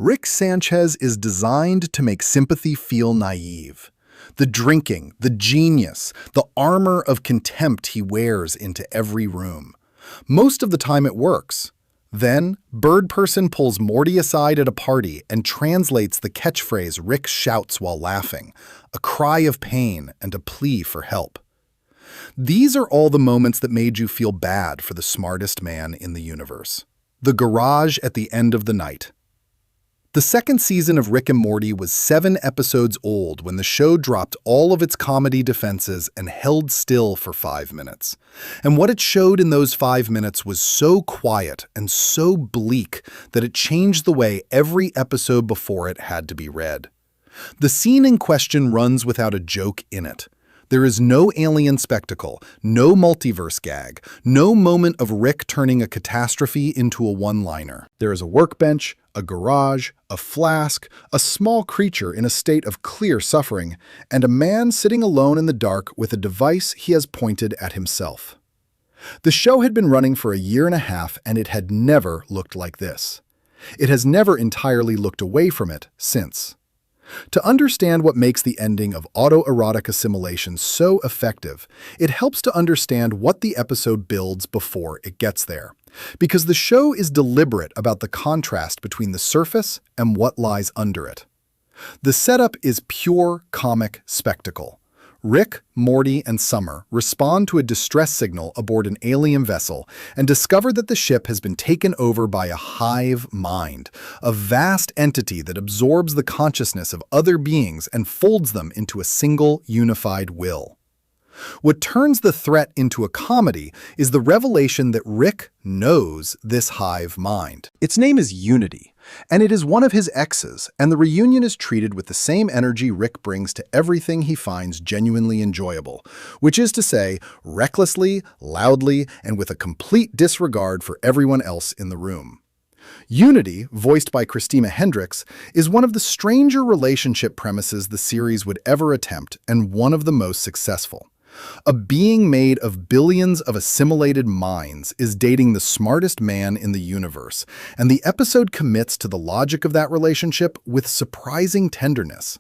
Rick Sanchez is designed to make sympathy feel naive. The drinking, the genius, the armor of contempt he wears into every room. Most of the time it works. Then, Bird Person pulls Morty aside at a party and translates the catchphrase Rick shouts while laughing, a cry of pain and a plea for help. These are all the moments that made you feel bad for the smartest man in the universe. The garage at the end of the night. The second season of Rick and Morty was 7 episodes old when the show dropped all of its comedy defenses and held still for 5 minutes. And what it showed in those 5 minutes was so quiet and so bleak that it changed the way every episode before it had to be read. The scene in question runs without a joke in it. There is no alien spectacle, no multiverse gag, no moment of Rick turning a catastrophe into a one-liner. There is a workbench, a garage, a flask, a small creature in a state of clear suffering, and a man sitting alone in the dark with a device he has pointed at himself. The show had been running for a year and a half, and it had never looked like this. It has never entirely looked away from it since. To understand what makes the ending of autoerotic assimilation so effective, it helps to understand what the episode builds before it gets there. Because the show is deliberate about the contrast between the surface and what lies under it. The setup is pure comic spectacle. Rick, Morty, and Summer respond to a distress signal aboard an alien vessel and discover that the ship has been taken over by a hive mind, a vast entity that absorbs the consciousness of other beings and folds them into a single unified will. What turns the threat into a comedy is the revelation that Rick knows this hive mind. Its name is Unity, and it is one of his exes, and the reunion is treated with the same energy Rick brings to everything he finds genuinely enjoyable, which is to say, recklessly, loudly, and with a complete disregard for everyone else in the room. Unity, voiced by Christina Hendricks, is one of the stranger relationship premises the series would ever attempt, and one of the most successful. A being made of billions of assimilated minds is dating the smartest man in the universe, and the episode commits to the logic of that relationship with surprising tenderness.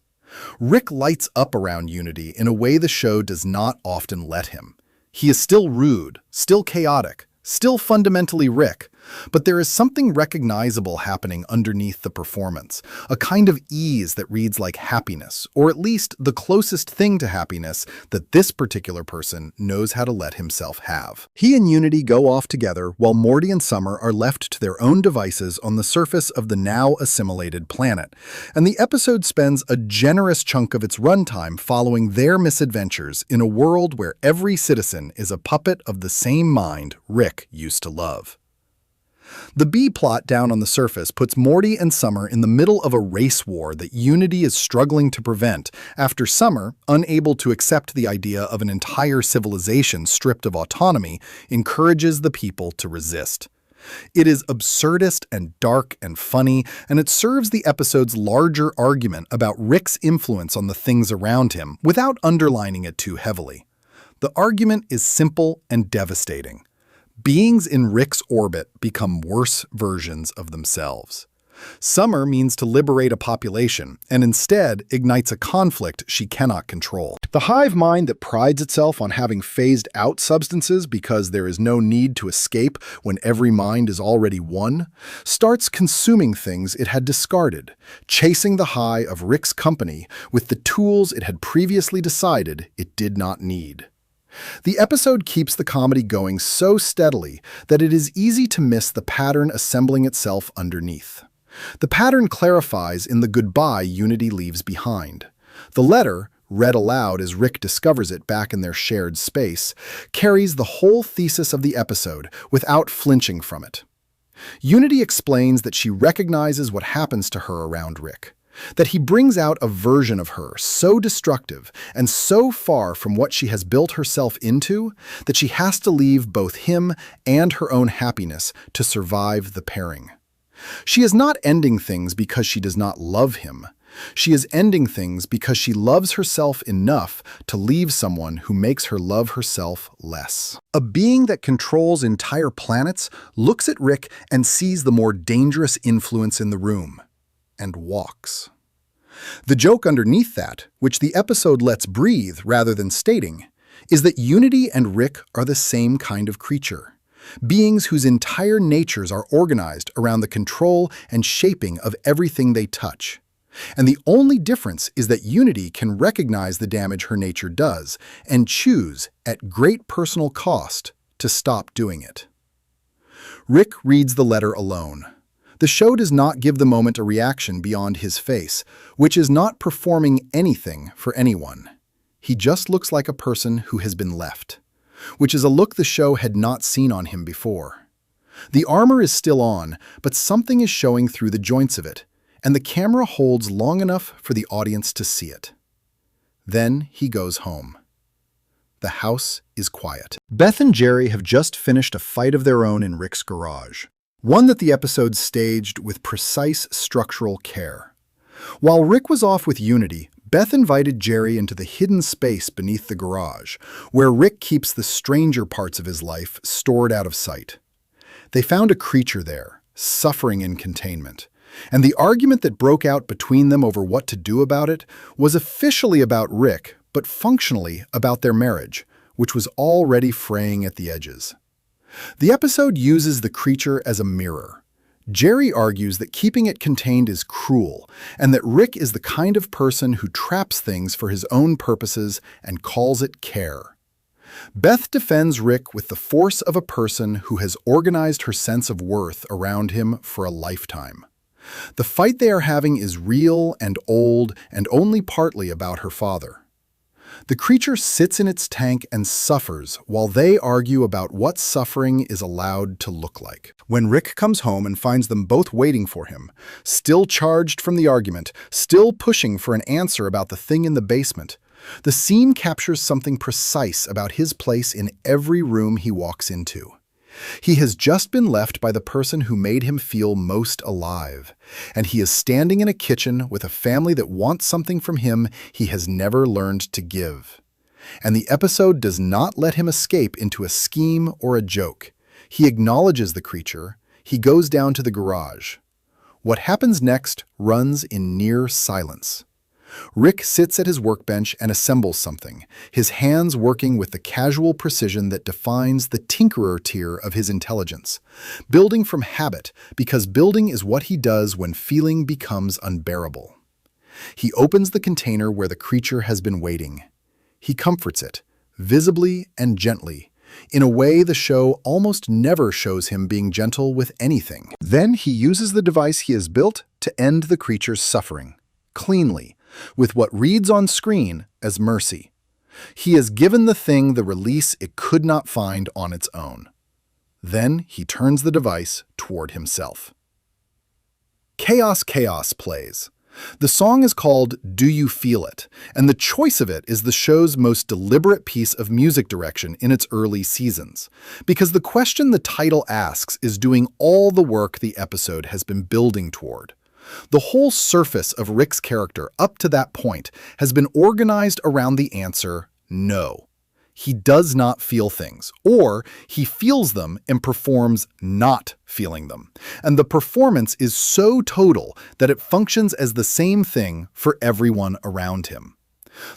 Rick lights up around Unity in a way the show does not often let him. He is still rude, still chaotic, still fundamentally Rick, but there is something recognizable happening underneath the performance, a kind of ease that reads like happiness, or at least the closest thing to happiness that this particular person knows how to let himself have. He and Unity go off together while Morty and Summer are left to their own devices on the surface of the now assimilated planet, and the episode spends a generous chunk of its runtime following their misadventures in a world where every citizen is a puppet of the same mind Rick used to love. The B-plot down on the surface puts Morty and Summer in the middle of a race war that Unity is struggling to prevent after Summer, unable to accept the idea of an entire civilization stripped of autonomy, encourages the people to resist. It is absurdist and dark and funny, and it serves the episode's larger argument about Rick's influence on the things around him without underlining it too heavily. The argument is simple and devastating. Beings in Rick's orbit become worse versions of themselves. Summer means to liberate a population, and instead ignites a conflict she cannot control. The hive mind that prides itself on having phased out substances because there is no need to escape when every mind is already one, starts consuming things it had discarded, chasing the high of Rick's company with the tools it had previously decided it did not need. The episode keeps the comedy going so steadily that it is easy to miss the pattern assembling itself underneath. The pattern clarifies in the goodbye Unity leaves behind. The letter, read aloud as Rick discovers it back in their shared space, carries the whole thesis of the episode without flinching from it. Unity explains that she recognizes what happens to her around Rick. That he brings out a version of her so destructive and so far from what she has built herself into that she has to leave both him and her own happiness to survive the pairing. She is not ending things because she does not love him. She is ending things because she loves herself enough to leave someone who makes her love herself less. A being that controls entire planets looks at Rick and sees the more dangerous influence in the room. and walks. The joke underneath that, which the episode lets breathe rather than stating, is that Unity and Rick are the same kind of creature, beings whose entire natures are organized around the control and shaping of everything they touch. And the only difference is that Unity can recognize the damage her nature does and choose, at great personal cost, to stop doing it. Rick reads the letter alone. The show does not give the moment a reaction beyond his face, which is not performing anything for anyone. He just looks like a person who has been left, which is a look the show had not seen on him before. The armor is still on, but something is showing through the joints of it, and the camera holds long enough for the audience to see it. Then he goes home. The house is quiet. Beth and Jerry have just finished a fight of their own in Rick's garage, one that the episode staged with precise structural care. While Rick was off with Unity, Beth invited Jerry into the hidden space beneath the garage, where Rick keeps the stranger parts of his life stored out of sight. They found a creature there, suffering in containment, and the argument that broke out between them over what to do about it was officially about Rick, but functionally about their marriage, which was already fraying at the edges. The episode uses the creature as a mirror. Jerry argues that keeping it contained is cruel, and that Rick is the kind of person who traps things for his own purposes and calls it care. Beth defends Rick with the force of a person who has organized her sense of worth around him for a lifetime. The fight they are having is real and old and only partly about her father. The creature sits in its tank and suffers while they argue about what suffering is allowed to look like. When Rick comes home and finds them both waiting for him, still charged from the argument, still pushing for an answer about the thing in the basement, the scene captures something precise about his place in every room he walks into. He has just been left by the person who made him feel most alive, and he is standing in a kitchen with a family that wants something from him he has never learned to give. And the episode does not let him escape into a scheme or a joke. He acknowledges the creature. He goes down to the garage. What happens next runs in near silence. Rick sits at his workbench and assembles something, his hands working with the casual precision that defines the tinkerer tier of his intelligence, building from habit because building is what he does when feeling becomes unbearable. He opens the container where the creature has been waiting. He comforts it, visibly and gently, in a way the show almost never shows him being gentle with anything. Then he uses the device he has built to end the creature's suffering, cleanly, with what reads on screen as mercy. He has given the thing the release it could not find on its own. Then he turns the device toward himself. Chaos, Chaos plays. The song is called Do You Feel It, and the choice of it is the show's most deliberate piece of music direction in its early seasons, because the question the title asks is doing all the work the episode has been building toward. The whole surface of Rick's character up to that point has been organized around the answer no. He does not feel things, or he feels them and performs not feeling them. And the performance is so total that it functions as the same thing for everyone around him.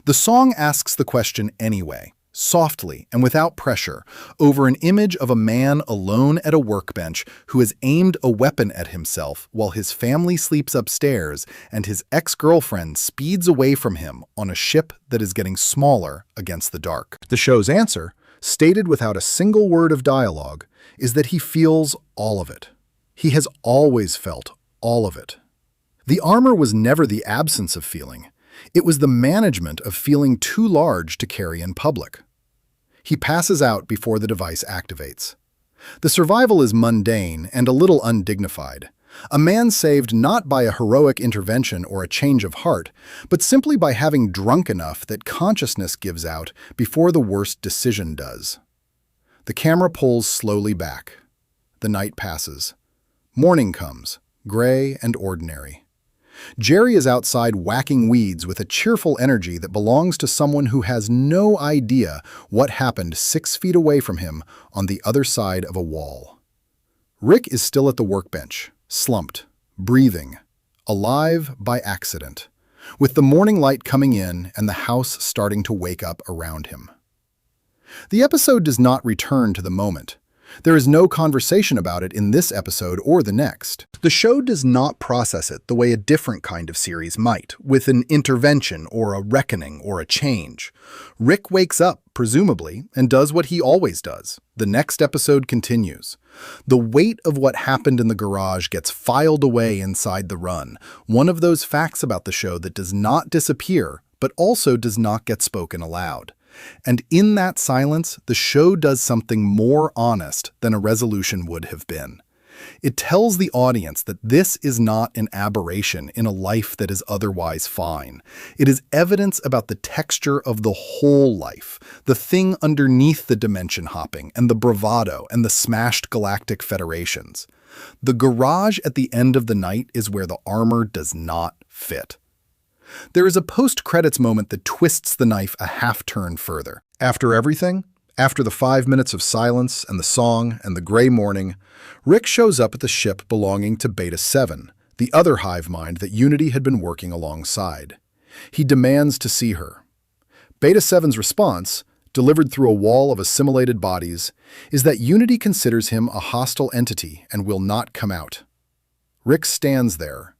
The song asks the question anyway, softly and without pressure, over an image of a man alone at a workbench who has aimed a weapon at himself while his family sleeps upstairs and his ex-girlfriend speeds away from him on a ship that is getting smaller against the dark. The show's answer, stated without a single word of dialogue, is that he feels all of it. He has always felt all of it. The armor was never the absence of feeling. It was the management of feeling too large to carry in public. He passes out before the device activates. The survival is mundane and a little undignified. A man saved not by a heroic intervention or a change of heart, but simply by having drunk enough that consciousness gives out before the worst decision does. The camera pulls slowly back. The night passes. Morning comes, gray and ordinary. Jerry is outside whacking weeds with a cheerful energy that belongs to someone who has no idea what happened 6 feet away from him on the other side of a wall. Rick is still at the workbench, slumped, breathing, alive by accident, with the morning light coming in and the house starting to wake up around him. The episode does not return to the moment. There is no conversation about it in this episode or the next. The show does not process it the way a different kind of series might, with an intervention or a reckoning or a change. Rick wakes up, presumably, and does what he always does. The next episode continues. The weight of what happened in the garage gets filed away inside the run, one of those facts about the show that does not disappear, but also does not get spoken aloud. And in that silence, the show does something more honest than a resolution would have been. It tells the audience that this is not an aberration in a life that is otherwise fine. It is evidence about the texture of the whole life, the thing underneath the dimension hopping and the bravado and the smashed galactic federations. The garage at the end of the night is where the armor does not fit. There is a post-credits moment that twists the knife a half-turn further. After everything, after the 5 minutes of silence and the song and the gray morning, Rick shows up at the ship belonging to Beta 7, the other hive mind that Unity had been working alongside. He demands to see her. Beta 7's response, delivered through a wall of assimilated bodies, is that Unity considers him a hostile entity and will not come out. Rick stands there.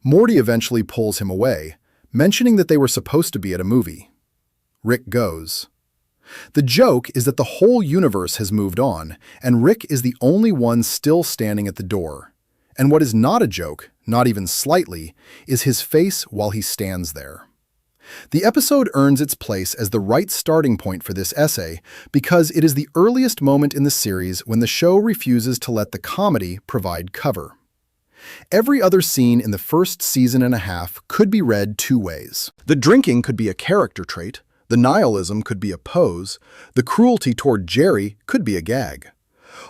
Morty eventually pulls him away, mentioning that they were supposed to be at a movie. Rick goes. The joke is that the whole universe has moved on, and Rick is the only one still standing at the door. And what is not a joke, not even slightly, is his face while he stands there. The episode earns its place as the right starting point for this essay because it is the earliest moment in the series when the show refuses to let the comedy provide cover. Every other scene in the first season and a half could be read two ways. The drinking could be a character trait, the nihilism could be a pose, the cruelty toward Jerry could be a gag.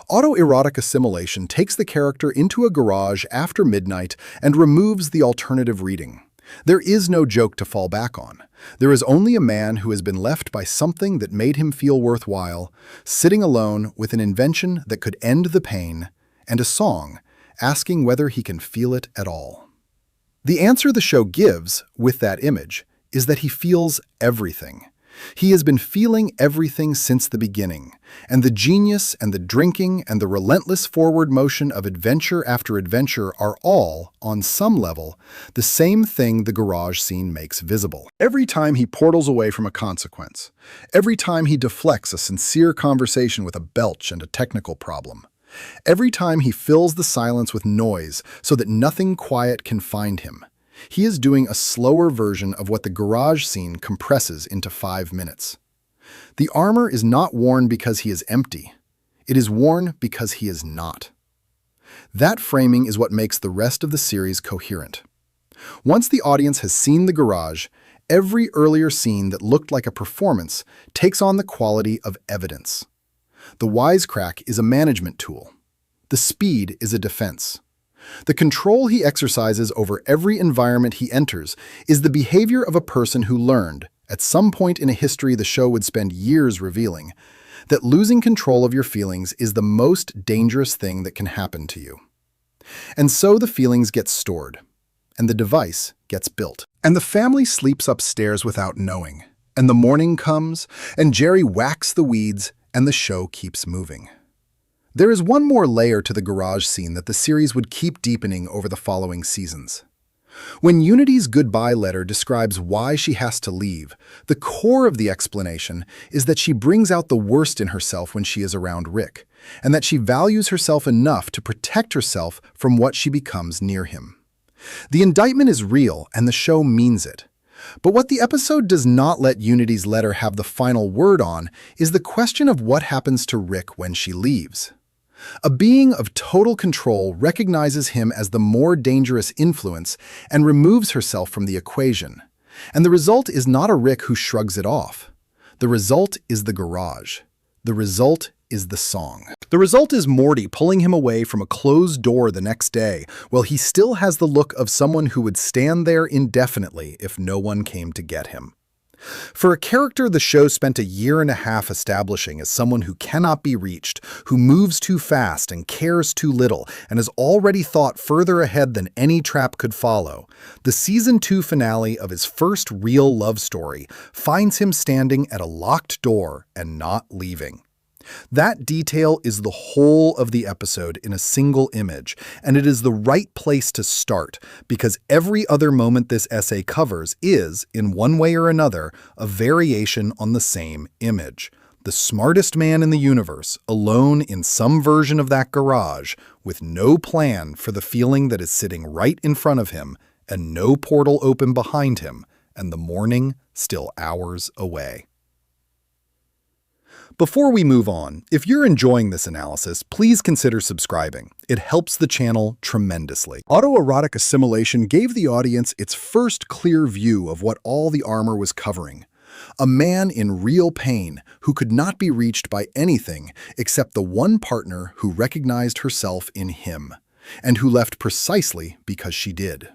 Autoerotic assimilation takes the character into a garage after midnight and removes the alternative reading. There is no joke to fall back on. There is only a man who has been left by something that made him feel worthwhile, sitting alone with an invention that could end the pain, and a song asking whether he can feel it at all. The answer the show gives, with that image, is that he feels everything. He has been feeling everything since the beginning, and the genius and the drinking and the relentless forward motion of adventure after adventure are all, on some level, the same thing the garage scene makes visible. Every time he portals away from a consequence, every time he deflects a sincere conversation with a belch and a technical problem, every time he fills the silence with noise so that nothing quiet can find him, he is doing a slower version of what the garage scene compresses into 5 minutes. The armor is not worn because he is empty. It is worn because he is not. That framing is what makes the rest of the series coherent. Once the audience has seen the garage, every earlier scene that looked like a performance takes on the quality of evidence. The wisecrack is a management tool. The speed is a defense. The control he exercises over every environment he enters is the behavior of a person who learned, at some point in a history the show would spend years revealing, that losing control of your feelings is the most dangerous thing that can happen to you. And so the feelings get stored, and the device gets built. And the family sleeps upstairs without knowing, and the morning comes, and Jerry whacks the weeds, and the show keeps moving. There is one more layer to the garage scene that the series would keep deepening over the following seasons. When Unity's goodbye letter describes why she has to leave, the core of the explanation is that she brings out the worst in herself when she is around Rick, and that she values herself enough to protect herself from what she becomes near him. The indictment is real, and the show means it. But what the episode does not let Unity's letter have the final word on is the question of what happens to Rick when she leaves. A being of total control recognizes him as the more dangerous influence and removes herself from the equation. And the result is not a Rick who shrugs it off. The result is the garage. The result is the song. The result is Morty pulling him away from a closed door the next day, while he still has the look of someone who would stand there indefinitely if no one came to get him. For a character the show spent a year and a half establishing as someone who cannot be reached, who moves too fast and cares too little, and has already thought further ahead than any trap could follow, the Season 2 finale of his first real love story finds him standing at a locked door and not leaving. That detail is the whole of the episode in a single image, and it is the right place to start because every other moment this essay covers is, in one way or another, a variation on the same image. The smartest man in the universe, alone in some version of that garage, with no plan for the feeling that is sitting right in front of him, and no portal open behind him, and the morning still hours away. Before we move on, if you're enjoying this analysis, please consider subscribing. It helps the channel tremendously. Autoerotic assimilation gave the audience its first clear view of what all the armor was covering. A man in real pain who could not be reached by anything except the one partner who recognized herself in him, and who left precisely because she did.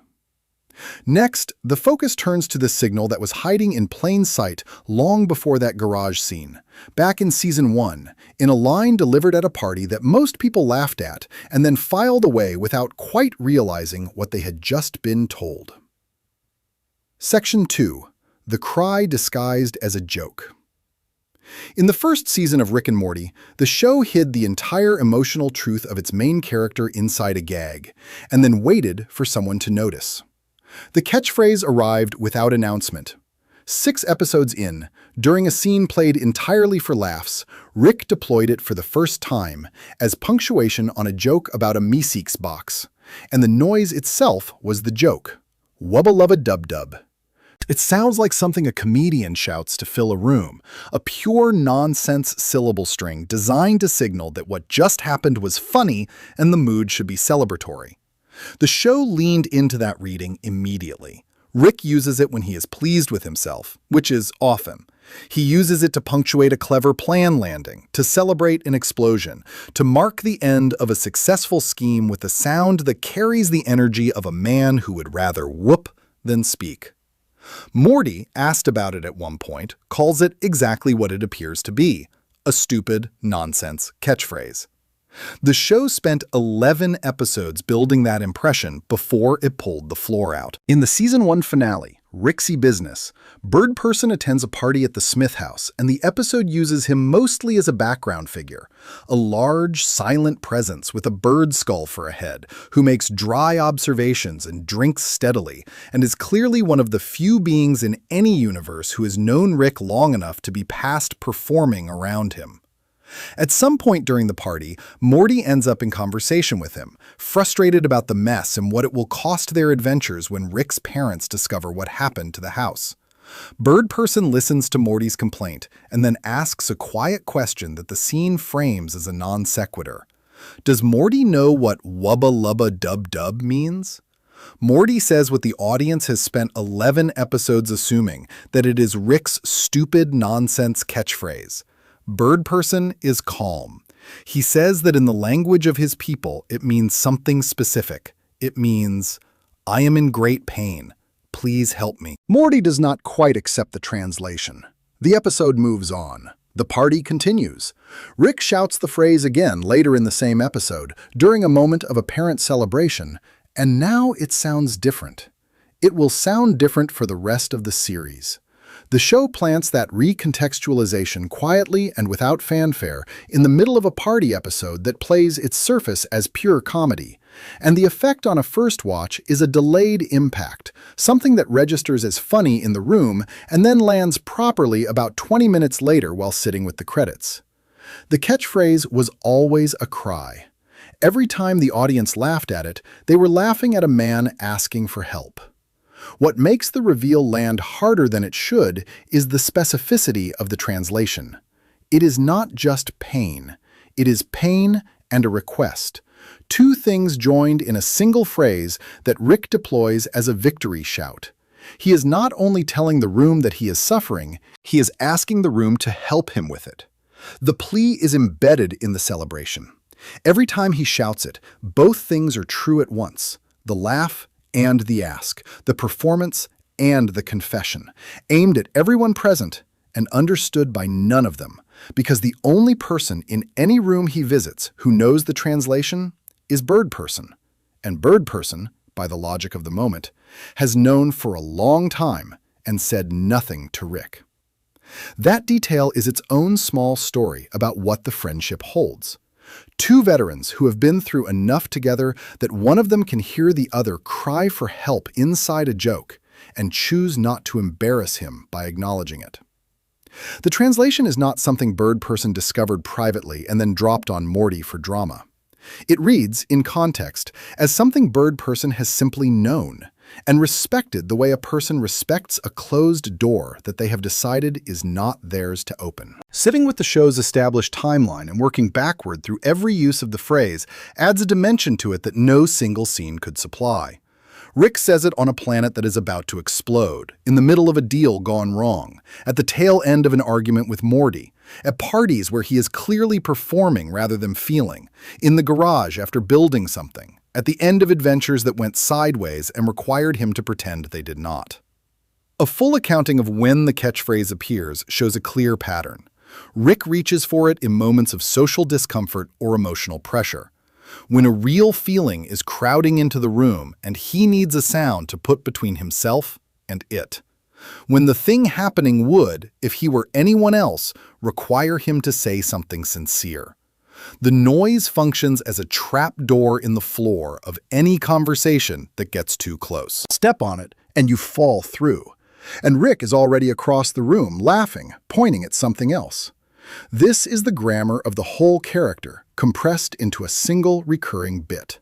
Next, the focus turns to the signal that was hiding in plain sight long before that garage scene, back in Season 1, in a line delivered at a party that most people laughed at and then filed away without quite realizing what they had just been told. Section 2. The Cry Disguised as a Joke. In the first season of Rick and Morty, the show hid the entire emotional truth of its main character inside a gag, and then waited for someone to notice. The catchphrase arrived without announcement. 6 episodes in, during a scene played entirely for laughs, Rick deployed it for the first time as punctuation on a joke about a Meeseeks box, and the noise itself was the joke. Wubba lubba dub dub. It sounds like something a comedian shouts to fill a room, a pure nonsense syllable string designed to signal that what just happened was funny and the mood should be celebratory. The show leaned into that reading immediately. Rick uses it when he is pleased with himself, which is often. He uses it to punctuate a clever plan landing, to celebrate an explosion, to mark the end of a successful scheme with a sound that carries the energy of a man who would rather whoop than speak. Morty, asked about it at one point, calls it exactly what it appears to be, a stupid, nonsense catchphrase. The show spent 11 episodes building that impression before it pulled the floor out. In the Season 1 finale, Rixie Business, Bird Person attends a party at the Smith house, and the episode uses him mostly as a background figure, a large, silent presence with a bird skull for a head, who makes dry observations and drinks steadily, and is clearly one of the few beings in any universe who has known Rick long enough to be past performing around him. At some point during the party, Morty ends up in conversation with him, frustrated about the mess and what it will cost their adventures when Rick's parents discover what happened to the house. Bird Person listens to Morty's complaint and then asks a quiet question that the scene frames as a non sequitur. Does Morty know what wubba lubba dub dub means? Morty says what the audience has spent 11 episodes assuming, that it is Rick's stupid nonsense catchphrase. Bird Person is calm. He says that in the language of his people, it means something specific. It means, I am in great pain. Please help me. Morty does not quite accept the translation. The episode moves on. The party continues. Rick shouts the phrase again later in the same episode, during a moment of apparent celebration, and now it sounds different. It will sound different for the rest of the series. The show plants that recontextualization quietly and without fanfare in the middle of a party episode that plays its surface as pure comedy. And the effect on a first watch is a delayed impact, something that registers as funny in the room and then lands properly about 20 minutes later while sitting with the credits. The catchphrase was always a cry. Every time the audience laughed at it, they were laughing at a man asking for help. What makes the reveal land harder than it should is the specificity of the translation. It is not just pain. It is pain and a request. Two things joined in a single phrase that Rick deploys as a victory shout. He is not only telling the room that he is suffering, he is asking the room to help him with it. The plea is embedded in the celebration. Every time he shouts it, both things are true at once, the laugh and the ask, the performance and the confession, aimed at everyone present and understood by none of them, because the only person in any room he visits who knows the translation is Bird Person. And Bird Person, by the logic of the moment, has known for a long time and said nothing to Rick. That detail is its own small story about what the friendship holds. Two veterans who have been through enough together that one of them can hear the other cry for help inside a joke and choose not to embarrass him by acknowledging it. The translation is not something Bird Person discovered privately and then dropped on Morty for drama. It reads, in context, as something Bird Person has simply known and respected the way a person respects a closed door that they have decided is not theirs to open. Sitting with the show's established timeline and working backward through every use of the phrase adds a dimension to it that no single scene could supply. Rick says it on a planet that is about to explode, in the middle of a deal gone wrong, at the tail end of an argument with Morty, at parties where he is clearly performing rather than feeling, in the garage after building something, at the end of adventures that went sideways and required him to pretend they did not. A full accounting of when the catchphrase appears shows a clear pattern. Rick reaches for it in moments of social discomfort or emotional pressure. When a real feeling is crowding into the room and he needs a sound to put between himself and it. When the thing happening would, if he were anyone else, require him to say something sincere. The noise functions as a trap door in the floor of any conversation that gets too close. Step on it and you fall through. And Rick is already across the room, laughing, pointing at something else. This is the grammar of the whole character, compressed into a single recurring bit.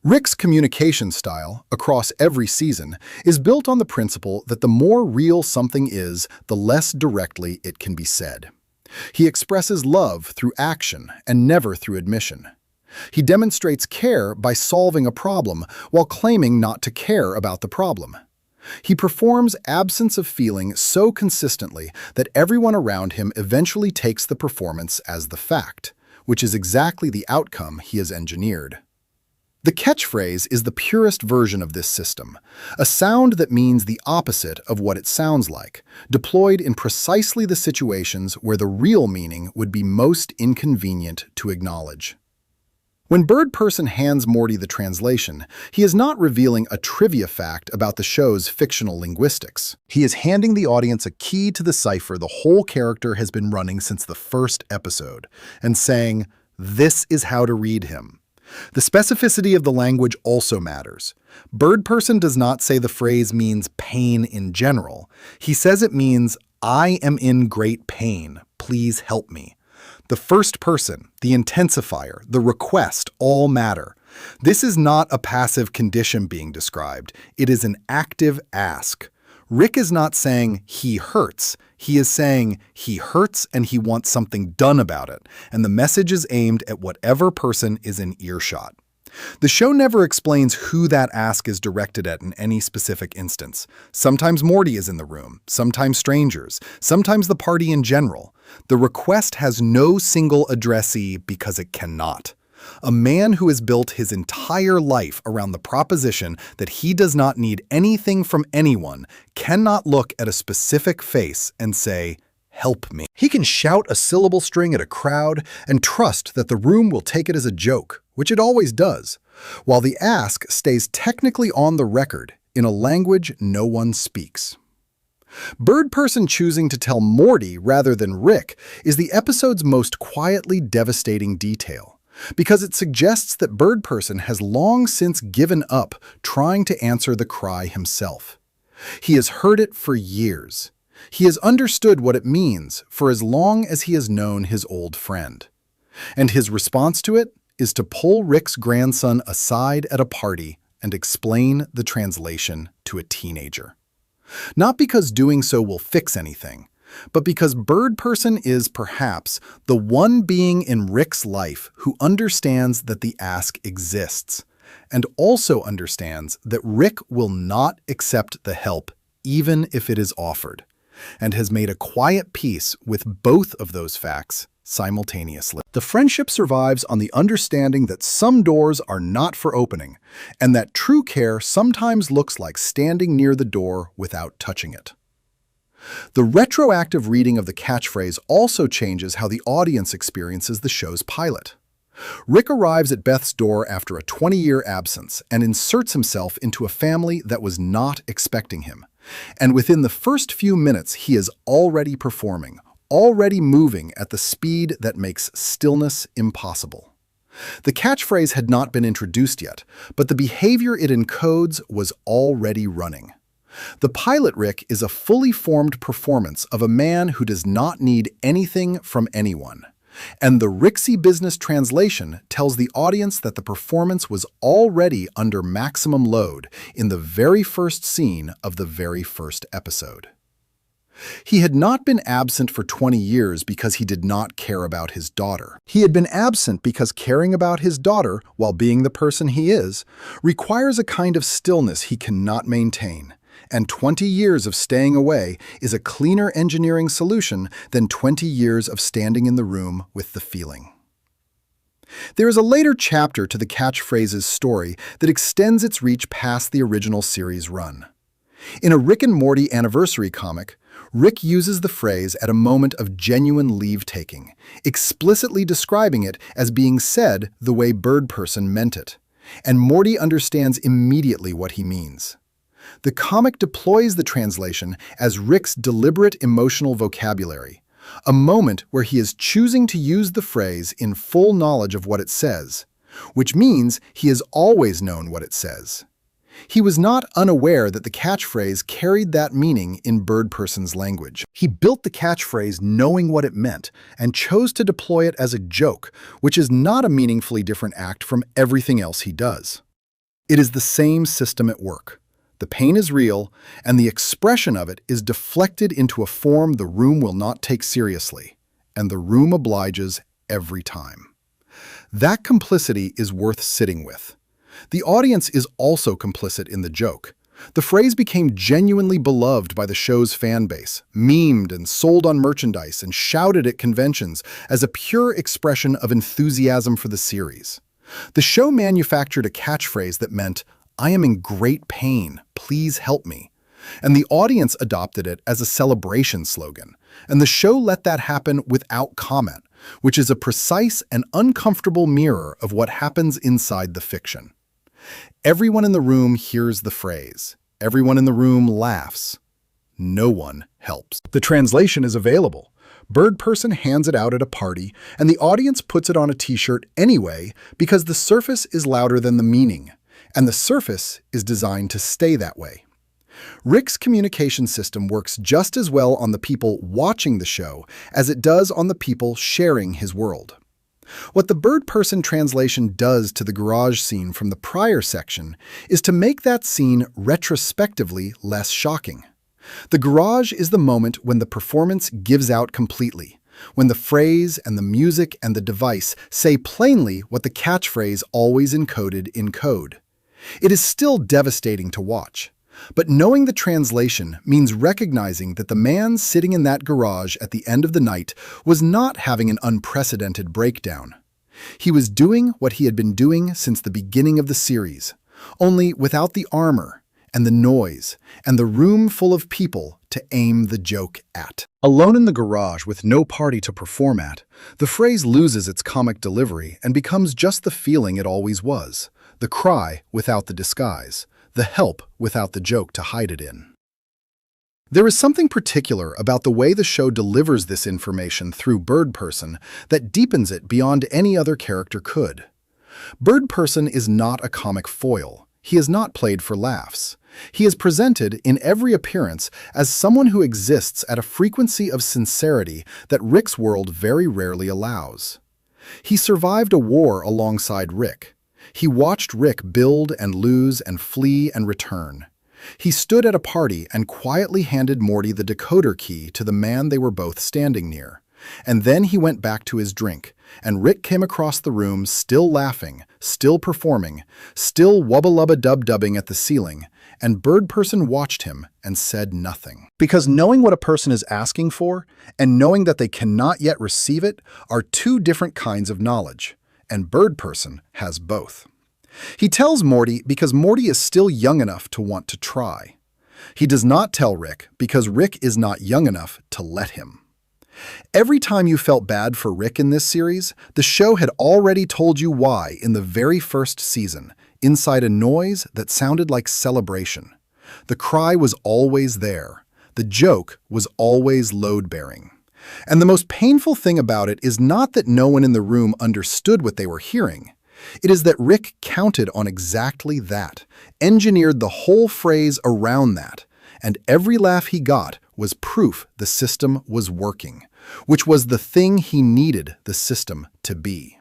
Rick's communication style, across every season, is built on the principle that the more real something is, the less directly it can be said. He expresses love through action and never through admission. He demonstrates care by solving a problem while claiming not to care about the problem. He performs absence of feeling so consistently that everyone around him eventually takes the performance as the fact, which is exactly the outcome he has engineered. The catchphrase is the purest version of this system, a sound that means the opposite of what it sounds like, deployed in precisely the situations where the real meaning would be most inconvenient to acknowledge. When Bird Person hands Morty the translation, he is not revealing a trivia fact about the show's fictional linguistics. He is handing the audience a key to the cipher the whole character has been running since the first episode, and saying, this is how to read him. The specificity of the language also matters. Bird Person does not say the phrase means pain in general. He says it means, I am in great pain, please help me. The first person, the intensifier, the request all matter. This is not a passive condition being described. It is an active ask. Rick is not saying he hurts. He is saying he hurts and he wants something done about it, and the message is aimed at whatever person is in earshot. The show never explains who that ask is directed at in any specific instance. Sometimes Morty is in the room, sometimes strangers, sometimes the party in general. The request has no single addressee because it cannot. A man who has built his entire life around the proposition that he does not need anything from anyone cannot look at a specific face and say, help me. He can shout a syllable string at a crowd and trust that the room will take it as a joke, which it always does, while the ask stays technically on the record in a language no one speaks. Bird Person choosing to tell Morty rather than Rick is the episode's most quietly devastating detail, because it suggests that Bird Person has long since given up trying to answer the cry himself. He has heard it for years. He has understood what it means for as long as he has known his old friend. And his response to it is to pull Rick's grandson aside at a party and explain the translation to a teenager. Not because doing so will fix anything, but because Bird Person is perhaps the one being in Rick's life who understands that the ask exists, and also understands that Rick will not accept the help even if it is offered, and has made a quiet peace with both of those facts simultaneously. The friendship survives on the understanding that some doors are not for opening, and that true care sometimes looks like standing near the door without touching it. The retroactive reading of the catchphrase also changes how the audience experiences the show's pilot. Rick arrives at Beth's door after a 20-year absence and inserts himself into a family that was not expecting him. And within the first few minutes, he is already performing, already moving at the speed that makes stillness impossible. The catchphrase had not been introduced yet, but the behavior it encodes was already running. The pilot Rick is a fully formed performance of a man who does not need anything from anyone. And the Rixie business translation tells the audience that the performance was already under maximum load in the very first scene of the very first episode. He had not been absent for 20 years because he did not care about his daughter. He had been absent because caring about his daughter, while being the person he is, requires a kind of stillness he cannot maintain. And 20 years of staying away is a cleaner engineering solution than 20 years of standing in the room with the feeling. There is a later chapter to the catchphrase's story that extends its reach past the original series run. In a Rick and Morty anniversary comic, Rick uses the phrase at a moment of genuine leave-taking, explicitly describing it as being said the way Bird Person meant it, and Morty understands immediately what he means. The comic deploys the translation as Rick's deliberate emotional vocabulary, a moment where he is choosing to use the phrase in full knowledge of what it says, which means he has always known what it says. He was not unaware that the catchphrase carried that meaning in Bird Person's language. He built the catchphrase knowing what it meant and chose to deploy it as a joke, which is not a meaningfully different act from everything else he does. It is the same system at work. The pain is real, and the expression of it is deflected into a form the room will not take seriously, and the room obliges every time. That complicity is worth sitting with. The audience is also complicit in the joke. The phrase became genuinely beloved by the show's fan base, memed and sold on merchandise and shouted at conventions as a pure expression of enthusiasm for the series. The show manufactured a catchphrase that meant, "I am in great pain, please help me." And the audience adopted it as a celebration slogan. And the show let that happen without comment, which is a precise and uncomfortable mirror of what happens inside the fiction. Everyone in the room hears the phrase. Everyone in the room laughs. No one helps. The translation is available. Bird Person hands it out at a party, and the audience puts it on a t-shirt anyway because the surface is louder than the meaning. And the surface is designed to stay that way. Rick's communication system works just as well on the people watching the show as it does on the people sharing his world. What the Bird Person translation does to the garage scene from the prior section is to make that scene retrospectively less shocking. The garage is the moment when the performance gives out completely, when the phrase and the music and the device say plainly what the catchphrase always encoded in code. It is still devastating to watch, but knowing the translation means recognizing that the man sitting in that garage at the end of the night was not having an unprecedented breakdown. He was doing what he had been doing since the beginning of the series, only without the armor and the noise and the room full of people to aim the joke at. Alone in the garage with no party to perform at, the phrase loses its comic delivery and becomes just the feeling it always was. The cry without the disguise, the help without the joke to hide it in. There is something particular about the way the show delivers this information through Bird Person that deepens it beyond any other character could. Bird Person is not a comic foil. He is not played for laughs. He is presented in every appearance as someone who exists at a frequency of sincerity that Rick's world very rarely allows. He survived a war alongside Rick. He watched Rick build and lose and flee and return. He stood at a party and quietly handed Morty the decoder key to the man they were both standing near. And then he went back to his drink, and Rick came across the room still laughing, still performing, still wubba-lubba-dub-dubbing at the ceiling, and Bird Person watched him and said nothing. Because knowing what a person is asking for and knowing that they cannot yet receive it are two different kinds of knowledge, and Bird Person has both. He tells Morty because Morty is still young enough to want to try. He does not tell Rick because Rick is not young enough to let him. Every time you felt bad for Rick in this series, the show had already told you why in the very first season, inside a noise that sounded like celebration. The cry was always there. The joke was always load-bearing. And the most painful thing about it is not that no one in the room understood what they were hearing. It is that Rick counted on exactly that, engineered the whole phrase around that, and every laugh he got was proof the system was working, which was the thing he needed the system to be.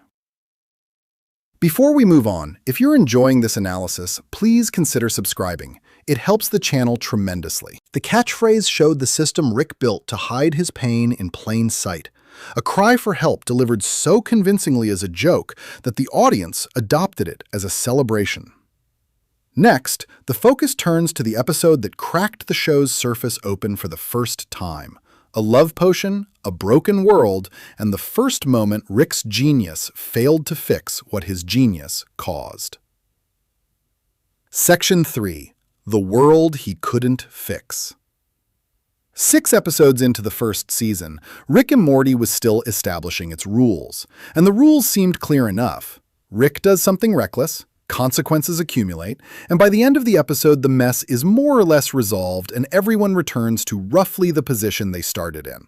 Before we move on, if you're enjoying this analysis, please consider subscribing. It helps the channel tremendously. The catchphrase showed the system Rick built to hide his pain in plain sight. A cry for help delivered so convincingly as a joke that the audience adopted it as a celebration. Next, the focus turns to the episode that cracked the show's surface open for the first time. A love potion, a broken world, and the first moment Rick's genius failed to fix what his genius caused. Section 3. The World He Couldn't Fix. 6 episodes into the first season, Rick and Morty was still establishing its rules, and the rules seemed clear enough. Rick does something reckless, consequences accumulate, and by the end of the episode the mess is more or less resolved and everyone returns to roughly the position they started in.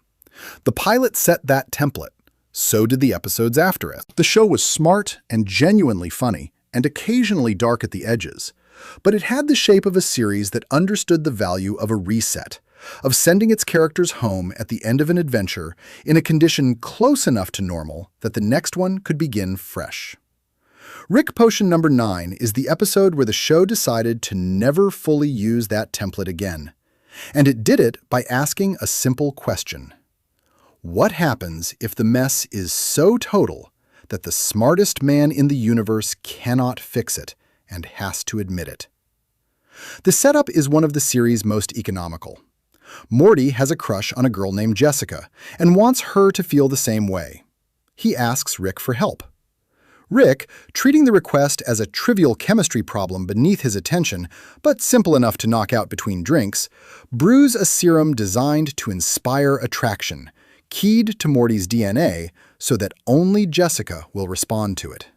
The pilot set that template. So did the episodes after it. The show was smart and genuinely funny, and occasionally dark at the edges, but it had the shape of a series that understood the value of a reset, of sending its characters home at the end of an adventure in a condition close enough to normal that the next one could begin fresh. Rick Potion number 9 is the episode where the show decided to never fully use that template again. And it did it by asking a simple question. What happens if the mess is so total that the smartest man in the universe cannot fix it and has to admit it? The setup is one of the series' most economical. Morty has a crush on a girl named Jessica and wants her to feel the same way. He asks Rick for help. Rick, treating the request as a trivial chemistry problem beneath his attention, but simple enough to knock out between drinks, brews a serum designed to inspire attraction, keyed to Morty's DNA so that only Jessica will respond to it.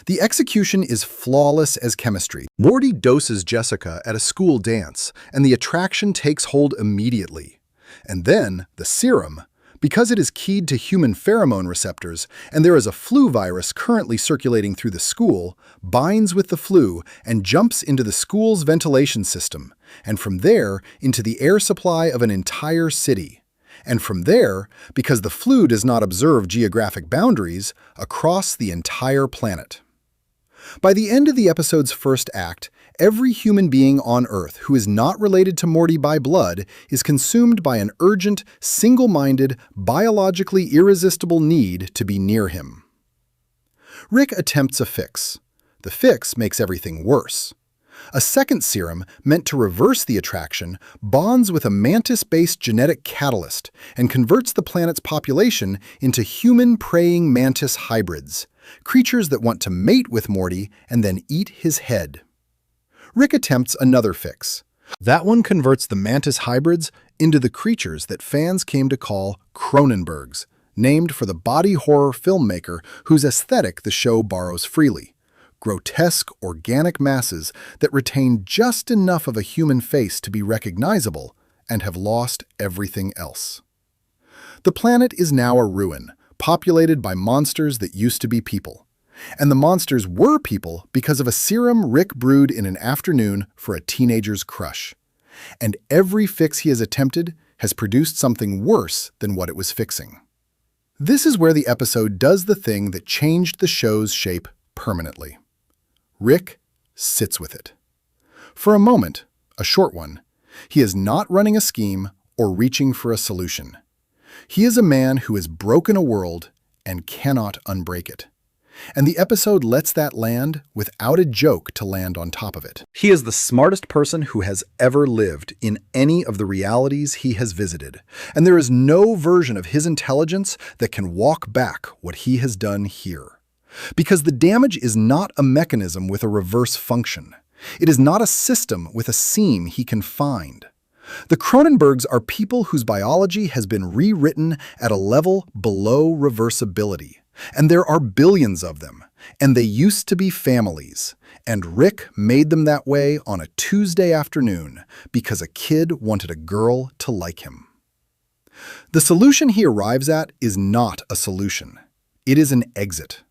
The execution is flawless as chemistry. Morty doses Jessica at a school dance, and the attraction takes hold immediately. And then, the serum, because it is keyed to human pheromone receptors, and there is a flu virus currently circulating through the school, binds with the flu and jumps into the school's ventilation system, and from there into the air supply of an entire city. And from there, because the flu does not observe geographic boundaries, across the entire planet. By the end of the episode's first act, every human being on Earth who is not related to Morty by blood is consumed by an urgent, single-minded, biologically irresistible need to be near him. Rick attempts a fix. The fix makes everything worse. A second serum, meant to reverse the attraction, bonds with a mantis-based genetic catalyst and converts the planet's population into human-preying mantis hybrids, creatures that want to mate with Morty and then eat his head. Rick attempts another fix. That one converts the mantis hybrids into the creatures that fans came to call Cronenbergs, named for the body horror filmmaker whose aesthetic the show borrows freely. Grotesque, organic masses that retain just enough of a human face to be recognizable and have lost everything else. The planet is now a ruin, populated by monsters that used to be people. And the monsters were people because of a serum Rick brewed in an afternoon for a teenager's crush. And every fix he has attempted has produced something worse than what it was fixing. This is where the episode does the thing that changed the show's shape permanently. Rick sits with it. For a moment, a short one, he is not running a scheme or reaching for a solution. He is a man who has broken a world and cannot unbreak it. And the episode lets that land without a joke to land on top of it. He is the smartest person who has ever lived in any of the realities he has visited, and there is no version of his intelligence that can walk back what he has done here. Because the damage is not a mechanism with a reverse function. It is not a system with a seam he can find. The Cronenbergs are people whose biology has been rewritten at a level below reversibility. And there are billions of them, and they used to be families. And Rick made them that way on a Tuesday afternoon because a kid wanted a girl to like him. The solution he arrives at is not a solution. It is an exit.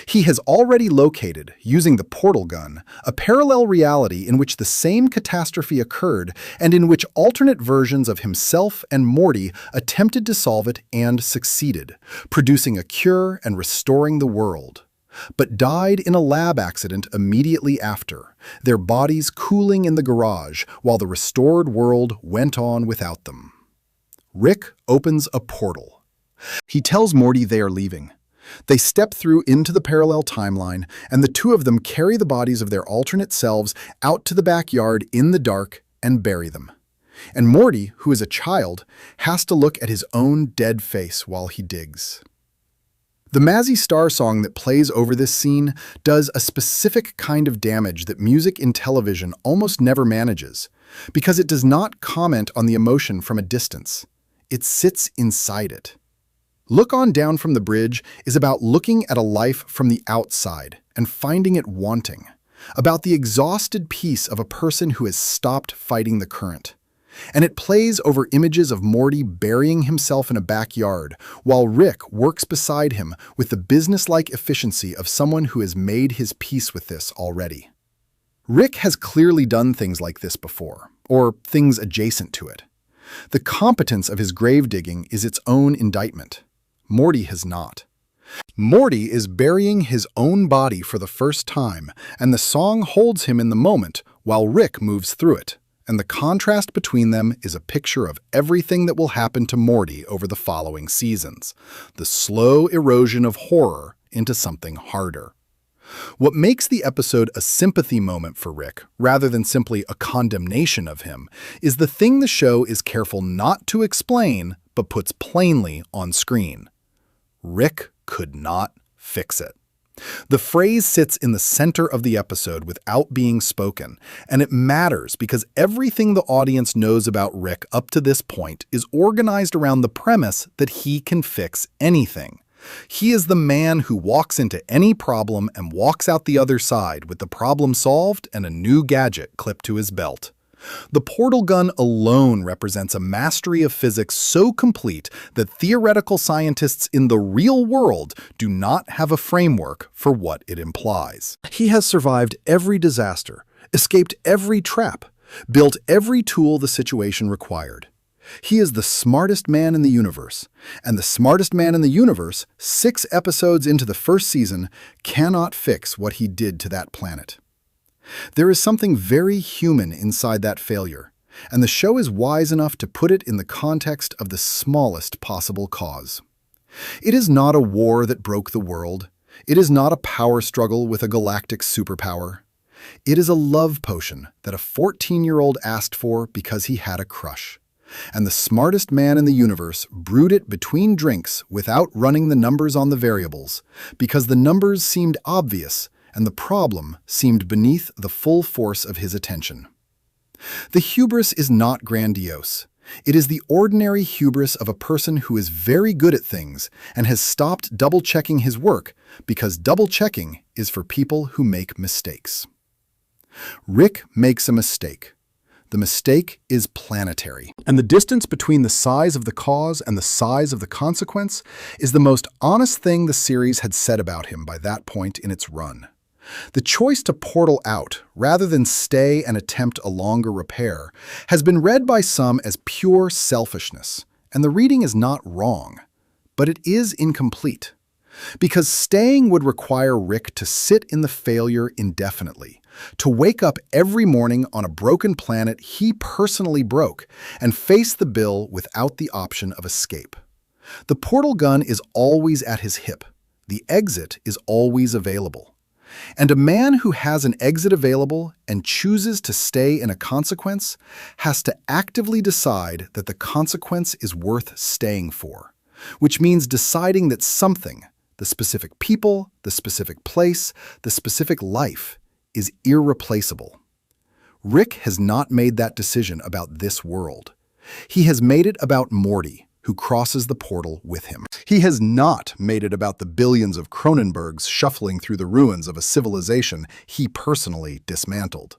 He has already located, using the portal gun, a parallel reality in which the same catastrophe occurred and in which alternate versions of himself and Morty attempted to solve it and succeeded, producing a cure and restoring the world, but died in a lab accident immediately after, their bodies cooling in the garage while the restored world went on without them. Rick opens a portal. He tells Morty they are leaving. They step through into the parallel timeline, and the two of them carry the bodies of their alternate selves out to the backyard in the dark and bury them. And Morty, who is a child, has to look at his own dead face while he digs. The Mazzy Star song that plays over this scene does a specific kind of damage that music in television almost never manages, because it does not comment on the emotion from a distance. It sits inside it. Look On Down from the Bridge is about looking at a life from the outside and finding it wanting, about the exhausted peace of a person who has stopped fighting the current. And it plays over images of Morty burying himself in a backyard, while Rick works beside him with the businesslike efficiency of someone who has made his peace with this already. Rick has clearly done things like this before, or things adjacent to it. The competence of his grave digging is its own indictment. Morty has not. Morty is burying his own body for the first time, and the song holds him in the moment while Rick moves through it. And the contrast between them is a picture of everything that will happen to Morty over the following seasons, the slow erosion of horror into something harder. What makes the episode a sympathy moment for Rick, rather than simply a condemnation of him, is the thing the show is careful not to explain, but puts plainly on screen. Rick could not fix it. The phrase sits in the center of the episode without being spoken, and it matters because everything the audience knows about Rick up to this point is organized around the premise that he can fix anything. He is the man who walks into any problem and walks out the other side with the problem solved and a new gadget clipped to his belt. The portal gun alone represents a mastery of physics so complete that theoretical scientists in the real world do not have a framework for what it implies. He has survived every disaster, escaped every trap, built every tool the situation required. He is the smartest man in the universe, and the smartest man in the universe, 6 episodes into the first season, cannot fix what he did to that planet. There is something very human inside that failure, and the show is wise enough to put it in the context of the smallest possible cause. It is not a war that broke the world. It is not a power struggle with a galactic superpower. It is a love potion that a 14-year-old asked for because he had a crush. And the smartest man in the universe brewed it between drinks without running the numbers on the variables, because the numbers seemed obvious and the problem seemed beneath the full force of his attention. The hubris is not grandiose. It is the ordinary hubris of a person who is very good at things and has stopped double-checking his work because double-checking is for people who make mistakes. Rick makes a mistake. The mistake is planetary. And the distance between the size of the cause and the size of the consequence is the most honest thing the series had said about him by that point in its run. The choice to portal out, rather than stay and attempt a longer repair, has been read by some as pure selfishness, and the reading is not wrong, but it is incomplete. Because staying would require Rick to sit in the failure indefinitely, to wake up every morning on a broken planet he personally broke, and face the bill without the option of escape. The portal gun is always at his hip, The exit is always available. And a man who has an exit available and chooses to stay in a consequence has to actively decide that the consequence is worth staying for, which means deciding that something, the specific people, the specific place, the specific life, is irreplaceable. Rick has not made that decision about this world. He has made it about Morty, who crosses the portal with him. He has not made it about the billions of Cronenbergs shuffling through the ruins of a civilization he personally dismantled.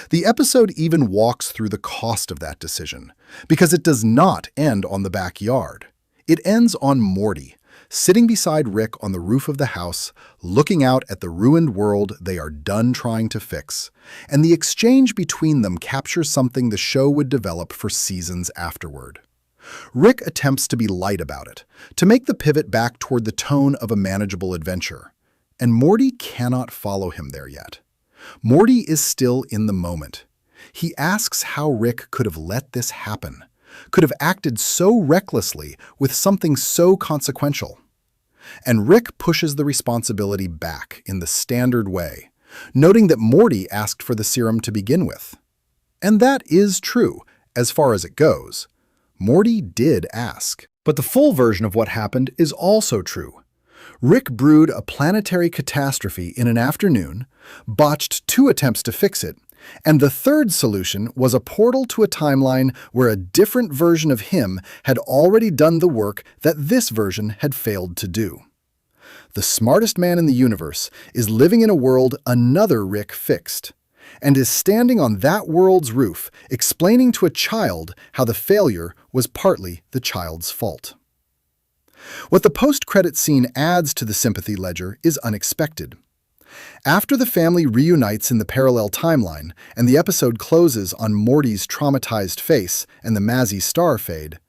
The episode even walks through the cost of that decision, because it does not end on the backyard. It ends on Morty, sitting beside Rick on the roof of the house, looking out at the ruined world they are done trying to fix, and the exchange between them captures something the show would develop for seasons afterward. Rick attempts to be light about it, to make the pivot back toward the tone of a manageable adventure, and Morty cannot follow him there yet. Morty is still in the moment. He asks how Rick could have let this happen, could have acted so recklessly with something so consequential. And Rick pushes the responsibility back in the standard way, noting that Morty asked for the serum to begin with. And that is true, as far as it goes. Morty did ask. But the full version of what happened is also true. Rick brewed a planetary catastrophe in an afternoon, botched 2 attempts to fix it, and the third solution was a portal to a timeline where a different version of him had already done the work that this version had failed to do. The smartest man in the universe is living in a world another Rick fixed, and is standing on that world's roof explaining to a child how the failure was partly the child's fault. What the post-credit scene adds to the sympathy ledger is unexpected. After the family reunites in the parallel timeline and the episode closes on Morty's traumatized face and the Mazzy star fade,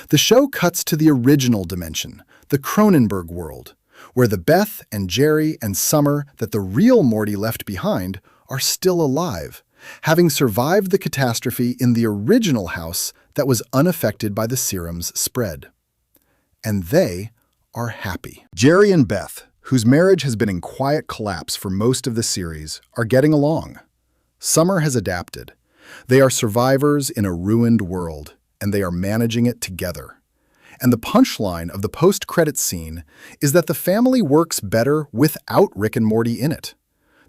the show cuts to the original dimension, the Cronenberg world, where the Beth and Jerry and Summer that the real Morty left behind are still alive, having survived the catastrophe in the original house that was unaffected by the serum's spread. And they are happy. Jerry and Beth, whose marriage has been in quiet collapse for most of the series, are getting along. Summer has adapted. They are survivors in a ruined world, and they are managing it together. And the punchline of the post-credit scene is that the family works better without Rick and Morty in it.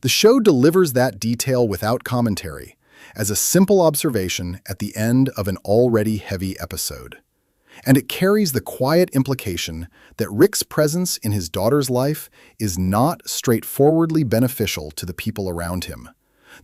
The show delivers that detail without commentary, as a simple observation at the end of an already heavy episode. And it carries the quiet implication that Rick's presence in his daughter's life is not straightforwardly beneficial to the people around him,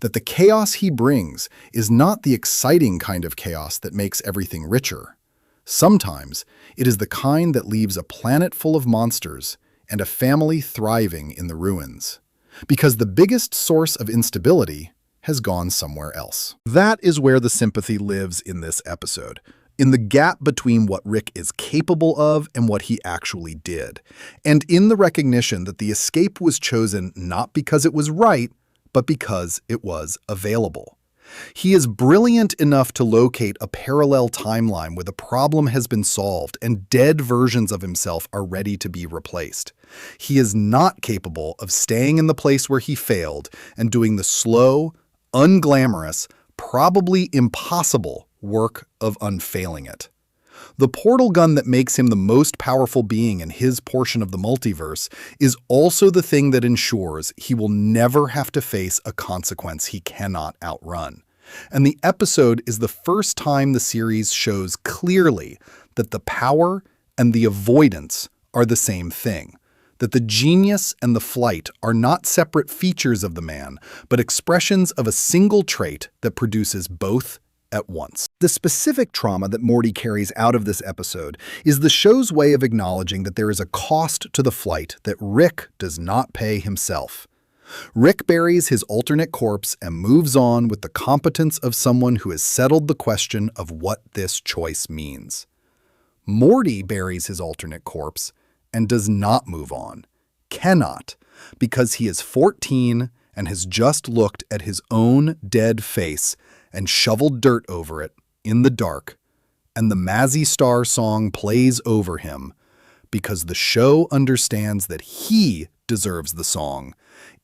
that the chaos he brings is not the exciting kind of chaos that makes everything richer. Sometimes it is the kind that leaves a planet full of monsters and a family thriving in the ruins, because the biggest source of instability has gone somewhere else. That is where the sympathy lives in this episode, in the gap between what Rick is capable of and what he actually did, and in the recognition that the escape was chosen not because it was right, but because it was available. He is brilliant enough to locate a parallel timeline where the problem has been solved and dead versions of himself are ready to be replaced. He is not capable of staying in the place where he failed and doing the slow, unglamorous, probably impossible work of unfailing it. The portal gun that makes him the most powerful being in his portion of the multiverse is also the thing that ensures he will never have to face a consequence he cannot outrun. And the episode is the first time the series shows clearly that the power and the avoidance are the same thing, that the genius and the flight are not separate features of the man, but expressions of a single trait that produces both at once. The specific trauma that Morty carries out of this episode is the show's way of acknowledging that there is a cost to the flight that Rick does not pay himself. Rick buries his alternate corpse and moves on with the competence of someone who has settled the question of what this choice means. Morty buries his alternate corpse and does not move on, cannot, because he is 14 and has just looked at his own dead face and shoveled dirt over it in the dark, and the Mazzy Star song plays over him, because the show understands that he deserves the song,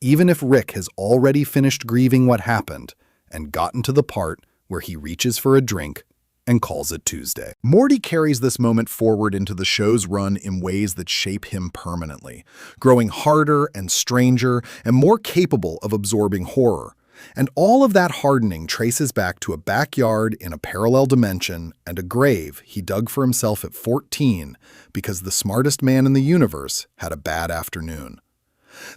even if Rick has already finished grieving what happened and gotten to the part where he reaches for a drink and calls it Tuesday. Morty carries this moment forward into the show's run in ways that shape him permanently, growing harder and stranger and more capable of absorbing horror. And all of that hardening traces back to a backyard in a parallel dimension and a grave he dug for himself at 14 because the smartest man in the universe had a bad afternoon.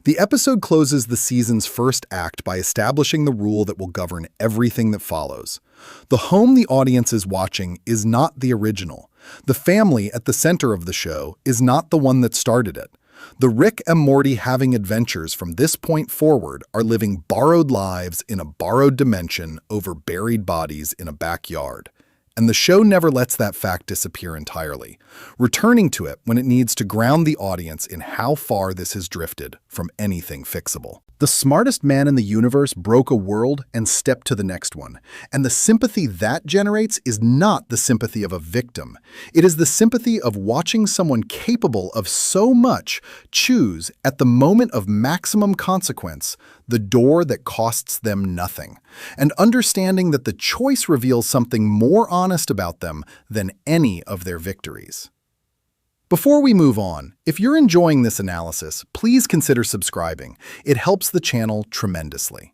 The episode closes the season's first act by establishing the rule that will govern everything that follows. The home the audience is watching is not the original. The family at the center of the show is not the one that started it. The Rick and Morty having adventures from this point forward are living borrowed lives in a borrowed dimension over buried bodies in a backyard. And the show never lets that fact disappear entirely, returning to it when it needs to ground the audience in how far this has drifted from anything fixable. The smartest man in the universe broke a world and stepped to the next one, and the sympathy that generates is not the sympathy of a victim. It is the sympathy of watching someone capable of so much choose, at the moment of maximum consequence, the door that costs them nothing, and understanding that the choice reveals something more honest about them than any of their victories. Before we move on, if you're enjoying this analysis, please consider subscribing. It helps the channel tremendously.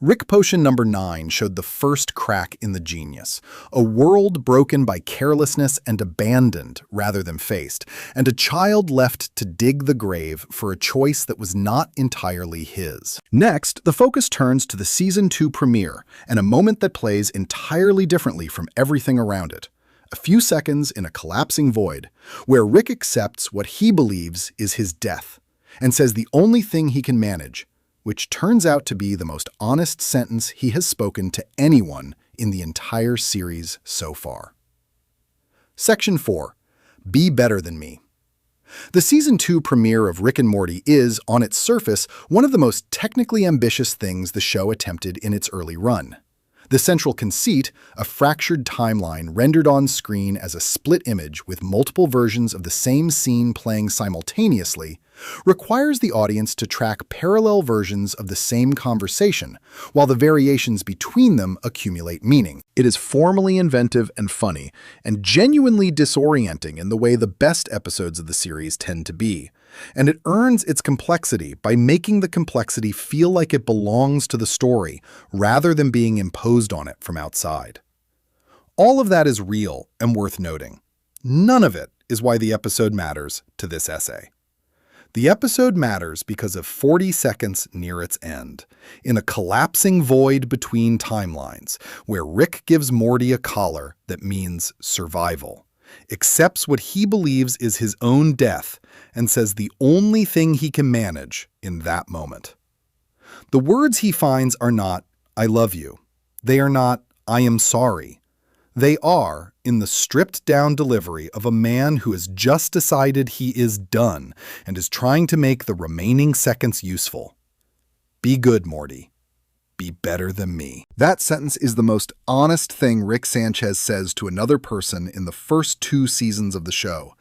Rick Potion number 9 showed the first crack in the genius, a world broken by carelessness and abandoned rather than faced, and a child left to dig the grave for a choice that was not entirely his. Next, the focus turns to the Season 2 premiere, and a moment that plays entirely differently from everything around it. A few seconds in a collapsing void, where Rick accepts what he believes is his death, and says the only thing he can manage, which turns out to be the most honest sentence he has spoken to anyone in the entire series so far. Section 4. Be Better Than Me. The Season 2 premiere of Rick and Morty is, on its surface, one of the most technically ambitious things the show attempted in its early run. The central conceit, a fractured timeline rendered on screen as a split image with multiple versions of the same scene playing simultaneously, requires the audience to track parallel versions of the same conversation, while the variations between them accumulate meaning. It is formally inventive and funny, and genuinely disorienting in the way the best episodes of the series tend to be. And it earns its complexity by making the complexity feel like it belongs to the story, rather than being imposed on it from outside. All of that is real and worth noting. None of it is why the episode matters to this essay. The episode matters because of 40 seconds near its end, in a collapsing void between timelines, where Rick gives Morty a collar that means survival, accepts what he believes is his own death, and says the only thing he can manage in that moment. The words he finds are not, "I love you." They are not, "I am sorry." They are, in the stripped-down delivery of a man who has just decided he is done and is trying to make the remaining seconds useful. Be good, Morty. Be better than me. That sentence is the most honest thing Rick Sanchez says to another person in the first 2 seasons of the show.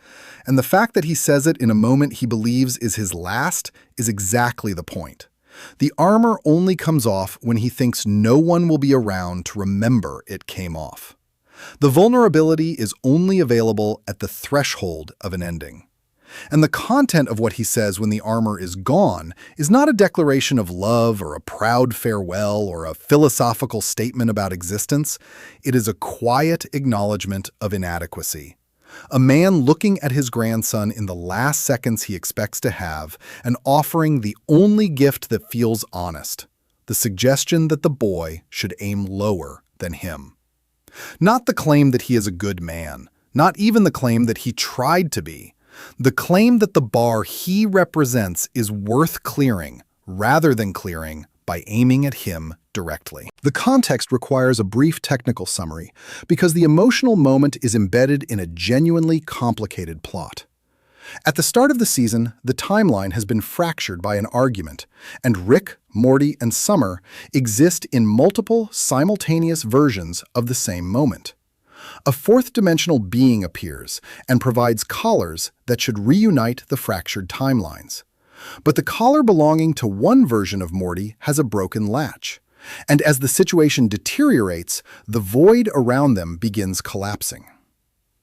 And the fact that he says it in a moment he believes is his last is exactly the point. The armor only comes off when he thinks no one will be around to remember it came off. The vulnerability is only available at the threshold of an ending. And the content of what he says when the armor is gone is not a declaration of love or a proud farewell or a philosophical statement about existence. It is a quiet acknowledgement of inadequacy. A man looking at his grandson in the last seconds he expects to have and offering the only gift that feels honest, the suggestion that the boy should aim lower than him. Not the claim that he is a good man, not even the claim that he tried to be. The claim that the bar he represents is worth clearing, rather than clearing by aiming at him directly. The context requires a brief technical summary, because the emotional moment is embedded in a genuinely complicated plot. At the start of the season, the timeline has been fractured by an argument, and Rick, Morty, and Summer exist in multiple, simultaneous versions of the same moment. A fourth-dimensional being appears and provides collars that should reunite the fractured timelines. But the collar belonging to one version of Morty has a broken latch, and as the situation deteriorates, the void around them begins collapsing.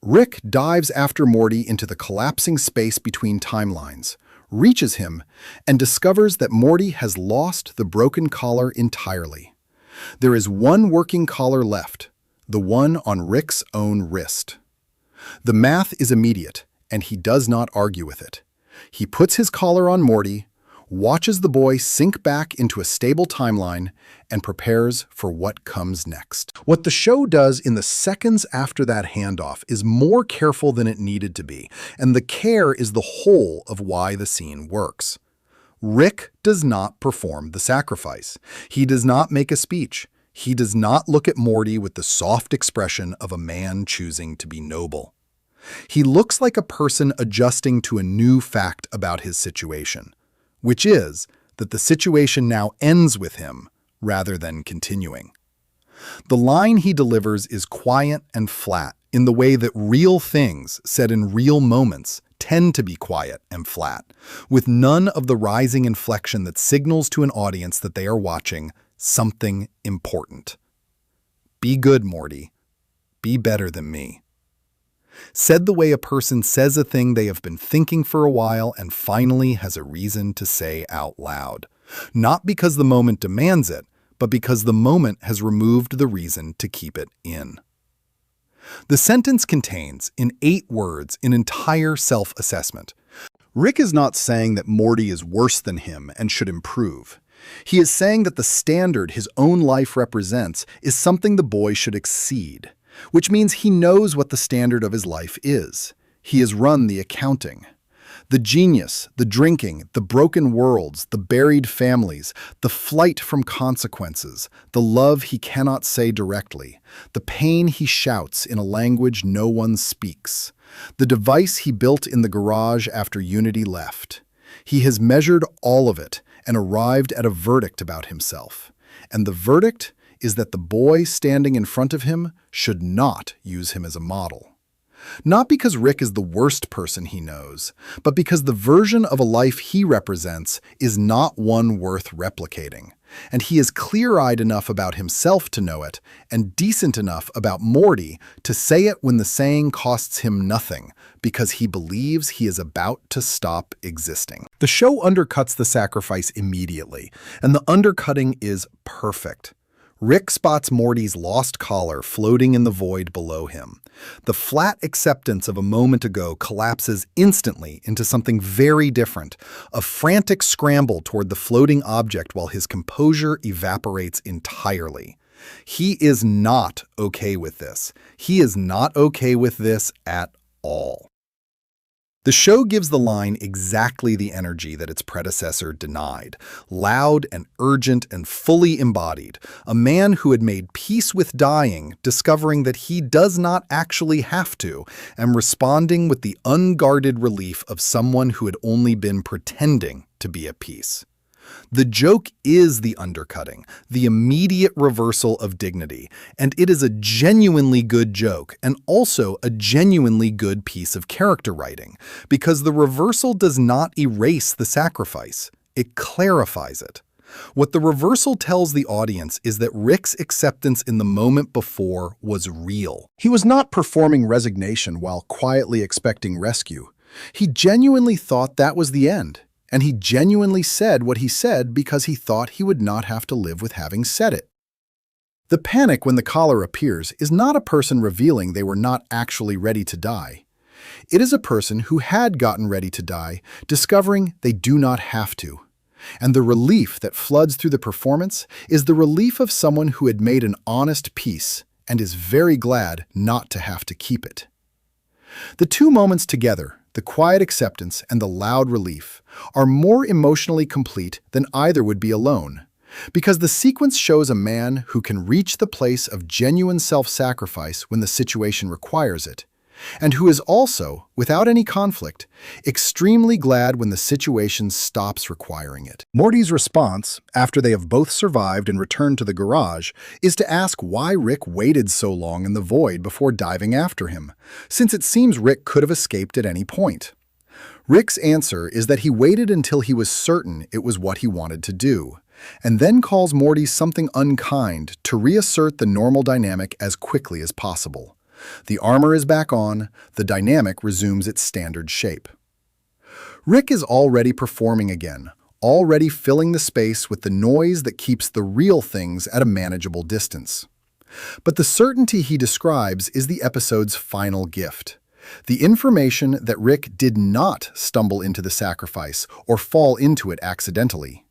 Rick dives after Morty into the collapsing space between timelines, reaches him, and discovers that Morty has lost the broken collar entirely. There is one working collar left, the one on Rick's own wrist. The math is immediate, and he does not argue with it. He puts his collar on Morty, watches the boy sink back into a stable timeline, and prepares for what comes next. What the show does in the seconds after that handoff is more careful than it needed to be, and the care is the whole of why the scene works. Rick does not perform the sacrifice. He does not make a speech. He does not look at Morty with the soft expression of a man choosing to be noble. He looks like a person adjusting to a new fact about his situation, which is that the situation now ends with him rather than continuing. The line he delivers is quiet and flat in the way that real things said in real moments tend to be quiet and flat, with none of the rising inflection that signals to an audience that they are watching something important. Be good, Morty. Be better than me. Said the way a person says a thing they have been thinking for a while and finally has a reason to say out loud. Not because the moment demands it, but because the moment has removed the reason to keep it in. The sentence contains, in 8 words, an entire self-assessment. Rick is not saying that Morty is worse than him and should improve. He is saying that the standard his own life represents is something the boy should exceed, which means he knows what the standard of his life is. He has run the accounting. The genius, the drinking, the broken worlds, the buried families, the flight from consequences, the love he cannot say directly, the pain he shouts in a language no one speaks, the device he built in the garage after Unity left. He has measured all of it and arrived at a verdict about himself. And the verdict is that the boy standing in front of him should not use him as a model. Not because Rick is the worst person he knows, but because the version of a life he represents is not one worth replicating. And he is clear-eyed enough about himself to know it, and decent enough about Morty to say it when the saying costs him nothing, because he believes he is about to stop existing. The show undercuts the sacrifice immediately, and the undercutting is perfect. Rick spots Morty's lost collar floating in the void below him. The flat acceptance of a moment ago collapses instantly into something very different, a frantic scramble toward the floating object while his composure evaporates entirely. He is not okay with this. He is not okay with this at all. The show gives the line exactly the energy that its predecessor denied, loud and urgent and fully embodied, a man who had made peace with dying, discovering that he does not actually have to, and responding with the unguarded relief of someone who had only been pretending to be at peace. The joke is the undercutting, the immediate reversal of dignity, and it is a genuinely good joke and also a genuinely good piece of character writing, because the reversal does not erase the sacrifice, it clarifies it. What the reversal tells the audience is that Rick's acceptance in the moment before was real. He was not performing resignation while quietly expecting rescue. He genuinely thought that was the end. And he genuinely said what he said because he thought he would not have to live with having said it. The panic when the collar appears is not a person revealing they were not actually ready to die. It is a person who had gotten ready to die, discovering they do not have to. And the relief that floods through the performance is the relief of someone who had made an honest peace and is very glad not to have to keep it. The two moments together, the quiet acceptance and the loud relief, are more emotionally complete than either would be alone, because the sequence shows a man who can reach the place of genuine self-sacrifice when the situation requires it, and who is also, without any conflict, extremely glad when the situation stops requiring it. Morty's response, after they have both survived and returned to the garage, is to ask why Rick waited so long in the void before diving after him, since it seems Rick could have escaped at any point. Rick's answer is that he waited until he was certain it was what he wanted to do, and then calls Morty something unkind to reassert the normal dynamic as quickly as possible. The armor is back on, the dynamic resumes its standard shape. Rick is already performing again, already filling the space with the noise that keeps the real things at a manageable distance. But the certainty he describes is the episode's final gift. The information that Rick did not stumble into the sacrifice or fall into it accidentally.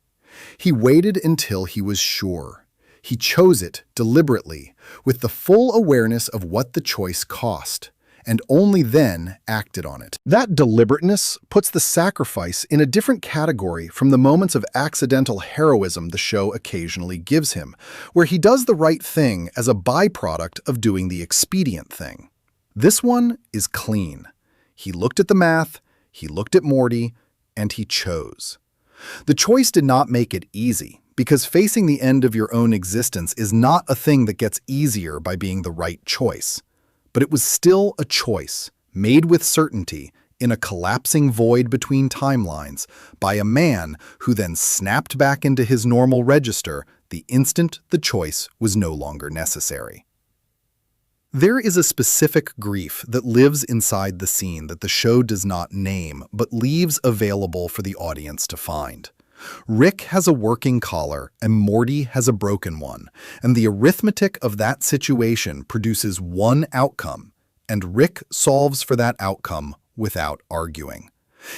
He waited until he was sure. He chose it deliberately, with the full awareness of what the choice cost, and only then acted on it. That deliberateness puts the sacrifice in a different category from the moments of accidental heroism the show occasionally gives him, where he does the right thing as a byproduct of doing the expedient thing. This one is clean. He looked at the math, he looked at Morty, and he chose. The choice did not make it easy, because facing the end of your own existence is not a thing that gets easier by being the right choice. But it was still a choice, made with certainty, in a collapsing void between timelines, by a man who then snapped back into his normal register the instant the choice was no longer necessary. There is a specific grief that lives inside the scene that the show does not name, but leaves available for the audience to find. Rick has a working collar and Morty has a broken one, and the arithmetic of that situation produces one outcome, and Rick solves for that outcome without arguing.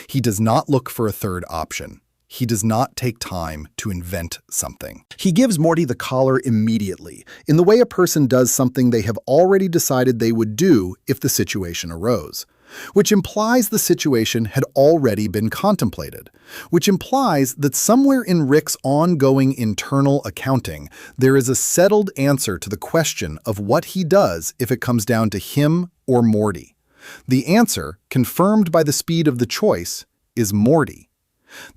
He does not look for a third option. He does not take time to invent something. He gives Morty the collar immediately, in the way a person does something they have already decided they would do if the situation arose, which implies the situation had already been contemplated, which implies that somewhere in Rick's ongoing internal accounting, there is a settled answer to the question of what he does if it comes down to him or Morty. The answer, confirmed by the speed of the choice, is Morty.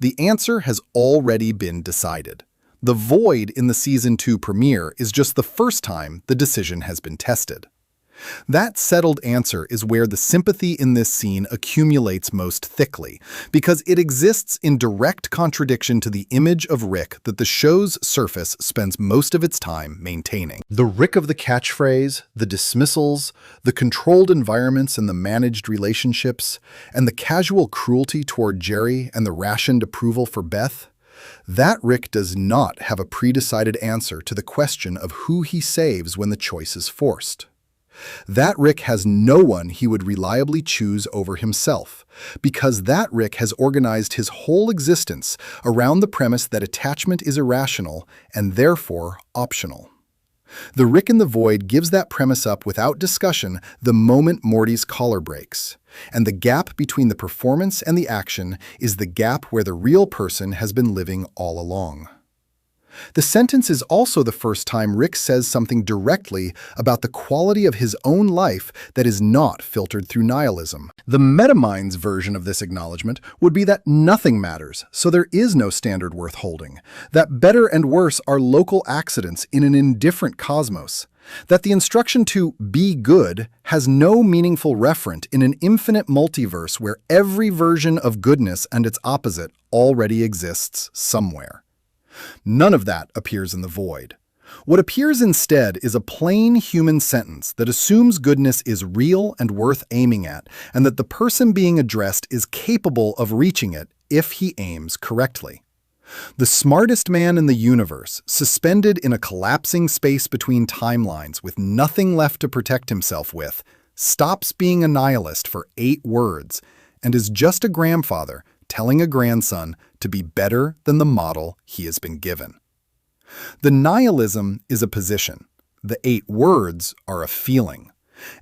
The answer has already been decided. The void in the Season 2 premiere is just the first time the decision has been tested. That settled answer is where the sympathy in this scene accumulates most thickly, because it exists in direct contradiction to the image of Rick that the show's surface spends most of its time maintaining. The Rick of the catchphrase, the dismissals, the controlled environments and the managed relationships, and the casual cruelty toward Jerry and the rationed approval for Beth, that Rick does not have a pre-decided answer to the question of who he saves when the choice is forced. That Rick has no one he would reliably choose over himself, because that Rick has organized his whole existence around the premise that attachment is irrational and therefore optional. The Rick in the Void gives that premise up without discussion the moment Morty's collar breaks, and the gap between the performance and the action is the gap where the real person has been living all along. The sentence is also the first time Rick says something directly about the quality of his own life that is not filtered through nihilism. The metamind's version of this acknowledgement would be that nothing matters, so there is no standard worth holding, that better and worse are local accidents in an indifferent cosmos, that the instruction to be good has no meaningful referent in an infinite multiverse where every version of goodness and its opposite already exists somewhere. None of that appears in the Void. What appears instead is a plain human sentence that assumes goodness is real and worth aiming at, and that the person being addressed is capable of reaching it if he aims correctly. The smartest man in the universe, suspended in a collapsing space between timelines with nothing left to protect himself with, stops being a nihilist for 8 words and is just a grandfather telling a grandson to be better than the model he has been given. The nihilism is a position. The 8 words are a feeling.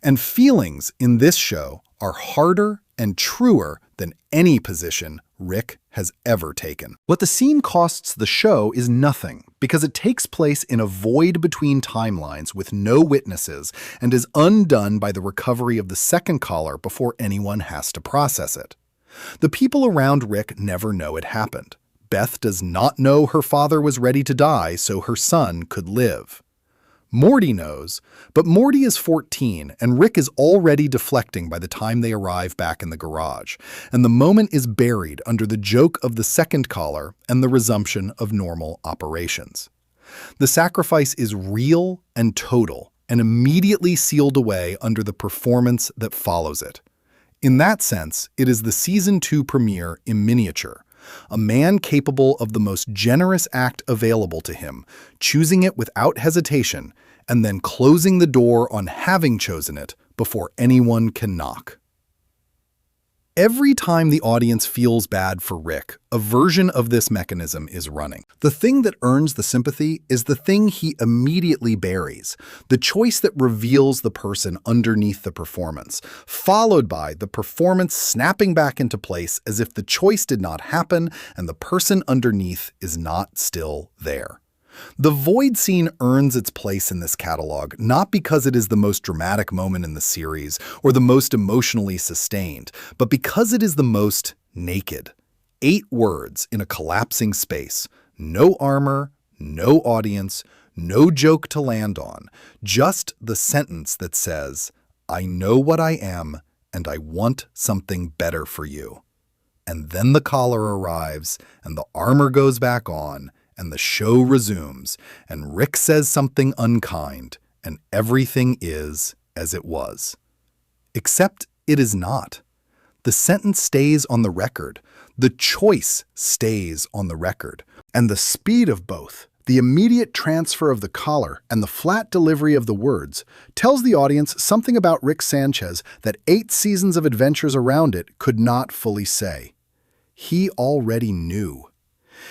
And feelings in this show are harder and truer than any position Rick has ever taken. What the scene costs the show is nothing, because it takes place in a void between timelines with no witnesses and is undone by the recovery of the second caller before anyone has to process it. The people around Rick never know it happened. Beth does not know her father was ready to die so her son could live. Morty knows, but Morty is 14 and Rick is already deflecting by the time they arrive back in the garage, and the moment is buried under the joke of the second caller and the resumption of normal operations. The sacrifice is real and total and immediately sealed away under the performance that follows it. In that sense, it is the Season 2 premiere in miniature. A man capable of the most generous act available to him, choosing it without hesitation, and then closing the door on having chosen it before anyone can knock. Every time the audience feels bad for Rick, a version of this mechanism is running. The thing that earns the sympathy is the thing he immediately buries, the choice that reveals the person underneath the performance, followed by the performance snapping back into place as if the choice did not happen and the person underneath is not still there. The void scene earns its place in this catalog not because it is the most dramatic moment in the series or the most emotionally sustained, but because it is the most naked. 8 words in a collapsing space, no armor, no audience, no joke to land on, just the sentence that says, "I know what I am and I want something better for you." And then the collar arrives and the armor goes back on, and the show resumes, and Rick says something unkind, and everything is as it was. Except it is not. The sentence stays on the record. The choice stays on the record. And the speed of both, the immediate transfer of the collar and the flat delivery of the words, tells the audience something about Rick Sanchez that 8 seasons of adventures around it could not fully say. He already knew.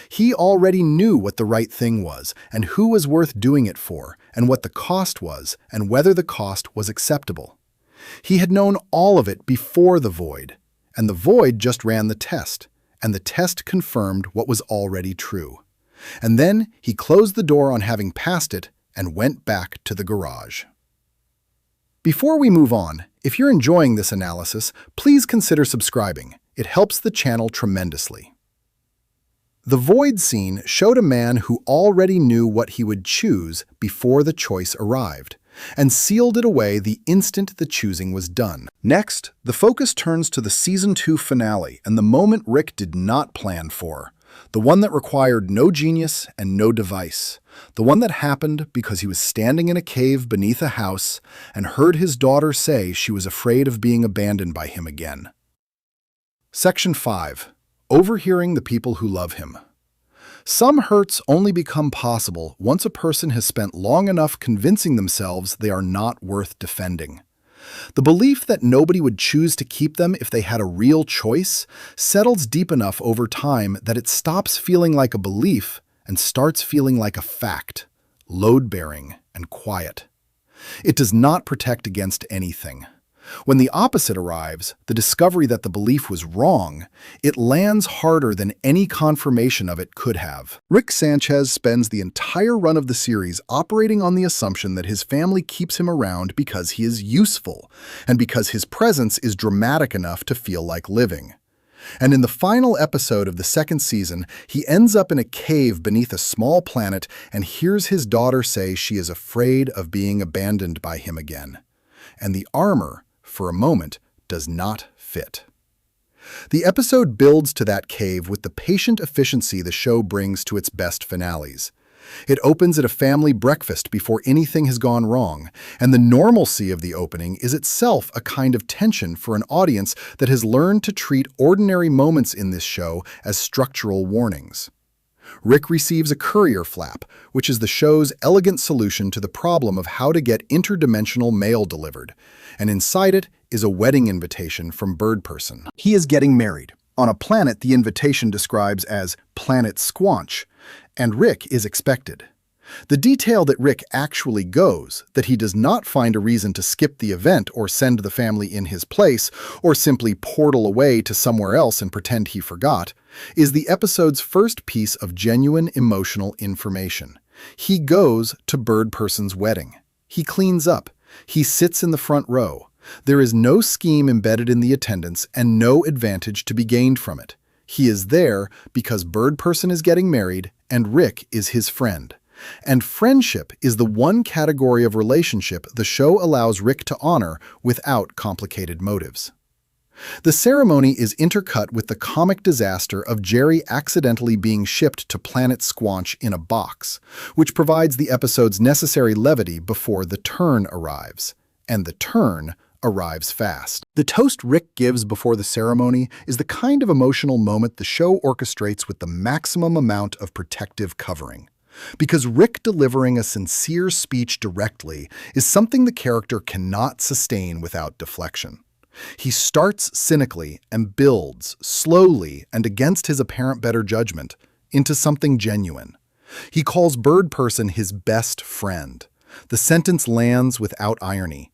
He already knew what the right thing was, and who was worth doing it for, and what the cost was, and whether the cost was acceptable. He had known all of it before the void, and the void just ran the test, and the test confirmed what was already true. And then he closed the door on having passed it and went back to the garage. Before we move on, if you're enjoying this analysis, please consider subscribing. It helps the channel tremendously. The void scene showed a man who already knew what he would choose before the choice arrived, and sealed it away the instant the choosing was done. Next, the focus turns to the Season 2 finale and the moment Rick did not plan for. The one that required no genius and no device. The one that happened because he was standing in a cave beneath a house and heard his daughter say she was afraid of being abandoned by him again. Section 5. Overhearing the people who love him. Some hurts only become possible once a person has spent long enough convincing themselves they are not worth defending. The belief that nobody would choose to keep them if they had a real choice settles deep enough over time that it stops feeling like a belief and starts feeling like a fact, load-bearing and quiet. It does not protect against anything. When the opposite arrives, the discovery that the belief was wrong, it lands harder than any confirmation of it could have. Rick Sanchez spends the entire run of the series operating on the assumption that his family keeps him around because he is useful, and because his presence is dramatic enough to feel like living. And in the final episode of the second season, he ends up in a cave beneath a small planet and hears his daughter say she is afraid of being abandoned by him again. And the armor, for a moment, does not fit. The episode builds to that cave with the patient efficiency the show brings to its best finales. It opens at a family breakfast before anything has gone wrong, and the normalcy of the opening is itself a kind of tension for an audience that has learned to treat ordinary moments in this show as structural warnings. Rick receives a courier flap, which is the show's elegant solution to the problem of how to get interdimensional mail delivered, and inside it is a wedding invitation from Bird Person. He is getting married, on a planet the invitation describes as Planet Squanch, and Rick is expected. The detail that Rick actually goes, that he does not find a reason to skip the event or send the family in his place, or simply portal away to somewhere else and pretend he forgot, is the episode's first piece of genuine emotional information. He goes to Bird Person's wedding. He cleans up. He sits in the front row. There is no scheme embedded in the attendance and no advantage to be gained from it. He is there because Bird Person is getting married and Rick is his friend. And friendship is the one category of relationship the show allows Rick to honor without complicated motives. The ceremony is intercut with the comic disaster of Jerry accidentally being shipped to Planet Squanch in a box, which provides the episode's necessary levity before the turn arrives. And the turn arrives fast. The toast Rick gives before the ceremony is the kind of emotional moment the show orchestrates with the maximum amount of protective covering. Because Rick delivering a sincere speech directly is something the character cannot sustain without deflection. He starts cynically and builds, slowly and against his apparent better judgment, into something genuine. He calls Bird Person his best friend. The sentence lands without irony.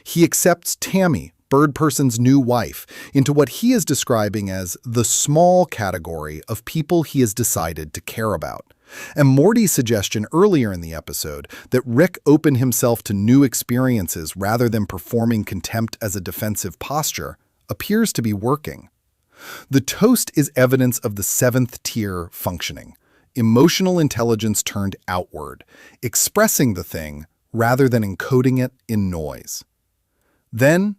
He accepts Tammy, Bird Person's new wife, into what he is describing as the small category of people he has decided to care about. And Morty's suggestion earlier in the episode that Rick open himself to new experiences rather than performing contempt as a defensive posture appears to be working. The toast is evidence of the seventh tier functioning, emotional intelligence turned outward, expressing the thing rather than encoding it in noise. Then,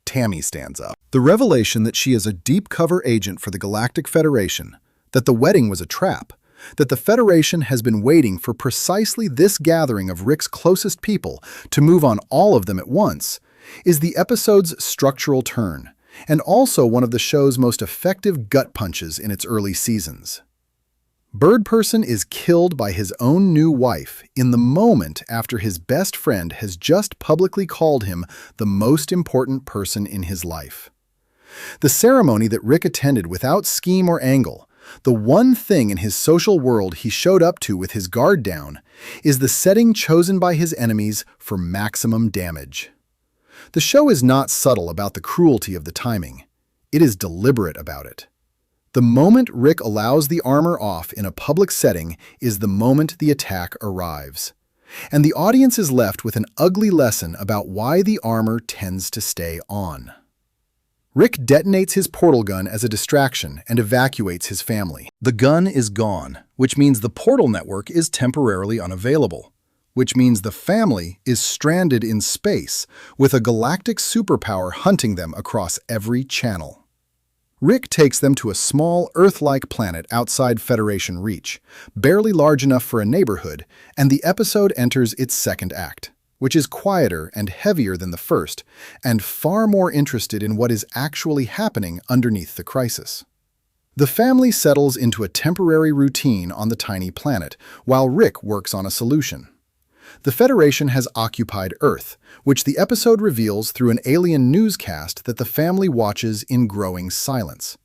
Tammy stands up. The revelation that she is a deep cover agent for the Galactic Federation, that the wedding was a trap, that the Federation has been waiting for precisely this gathering of Rick's closest people to move on all of them at once, is the episode's structural turn, and also one of the show's most effective gut punches in its early seasons. Bird Person is killed by his own new wife in the moment after his best friend has just publicly called him the most important person in his life. The ceremony that Rick attended without scheme or angle, the one thing in his social world he showed up to with his guard down, is the setting chosen by his enemies for maximum damage. The show is not subtle about the cruelty of the timing. It is deliberate about it. The moment Rick allows the armor off in a public setting is the moment the attack arrives. And the audience is left with an ugly lesson about why the armor tends to stay on. Rick detonates his portal gun as a distraction and evacuates his family. The gun is gone, which means the portal network is temporarily unavailable, which means the family is stranded in space with a galactic superpower hunting them across every channel. Rick takes them to a small, Earth-like planet outside Federation reach, barely large enough for a neighborhood, and the episode enters its second act, which is quieter and heavier than the first, and far more interested in what is actually happening underneath the crisis. The family settles into a temporary routine on the tiny planet, while Rick works on a solution. The Federation has occupied Earth, which the episode reveals through an alien newscast that the family watches in growing silence.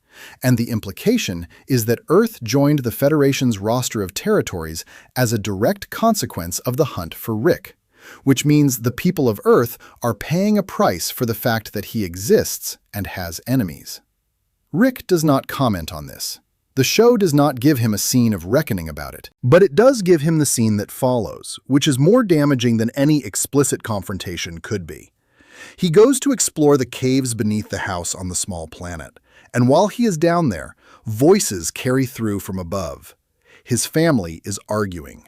And the implication is that Earth joined the Federation's roster of territories as a direct consequence of the hunt for Rick, which means the people of Earth are paying a price for the fact that he exists and has enemies. Rick does not comment on this. The show does not give him a scene of reckoning about it, but it does give him the scene that follows, which is more damaging than any explicit confrontation could be. He goes to explore the caves beneath the house on the small planet, and while he is down there, voices carry through from above. His family is arguing.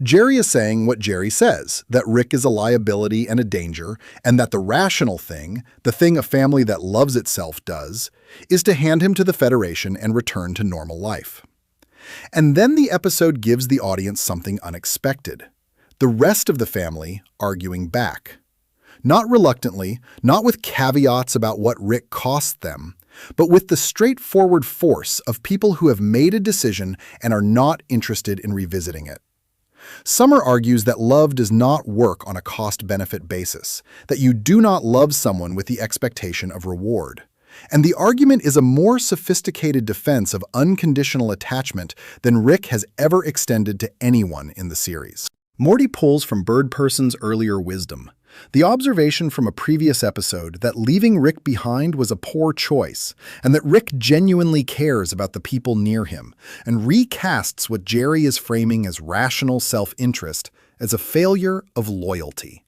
Jerry is saying what Jerry says, that Rick is a liability and a danger, and that the rational thing, the thing a family that loves itself does, is to hand him to the Federation and return to normal life. And then the episode gives the audience something unexpected. The rest of the family arguing back. Not reluctantly, not with caveats about what Rick cost them, but with the straightforward force of people who have made a decision and are not interested in revisiting it. Summer argues that love does not work on a cost-benefit basis, that you do not love someone with the expectation of reward. And the argument is a more sophisticated defense of unconditional attachment than Rick has ever extended to anyone in the series. Morty pulls from Bird Person's earlier wisdom, the observation from a previous episode that leaving Rick behind was a poor choice, and that Rick genuinely cares about the people near him, and recasts what Jerry is framing as rational self-interest as a failure of loyalty.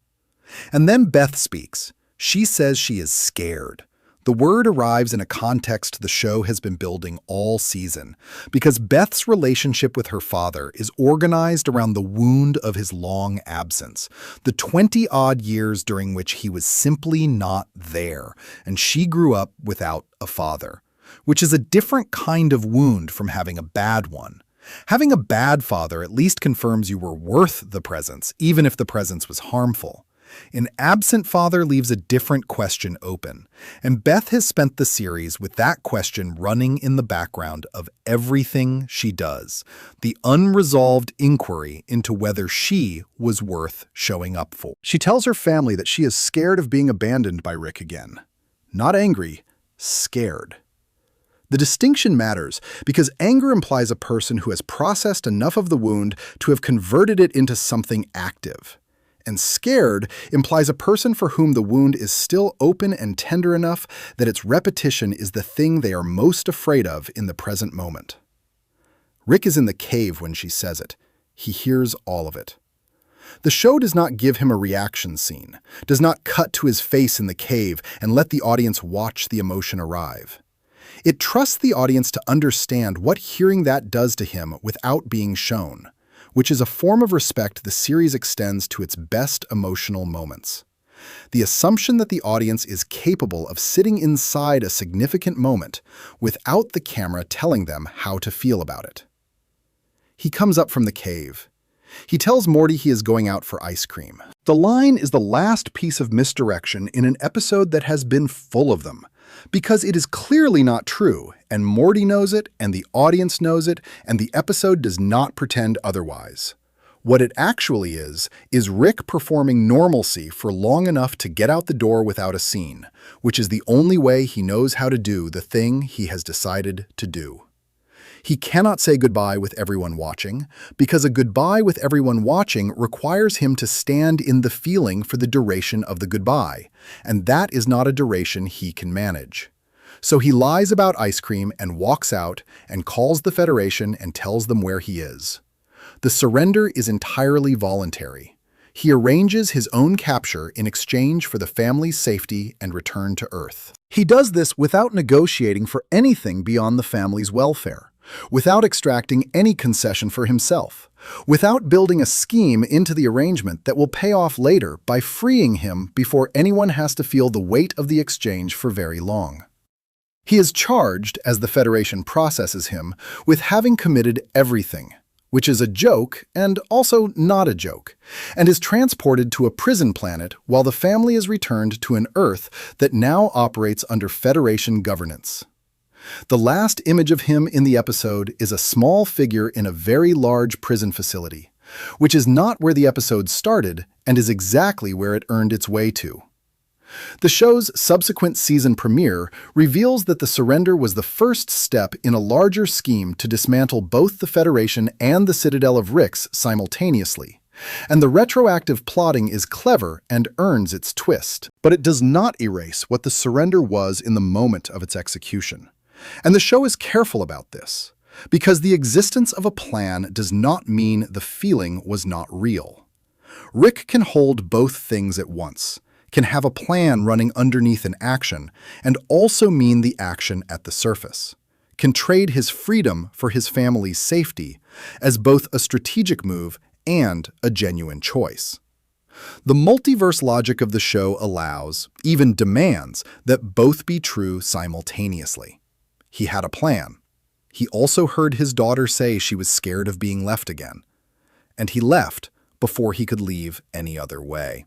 And then Beth speaks. She says she is scared. The word arrives in a context the show has been building all season, because Beth's relationship with her father is organized around the wound of his long absence, the 20-odd years during which he was simply not there, and she grew up without a father, which is a different kind of wound from having a bad one. Having a bad father at least confirms you were worth the presence, even if the presence was harmful. An absent father leaves a different question open, and Beth has spent the series with that question running in the background of everything she does, the unresolved inquiry into whether she was worth showing up for. She tells her family that she is scared of being abandoned by Rick again. Not angry, scared. The distinction matters because anger implies a person who has processed enough of the wound to have converted it into something active. And scared implies a person for whom the wound is still open and tender enough that its repetition is the thing they are most afraid of in the present moment. Rick is in the cave when she says it. He hears all of it. The show does not give him a reaction scene, does not cut to his face in the cave and let the audience watch the emotion arrive. It trusts the audience to understand what hearing that does to him without being shown, which is a form of respect the series extends to its best emotional moments. The assumption that the audience is capable of sitting inside a significant moment without the camera telling them how to feel about it. He comes up from the cave. He tells Morty he is going out for ice cream. The line is the last piece of misdirection in an episode that has been full of them, because it is clearly not true, and Morty knows it, and the audience knows it, and the episode does not pretend otherwise. What it actually is Rick performing normalcy for long enough to get out the door without a scene, which is the only way he knows how to do the thing he has decided to do. He cannot say goodbye with everyone watching, because a goodbye with everyone watching requires him to stand in the feeling for the duration of the goodbye, and that is not a duration he can manage. So he lies about ice cream and walks out and calls the Federation and tells them where he is. The surrender is entirely voluntary. He arranges his own capture in exchange for the family's safety and return to Earth. He does this without negotiating for anything beyond the family's welfare, without extracting any concession for himself, without building a scheme into the arrangement that will pay off later by freeing him before anyone has to feel the weight of the exchange for very long. He is charged, as the Federation processes him, with having committed everything, which is a joke and also not a joke, and is transported to a prison planet while the family is returned to an Earth that now operates under Federation governance. The last image of him in the episode is a small figure in a very large prison facility, which is not where the episode started and is exactly where it earned its way to. The show's subsequent season premiere reveals that the surrender was the first step in a larger scheme to dismantle both the Federation and the Citadel of Ricks simultaneously. And the retroactive plotting is clever and earns its twist. But it does not erase what the surrender was in the moment of its execution. And the show is careful about this, because the existence of a plan does not mean the feeling was not real. Rick can hold both things at once, can have a plan running underneath an action, and also mean the action at the surface, can trade his freedom for his family's safety as both a strategic move and a genuine choice. The multiverse logic of the show allows, even demands, that both be true simultaneously. He had a plan. He also heard his daughter say she was scared of being left again. And he left before he could leave any other way.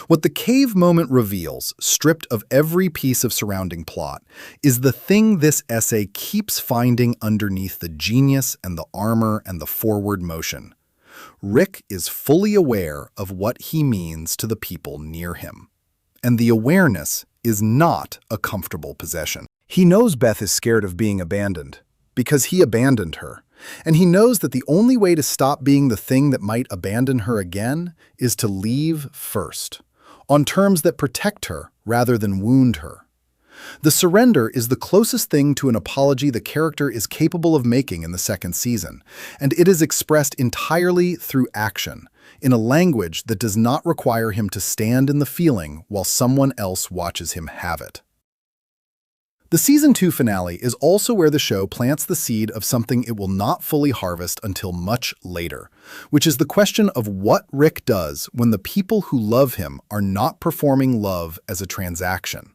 What the cave moment reveals, stripped of every piece of surrounding plot, is the thing this essay keeps finding underneath the genius and the armor and the forward motion. Rick is fully aware of what he means to the people near him. And the awareness is not a comfortable possession. He knows Beth is scared of being abandoned because he abandoned her. And he knows that the only way to stop being the thing that might abandon her again is to leave first, on terms that protect her rather than wound her. The surrender is the closest thing to an apology the character is capable of making in the second season, and it is expressed entirely through action, in a language that does not require him to stand in the feeling while someone else watches him have it. The Season 2 finale is also where the show plants the seed of something it will not fully harvest until much later, which is the question of what Rick does when the people who love him are not performing love as a transaction.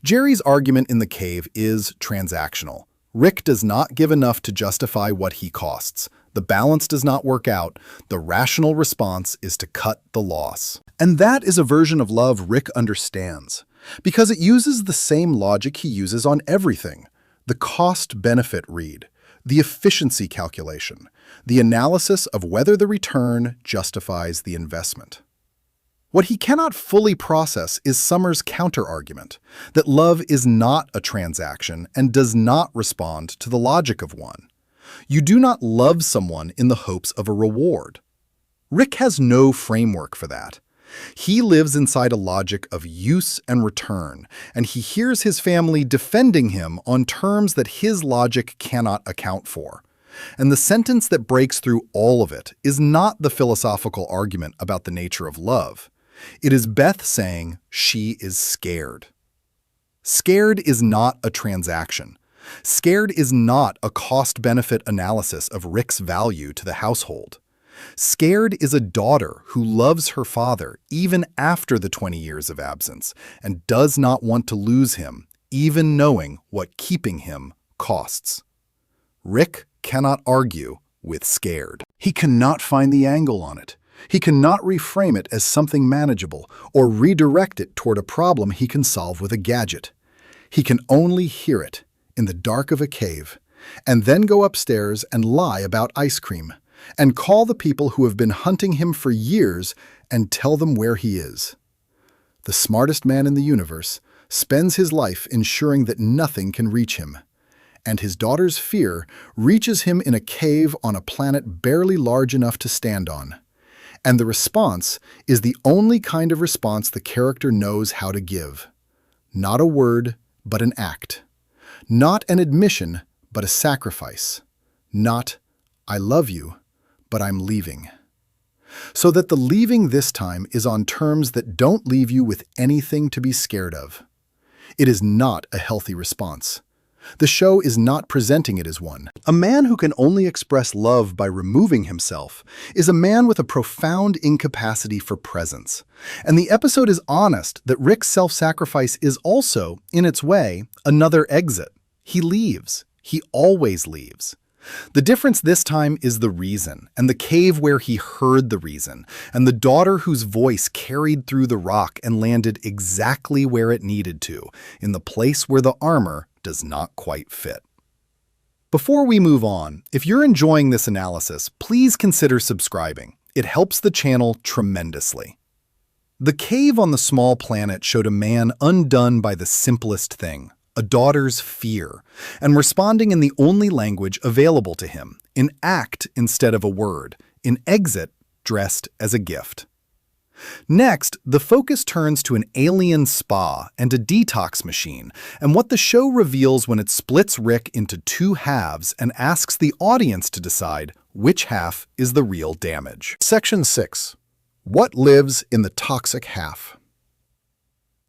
Jerry's argument in the cave is transactional. Rick does not give enough to justify what he costs. The balance does not work out. The rational response is to cut the loss. And that is a version of love Rick understands, because it uses the same logic he uses on everything: the cost-benefit read, the efficiency calculation, the analysis of whether the return justifies the investment. What he cannot fully process is Summer's counter-argument, that love is not a transaction and does not respond to the logic of one. You do not love someone in the hopes of a reward. Rick has no framework for that. He lives inside a logic of use and return, and he hears his family defending him on terms that his logic cannot account for. And the sentence that breaks through all of it is not the philosophical argument about the nature of love. It is Beth saying she is scared. Scared is not a transaction. Scared is not a cost-benefit analysis of Rick's value to the household. Scared is a daughter who loves her father even after the 20 years of absence and does not want to lose him, even knowing what keeping him costs. Rick cannot argue with scared. He cannot find the angle on it. He cannot reframe it as something manageable or redirect it toward a problem he can solve with a gadget. He can only hear it in the dark of a cave and then go upstairs and lie about ice cream and call the people who have been hunting him for years and tell them where he is. The smartest man in the universe spends his life ensuring that nothing can reach him, and his daughter's fear reaches him in a cave on a planet barely large enough to stand on. And the response is the only kind of response the character knows how to give. Not a word, but an act. Not an admission, but a sacrifice. Not, "I love you, but I'm leaving." So that the leaving this time is on terms that don't leave you with anything to be scared of. It is not a healthy response. The show is not presenting it as one. A man who can only express love by removing himself is a man with a profound incapacity for presence. And the episode is honest that Rick's self-sacrifice is also, in its way, another exit. He leaves. He always leaves. The difference this time is the reason, and the cave where he heard the reason, and the daughter whose voice carried through the rock and landed exactly where it needed to, in the place where the armor does not quite fit. Before we move on, if you're enjoying this analysis, please consider subscribing. It helps the channel tremendously. The cave on the small planet showed a man undone by the simplest thing, a daughter's fear, and responding in the only language available to him, in act instead of a word, in exit dressed as a gift. Next, the focus turns to an alien spa and a detox machine, and what the show reveals when it splits Rick into two halves and asks the audience to decide which half is the real damage. Section 6. What lives in the toxic half?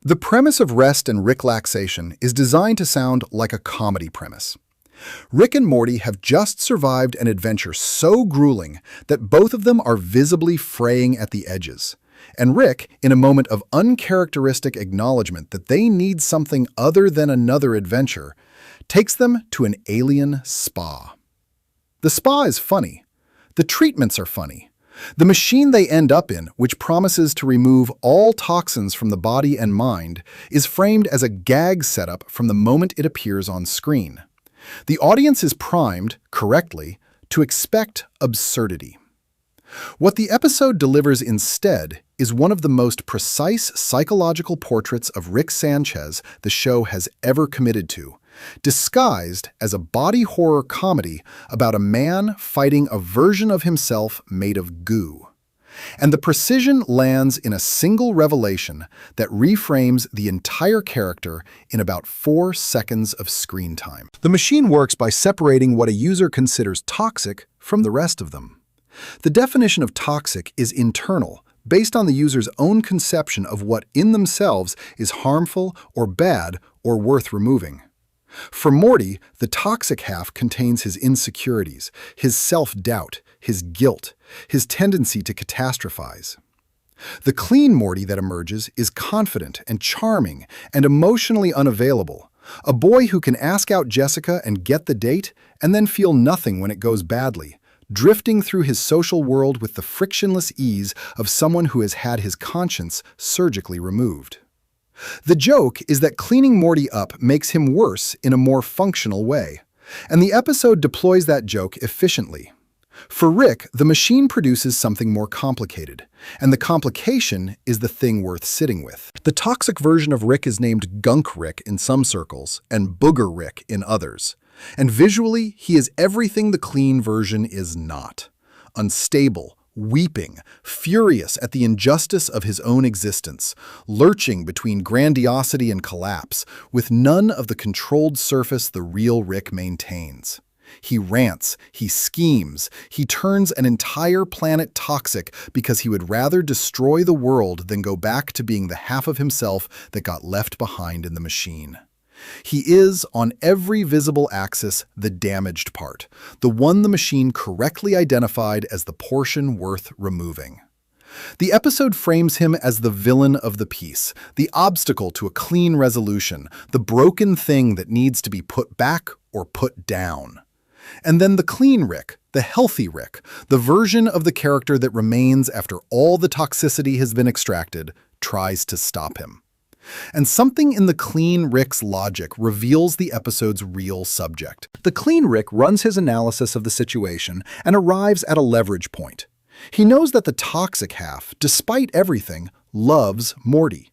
The premise of rest and Rick-laxation is designed to sound like a comedy premise. Rick and Morty have just survived an adventure so grueling that both of them are visibly fraying at the edges. And Rick, in a moment of uncharacteristic acknowledgement that they need something other than another adventure, takes them to an alien spa. The spa is funny. The treatments are funny. The machine they end up in, which promises to remove all toxins from the body and mind, is framed as a gag setup from the moment it appears on screen. The audience is primed, correctly, to expect absurdity. What the episode delivers instead is one of the most precise psychological portraits of Rick Sanchez the show has ever committed to, disguised as a body horror comedy about a man fighting a version of himself made of goo. And the precision lands in a single revelation that reframes the entire character in about 4 seconds of screen time. The machine works by separating what a user considers toxic from the rest of them. The definition of toxic is internal, based on the user's own conception of what in themselves is harmful or bad or worth removing. For Morty, the toxic half contains his insecurities, his self-doubt, his guilt, his tendency to catastrophize. The clean Morty that emerges is confident and charming and emotionally unavailable, a boy who can ask out Jessica and get the date and then feel nothing when it goes badly, drifting through his social world with the frictionless ease of someone who has had his conscience surgically removed. The joke is that cleaning Morty up makes him worse in a more functional way, and the episode deploys that joke efficiently. For Rick, the machine produces something more complicated, and the complication is the thing worth sitting with. The toxic version of Rick is named Gunk Rick in some circles and Booger Rick in others. And visually, he is everything the clean version is not. Unstable, weeping, furious at the injustice of his own existence, lurching between grandiosity and collapse, with none of the controlled surface the real Rick maintains. He rants, he schemes, he turns an entire planet toxic because he would rather destroy the world than go back to being the half of himself that got left behind in the machine. He is, on every visible axis, the damaged part, the one the machine correctly identified as the portion worth removing. The episode frames him as the villain of the piece, the obstacle to a clean resolution, the broken thing that needs to be put back or put down. And then the clean Rick, the healthy Rick, the version of the character that remains after all the toxicity has been extracted, tries to stop him. And something in the clean Rick's logic reveals the episode's real subject. The clean Rick runs his analysis of the situation and arrives at a leverage point. He knows that the toxic half, despite everything, loves Morty.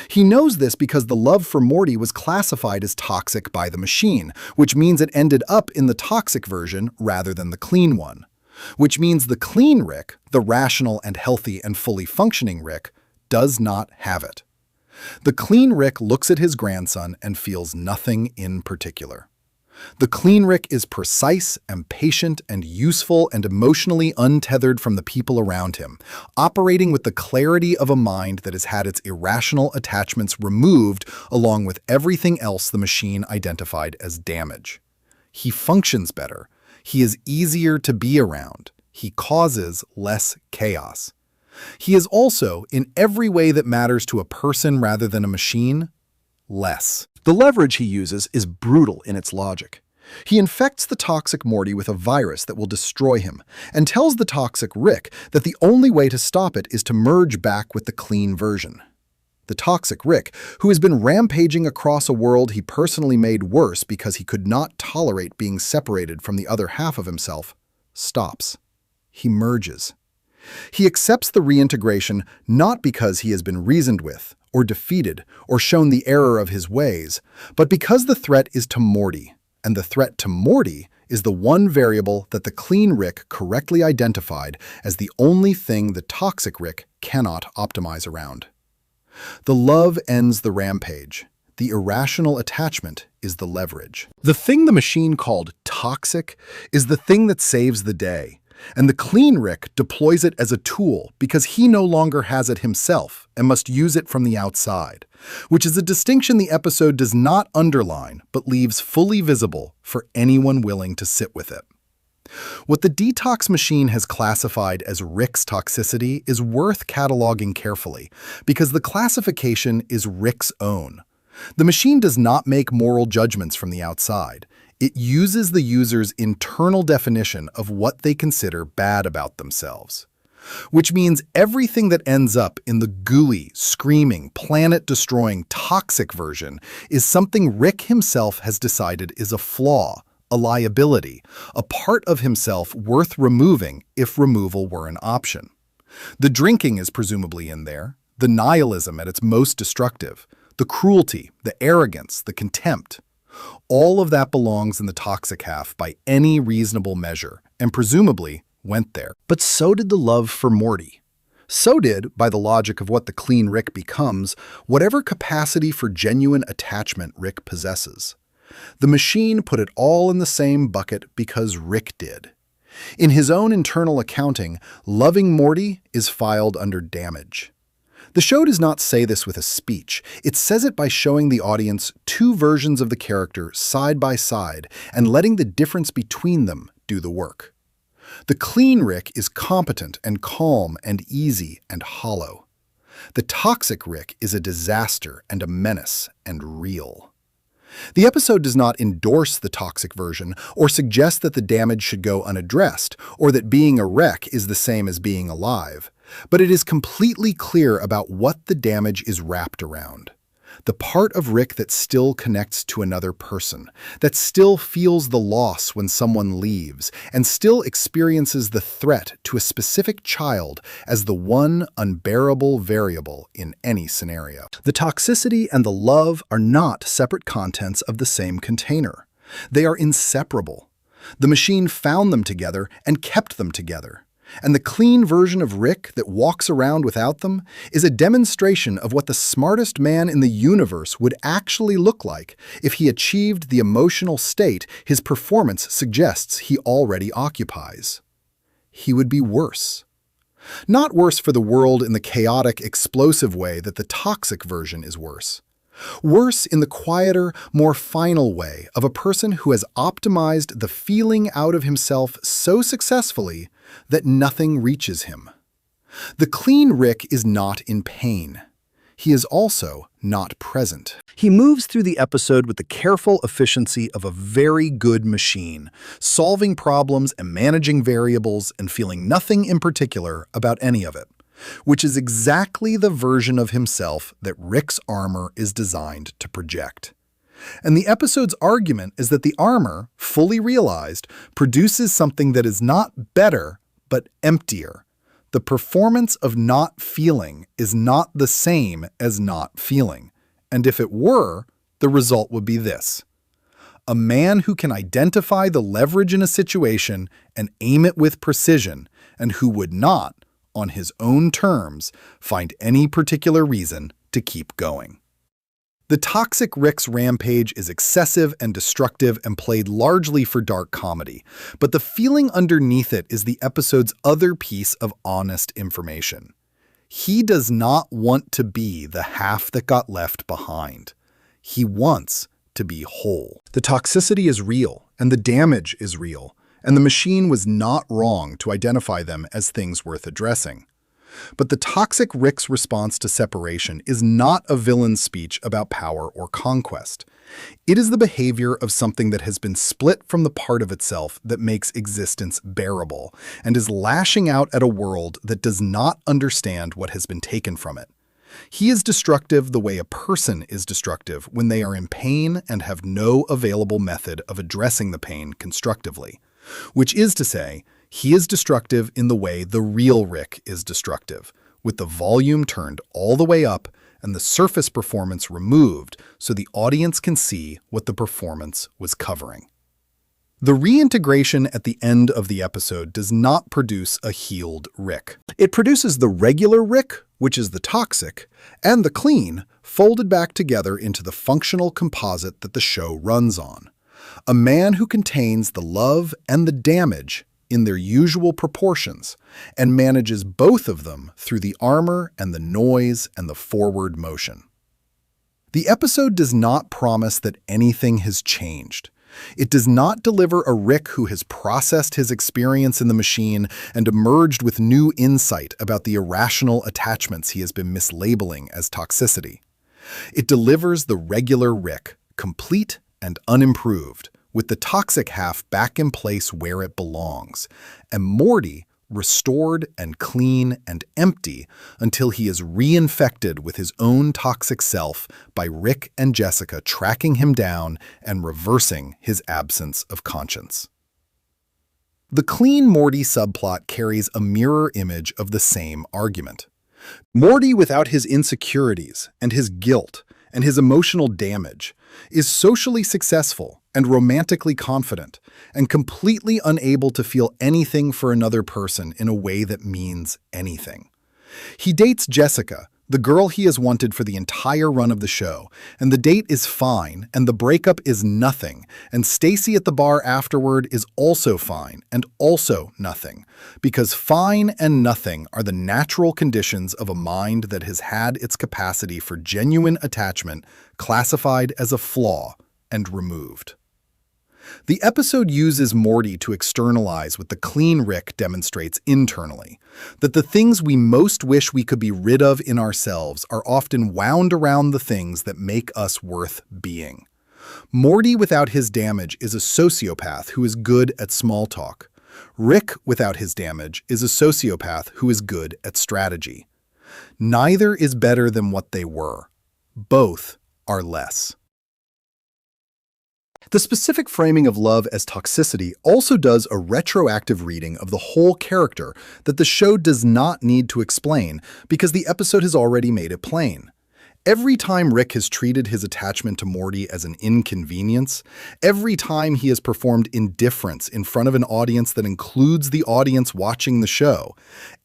He knows this because the love for Morty was classified as toxic by the machine, which means it ended up in the toxic version rather than the clean one. Which means the clean Rick, the rational and healthy and fully functioning Rick, does not have it. The clean Rick looks at his grandson and feels nothing in particular. The clean Rick is precise and patient and useful and emotionally untethered from the people around him, operating with the clarity of a mind that has had its irrational attachments removed along with everything else the machine identified as damage. He functions better. He is easier to be around. He causes less chaos. He is also, in every way that matters to a person rather than a machine, less. The leverage he uses is brutal in its logic. He infects the toxic Morty with a virus that will destroy him, and tells the toxic Rick that the only way to stop it is to merge back with the clean version. The toxic Rick, who has been rampaging across a world he personally made worse because he could not tolerate being separated from the other half of himself, stops. He merges. He accepts the reintegration not because he has been reasoned with, or defeated, or shown the error of his ways, but because the threat is to Morty, and the threat to Morty is the one variable that the clean Rick correctly identified as the only thing the toxic Rick cannot optimize around. The love ends the rampage. The irrational attachment is the leverage. The thing the machine called toxic is the thing that saves the day. And the clean Rick deploys it as a tool because he no longer has it himself and must use it from the outside, which is a distinction the episode does not underline but leaves fully visible for anyone willing to sit with it. What the detox machine has classified as Rick's toxicity is worth cataloging carefully because the classification is Rick's own. The machine does not make moral judgments from the outside. It uses the user's internal definition of what they consider bad about themselves. Which means everything that ends up in the gooey, screaming, planet-destroying, toxic version is something Rick himself has decided is a flaw, a liability, a part of himself worth removing if removal were an option. The drinking is presumably in there, the nihilism at its most destructive, the cruelty, the arrogance, the contempt. All of that belongs in the toxic half by any reasonable measure, and presumably went there. But so did the love for Morty. So did, by the logic of what the clean Rick becomes, whatever capacity for genuine attachment Rick possesses. The machine put it all in the same bucket because Rick did. In his own internal accounting, loving Morty is filed under damage. The show does not say this with a speech. It says it by showing the audience two versions of the character side by side and letting the difference between them do the work. The clean Rick is competent and calm and easy and hollow. The toxic Rick is a disaster and a menace and real. The episode does not endorse the toxic version or suggest that the damage should go unaddressed or that being a wreck is the same as being alive, but it is completely clear about what the damage is wrapped around. The part of Rick that still connects to another person, that still feels the loss when someone leaves, and still experiences the threat to a specific child as the one unbearable variable in any scenario. The toxicity and the love are not separate contents of the same container. They are inseparable. The machine found them together and kept them together. And the clean version of Rick that walks around without them is a demonstration of what the smartest man in the universe would actually look like if he achieved the emotional state his performance suggests he already occupies. He would be worse. Not worse for the world in the chaotic, explosive way that the toxic version is worse. Worse in the quieter, more final way of a person who has optimized the feeling out of himself so successfully that nothing reaches him. The clean Rick is not in pain. He is also not present. He moves through the episode with the careful efficiency of a very good machine, solving problems and managing variables and feeling nothing in particular about any of it, which is exactly the version of himself that Rick's armor is designed to project. And the episode's argument is that the armor, fully realized, produces something that is not better, but emptier. The performance of not feeling is not the same as not feeling. And if it were, the result would be this: a man who can identify the leverage in a situation and aim it with precision, and who would not, on his own terms, find any particular reason to keep going. The toxic Rick's rampage is excessive and destructive and played largely for dark comedy, but the feeling underneath it is the episode's other piece of honest information. He does not want to be the half that got left behind. He wants to be whole. The toxicity is real, and the damage is real, and the machine was not wrong to identify them as things worth addressing. But the toxic Rick's response to separation is not a villain's speech about power or conquest. It is the behavior of something that has been split from the part of itself that makes existence bearable, and is lashing out at a world that does not understand what has been taken from it. He is destructive the way a person is destructive when they are in pain and have no available method of addressing the pain constructively. Which is to say, he is destructive in the way the real Rick is destructive, with the volume turned all the way up and the surface performance removed so the audience can see what the performance was covering. The reintegration at the end of the episode does not produce a healed Rick. It produces the regular Rick, which is the toxic, and the clean, folded back together into the functional composite that the show runs on. A man who contains the love and the damage in their usual proportions and manages both of them through the armor and the noise and the forward motion. The episode does not promise that anything has changed. It does not deliver a Rick who has processed his experience in the machine and emerged with new insight about the irrational attachments he has been mislabeling as toxicity. It delivers the regular Rick, complete and unimproved, with the toxic half back in place where it belongs, and Morty restored and clean and empty until he is reinfected with his own toxic self by Rick and Jessica tracking him down and reversing his absence of conscience. The Clean Morty subplot carries a mirror image of the same argument. Morty, without his insecurities and his guilt and his emotional damage, is socially successful and romantically confident and completely unable to feel anything for another person in a way that means anything. He dates Jessica, the girl he has wanted for the entire run of the show, and the date is fine and the breakup is nothing, and Stacy at the bar afterward is also fine and also nothing, because fine and nothing are the natural conditions of a mind that has had its capacity for genuine attachment classified as a flaw and removed. The episode uses Morty to externalize what the clean Rick demonstrates internally, that the things we most wish we could be rid of in ourselves are often wound around the things that make us worth being. Morty without his damage is a sociopath who is good at small talk. Rick without his damage is a sociopath who is good at strategy. Neither is better than what they were. Both are less. The specific framing of love as toxicity also does a retroactive reading of the whole character that the show does not need to explain because the episode has already made it plain. Every time Rick has treated his attachment to Morty as an inconvenience, every time he has performed indifference in front of an audience that includes the audience watching the show,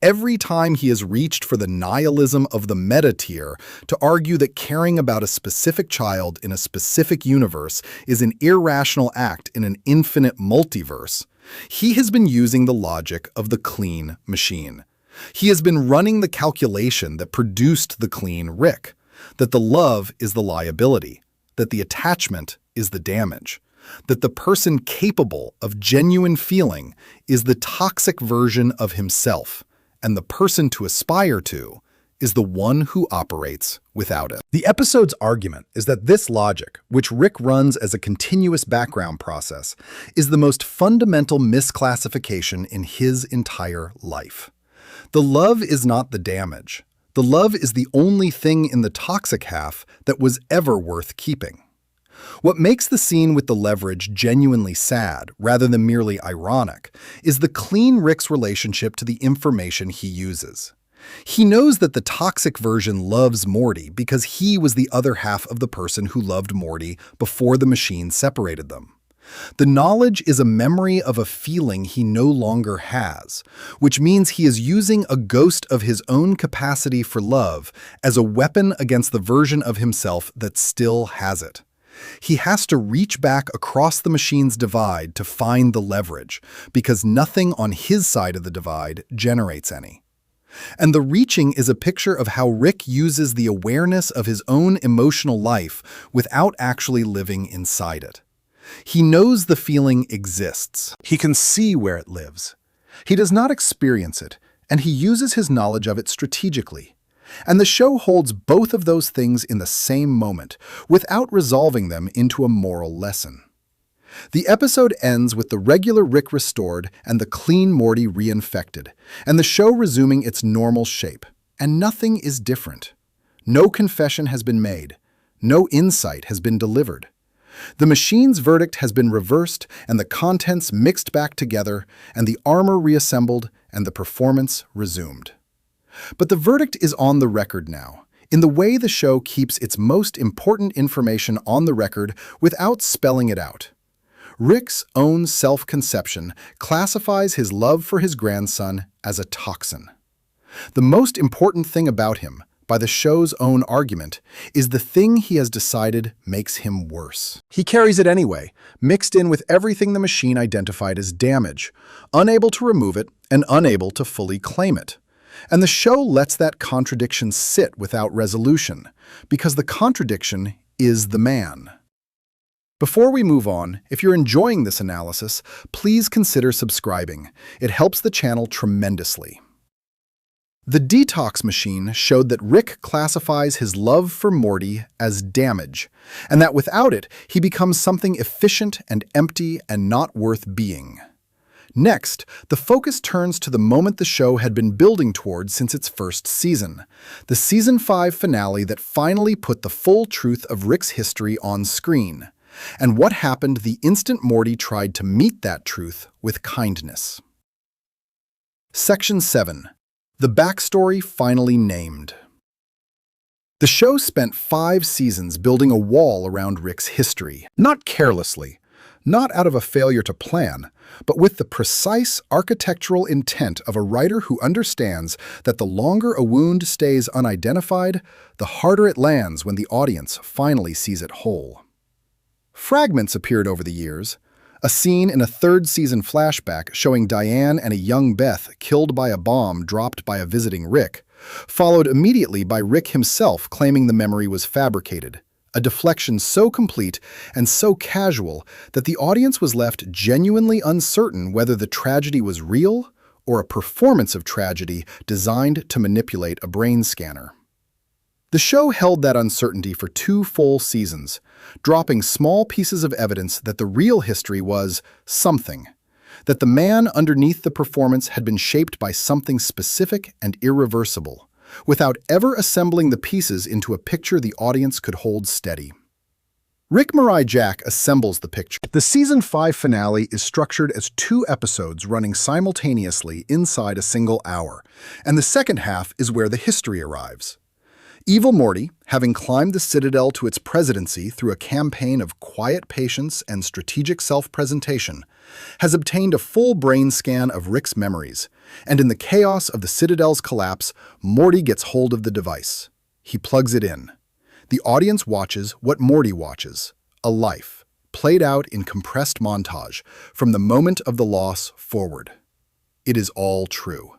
every time he has reached for the nihilism of the meta tier to argue that caring about a specific child in a specific universe is an irrational act in an infinite multiverse, he has been using the logic of the clean machine. He has been running the calculation that produced the clean Rick. That the love is the liability, that the attachment is the damage, that the person capable of genuine feeling is the toxic version of himself, and the person to aspire to is the one who operates without it. The episode's argument is that this logic, which Rick runs as a continuous background process, is the most fundamental misclassification in his entire life. The love is not the damage. The love is the only thing in the toxic half that was ever worth keeping. What makes the scene with the leverage genuinely sad, rather than merely ironic, is the clean Rick's relationship to the information he uses. He knows that the toxic version loves Morty because he was the other half of the person who loved Morty before the machine separated them. The knowledge is a memory of a feeling he no longer has, which means he is using a ghost of his own capacity for love as a weapon against the version of himself that still has it. He has to reach back across the machine's divide to find the leverage, because nothing on his side of the divide generates any. And the reaching is a picture of how Rick uses the awareness of his own emotional life without actually living inside it. He knows the feeling exists. He can see where it lives. He does not experience it, and he uses his knowledge of it strategically. And the show holds both of those things in the same moment, without resolving them into a moral lesson. The episode ends with the regular Rick restored and the clean Morty reinfected, and the show resuming its normal shape. And nothing is different. No confession has been made. No insight has been delivered. The machine's verdict has been reversed and the contents mixed back together and the armor reassembled and the performance resumed. But the verdict is on the record now, in the way the show keeps its most important information on the record without spelling it out. Rick's own self-conception classifies his love for his grandson as a toxin. The most important thing about him, by the show's own argument, is the thing he has decided makes him worse. He carries it anyway, mixed in with everything the machine identified as damage, unable to remove it and unable to fully claim it. And the show lets that contradiction sit without resolution, because the contradiction is the man. Before we move on, if you're enjoying this analysis, please consider subscribing. It helps the channel tremendously. The detox machine showed that Rick classifies his love for Morty as damage, and that without it, he becomes something efficient and empty and not worth being. Next, the focus turns to the moment the show had been building toward since its first season, the Season 5 finale that finally put the full truth of Rick's history on screen, and what happened the instant Morty tried to meet that truth with kindness. Section 7. The Backstory Finally Named. The show spent 5 seasons building a wall around Rick's history, not carelessly, not out of a failure to plan, but with the precise architectural intent of a writer who understands that the longer a wound stays unidentified, the harder it lands when the audience finally sees it whole. Fragments appeared over the years. A scene in a 3rd season flashback showing Diane and a young Beth killed by a bomb dropped by a visiting Rick, followed immediately by Rick himself claiming the memory was fabricated, a deflection so complete and so casual that the audience was left genuinely uncertain whether the tragedy was real or a performance of tragedy designed to manipulate a brain scanner. The show held that uncertainty for 2 full seasons, dropping small pieces of evidence that the real history was something, that the man underneath the performance had been shaped by something specific and irreversible, without ever assembling the pieces into a picture the audience could hold steady. Rick Mirai Jack assembles the picture. The Season 5 finale is structured as 2 episodes running simultaneously inside a single hour, and the second half is where the history arrives. Evil Morty, having climbed the Citadel to its presidency through a campaign of quiet patience and strategic self-presentation, has obtained a full brain scan of Rick's memories, and in the chaos of the Citadel's collapse, Morty gets hold of the device. He plugs it in. The audience watches what Morty watches, a life, played out in compressed montage, from the moment of the loss forward. It is all true.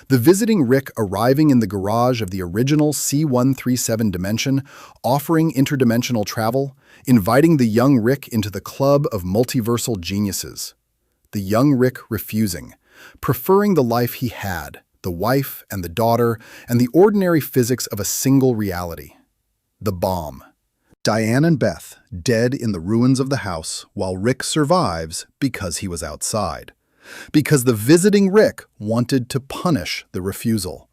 The visiting Rick arriving in the garage of the original C-137 dimension, offering interdimensional travel, inviting the young Rick into the club of multiversal geniuses. The young Rick refusing, preferring the life he had, the wife and the daughter, and the ordinary physics of a single reality. The bomb. Diane and Beth dead in the ruins of the house while Rick survives because he was outside. Because the visiting Rick wanted to punish the refusal.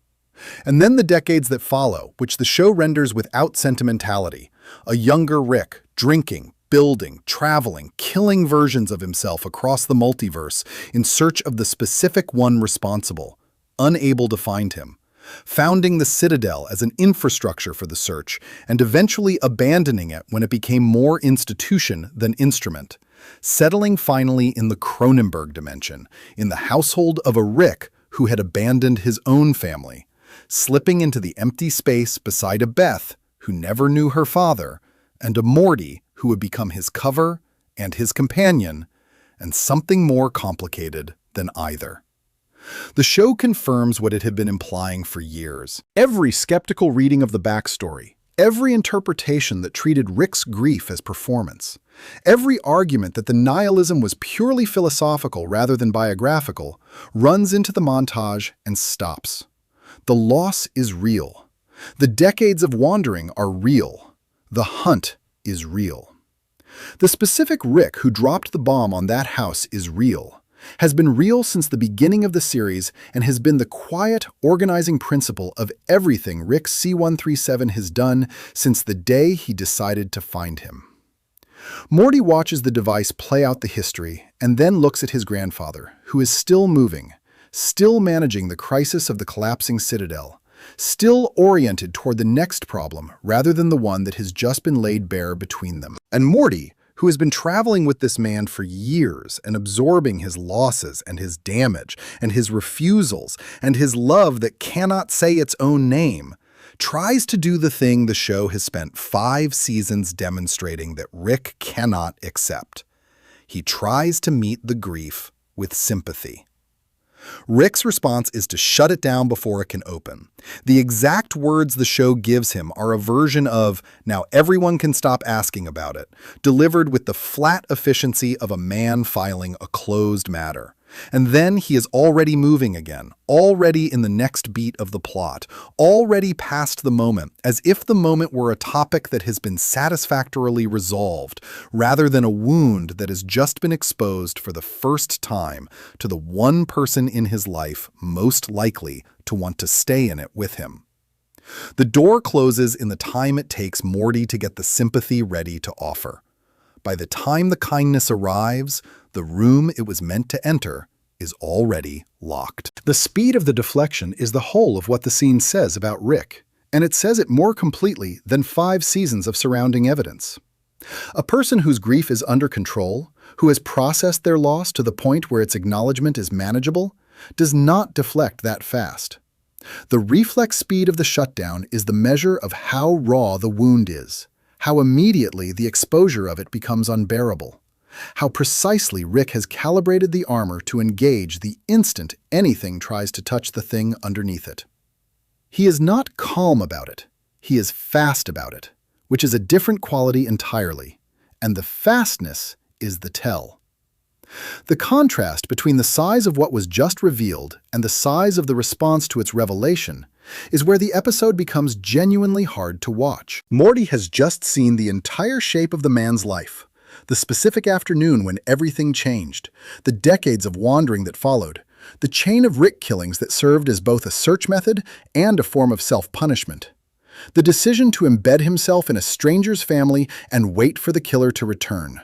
And then the decades that follow, which the show renders without sentimentality. A younger Rick, drinking, building, traveling, killing versions of himself across the multiverse in search of the specific one responsible, unable to find him. Founding the Citadel as an infrastructure for the search, and eventually abandoning it when it became more institution than instrument. Settling finally in the Cronenberg dimension, in the household of a Rick who had abandoned his own family, slipping into the empty space beside a Beth who never knew her father, and a Morty who would become his cover and his companion, and something more complicated than either. The show confirms what it had been implying for years. Every skeptical reading of the backstory, every interpretation that treated Rick's grief as performance, every argument that the nihilism was purely philosophical rather than biographical, runs into the montage and stops. The loss is real. The decades of wandering are real. The hunt is real. The specific Rick who dropped the bomb on that house is real, has been real since the beginning of the series, and has been the quiet, organizing principle of everything Rick C-137 has done since the day he decided to find him. Morty watches the device play out the history and then looks at his grandfather, who is still moving, still managing the crisis of the collapsing Citadel, still oriented toward the next problem rather than the one that has just been laid bare between them. And Morty, who has been traveling with this man for years and absorbing his losses and his damage and his refusals and his love that cannot say its own name, tries to do the thing the show has spent 5 seasons demonstrating that Rick cannot accept. He tries to meet the grief with sympathy. Rick's response is to shut it down before it can open. The exact words the show gives him are a version of, "Now everyone can stop asking about it," delivered with the flat efficiency of a man filing a closed matter. And then he is already moving again, already in the next beat of the plot, already past the moment, as if the moment were a topic that has been satisfactorily resolved, rather than a wound that has just been exposed for the first time to the one person in his life most likely to want to stay in it with him. The door closes in the time it takes Morty to get the sympathy ready to offer. By the time the kindness arrives, the room it was meant to enter is already locked. The speed of the deflection is the whole of what the scene says about Rick, and it says it more completely than 5 seasons of surrounding evidence. A person whose grief is under control, who has processed their loss to the point where its acknowledgement is manageable, does not deflect that fast. The reflex speed of the shutdown is the measure of how raw the wound is, how immediately the exposure of it becomes unbearable, how precisely Rick has calibrated the armor to engage the instant anything tries to touch the thing underneath it. He is not calm about it, he is fast about it, which is a different quality entirely, and the fastness is the tell. The contrast between the size of what was just revealed and the size of the response to its revelation is where the episode becomes genuinely hard to watch. Morty has just seen the entire shape of the man's life, the specific afternoon when everything changed, the decades of wandering that followed, the chain of Rick killings that served as both a search method and a form of self-punishment, the decision to embed himself in a stranger's family and wait for the killer to return,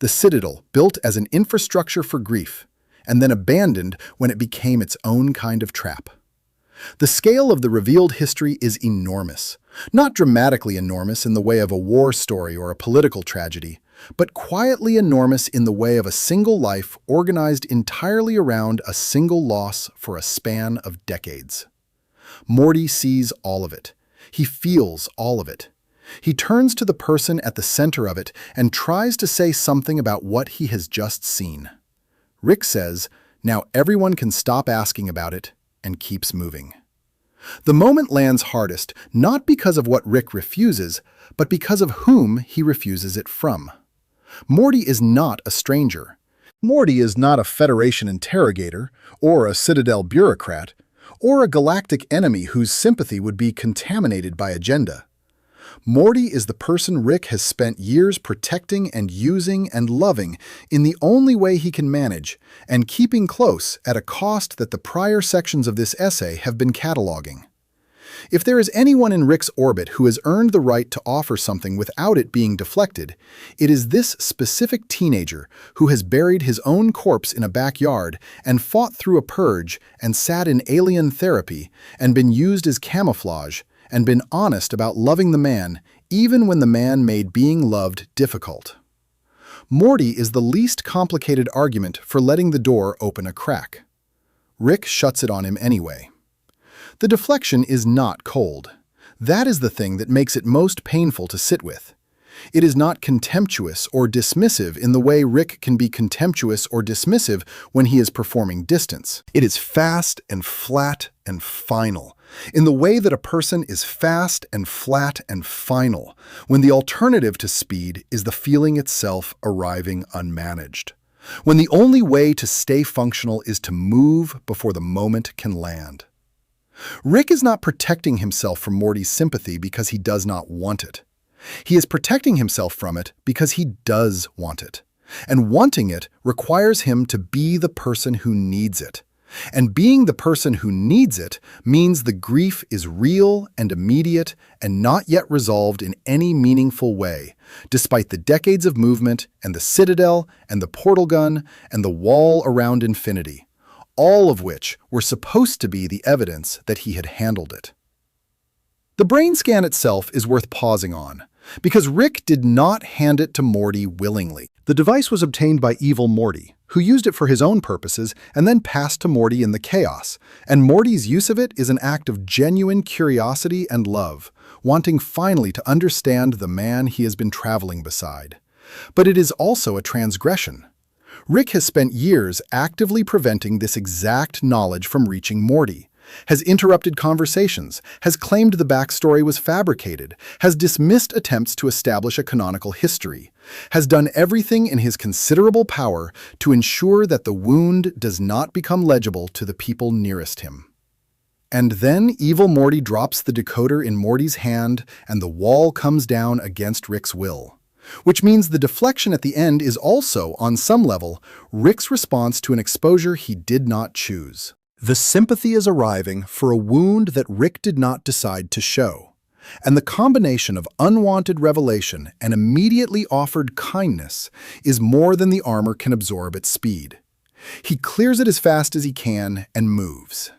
the citadel built as an infrastructure for grief, and then abandoned when it became its own kind of trap. The scale of the revealed history is enormous, not dramatically enormous in the way of a war story or a political tragedy, but quietly enormous in the way of a single life organized entirely around a single loss for a span of decades. Morty sees all of it. He feels all of it. He turns to the person at the center of it and tries to say something about what he has just seen. Rick says, "Now everyone can stop asking about it," and keeps moving. The moment lands hardest not because of what Rick refuses, but because of whom he refuses it from. Morty is not a stranger. Morty is not a Federation interrogator, or a Citadel bureaucrat, or a galactic enemy whose sympathy would be contaminated by agenda. Morty is the person Rick has spent years protecting and using and loving in the only way he can manage, and keeping close at a cost that the prior sections of this essay have been cataloging. If there is anyone in Rick's orbit who has earned the right to offer something without it being deflected, it is this specific teenager who has buried his own corpse in a backyard and fought through a purge and sat in alien therapy and been used as camouflage and been honest about loving the man even when the man made being loved difficult. Morty is the least complicated argument for letting the door open a crack. Rick shuts it on him anyway. The deflection is not cold. That is the thing that makes it most painful to sit with. It is not contemptuous or dismissive in the way Rick can be contemptuous or dismissive when he is performing distance. It is fast and flat and final, in the way that a person is fast and flat and final, when the alternative to speed is the feeling itself arriving unmanaged. When the only way to stay functional is to move before the moment can land. Rick is not protecting himself from Morty's sympathy because he does not want it. He is protecting himself from it because he does want it. And wanting it requires him to be the person who needs it. And being the person who needs it means the grief is real and immediate and not yet resolved in any meaningful way, despite the decades of movement and the citadel and the portal gun and the wall around infinity, all of which were supposed to be the evidence that he had handled it. The brain scan itself is worth pausing on, because Rick did not hand it to Morty willingly. The device was obtained by evil Morty, who used it for his own purposes and then passed to Morty in the chaos, and Morty's use of it is an act of genuine curiosity and love, wanting finally to understand the man he has been traveling beside. But it is also a transgression. Rick has spent years actively preventing this exact knowledge from reaching Morty, has interrupted conversations, has claimed the backstory was fabricated, has dismissed attempts to establish a canonical history, has done everything in his considerable power to ensure that the wound does not become legible to the people nearest him. And then evil Morty drops the decoder in Morty's hand and the wall comes down against Rick's will. Which means the deflection at the end is also, on some level, Rick's response to an exposure he did not choose. The sympathy is arriving for a wound that Rick did not decide to show. And the combination of unwanted revelation and immediately offered kindness is more than the armor can absorb at speed. He clears it as fast as he can and moves.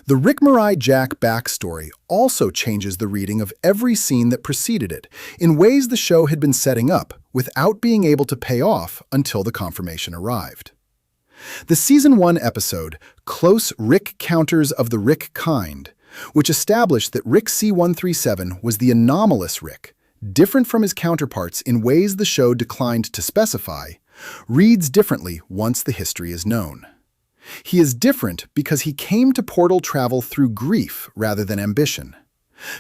The Rick Mirai Jack backstory also changes the reading of every scene that preceded it, in ways the show had been setting up without being able to pay off until the confirmation arrived. The Season 1 episode, Close Rick Counters of the Rick Kind, which established that Rick C-137 was the anomalous Rick, different from his counterparts in ways the show declined to specify, reads differently once the history is known. He is different because he came to portal travel through grief rather than ambition.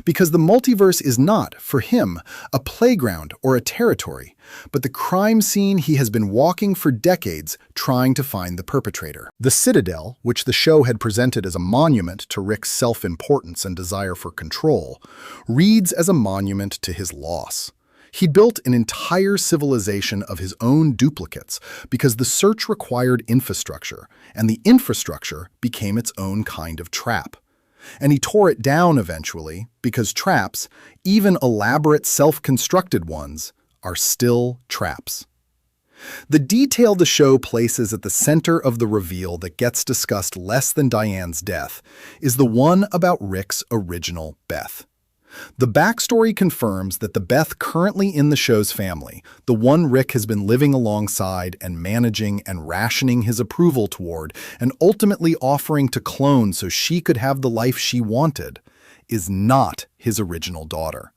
Because the multiverse is not, for him, a playground or a territory, but the crime scene he has been walking for decades trying to find the perpetrator. The Citadel, which the show had presented as a monument to Rick's self-importance and desire for control, reads as a monument to his loss. He'd built an entire civilization of his own duplicates because the search required infrastructure, and the infrastructure became its own kind of trap. And he tore it down eventually because traps, even elaborate self-constructed ones, are still traps. The detail the show places at the center of the reveal that gets discussed less than Diane's death is the one about Rick's original Beth. The backstory confirms that the Beth currently in the show's family, the one Rick has been living alongside and managing and rationing his approval toward and ultimately offering to clone so she could have the life she wanted, is not his original daughter.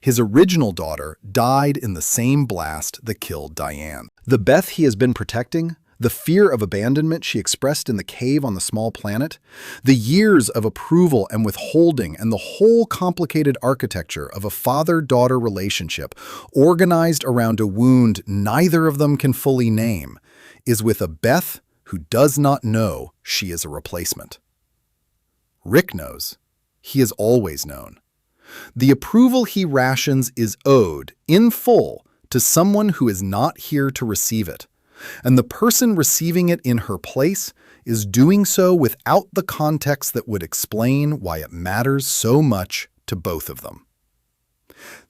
His original daughter died in the same blast that killed Diane. The Beth he has been protecting, the fear of abandonment she expressed in the cave on the small planet, the years of approval and withholding, and the whole complicated architecture of a father-daughter relationship organized around a wound neither of them can fully name, is with a Beth who does not know she is a replacement. Rick knows. He has always known. The approval he rations is owed, in full, to someone who is not here to receive it. And the person receiving it in her place is doing so without the context that would explain why it matters so much to both of them.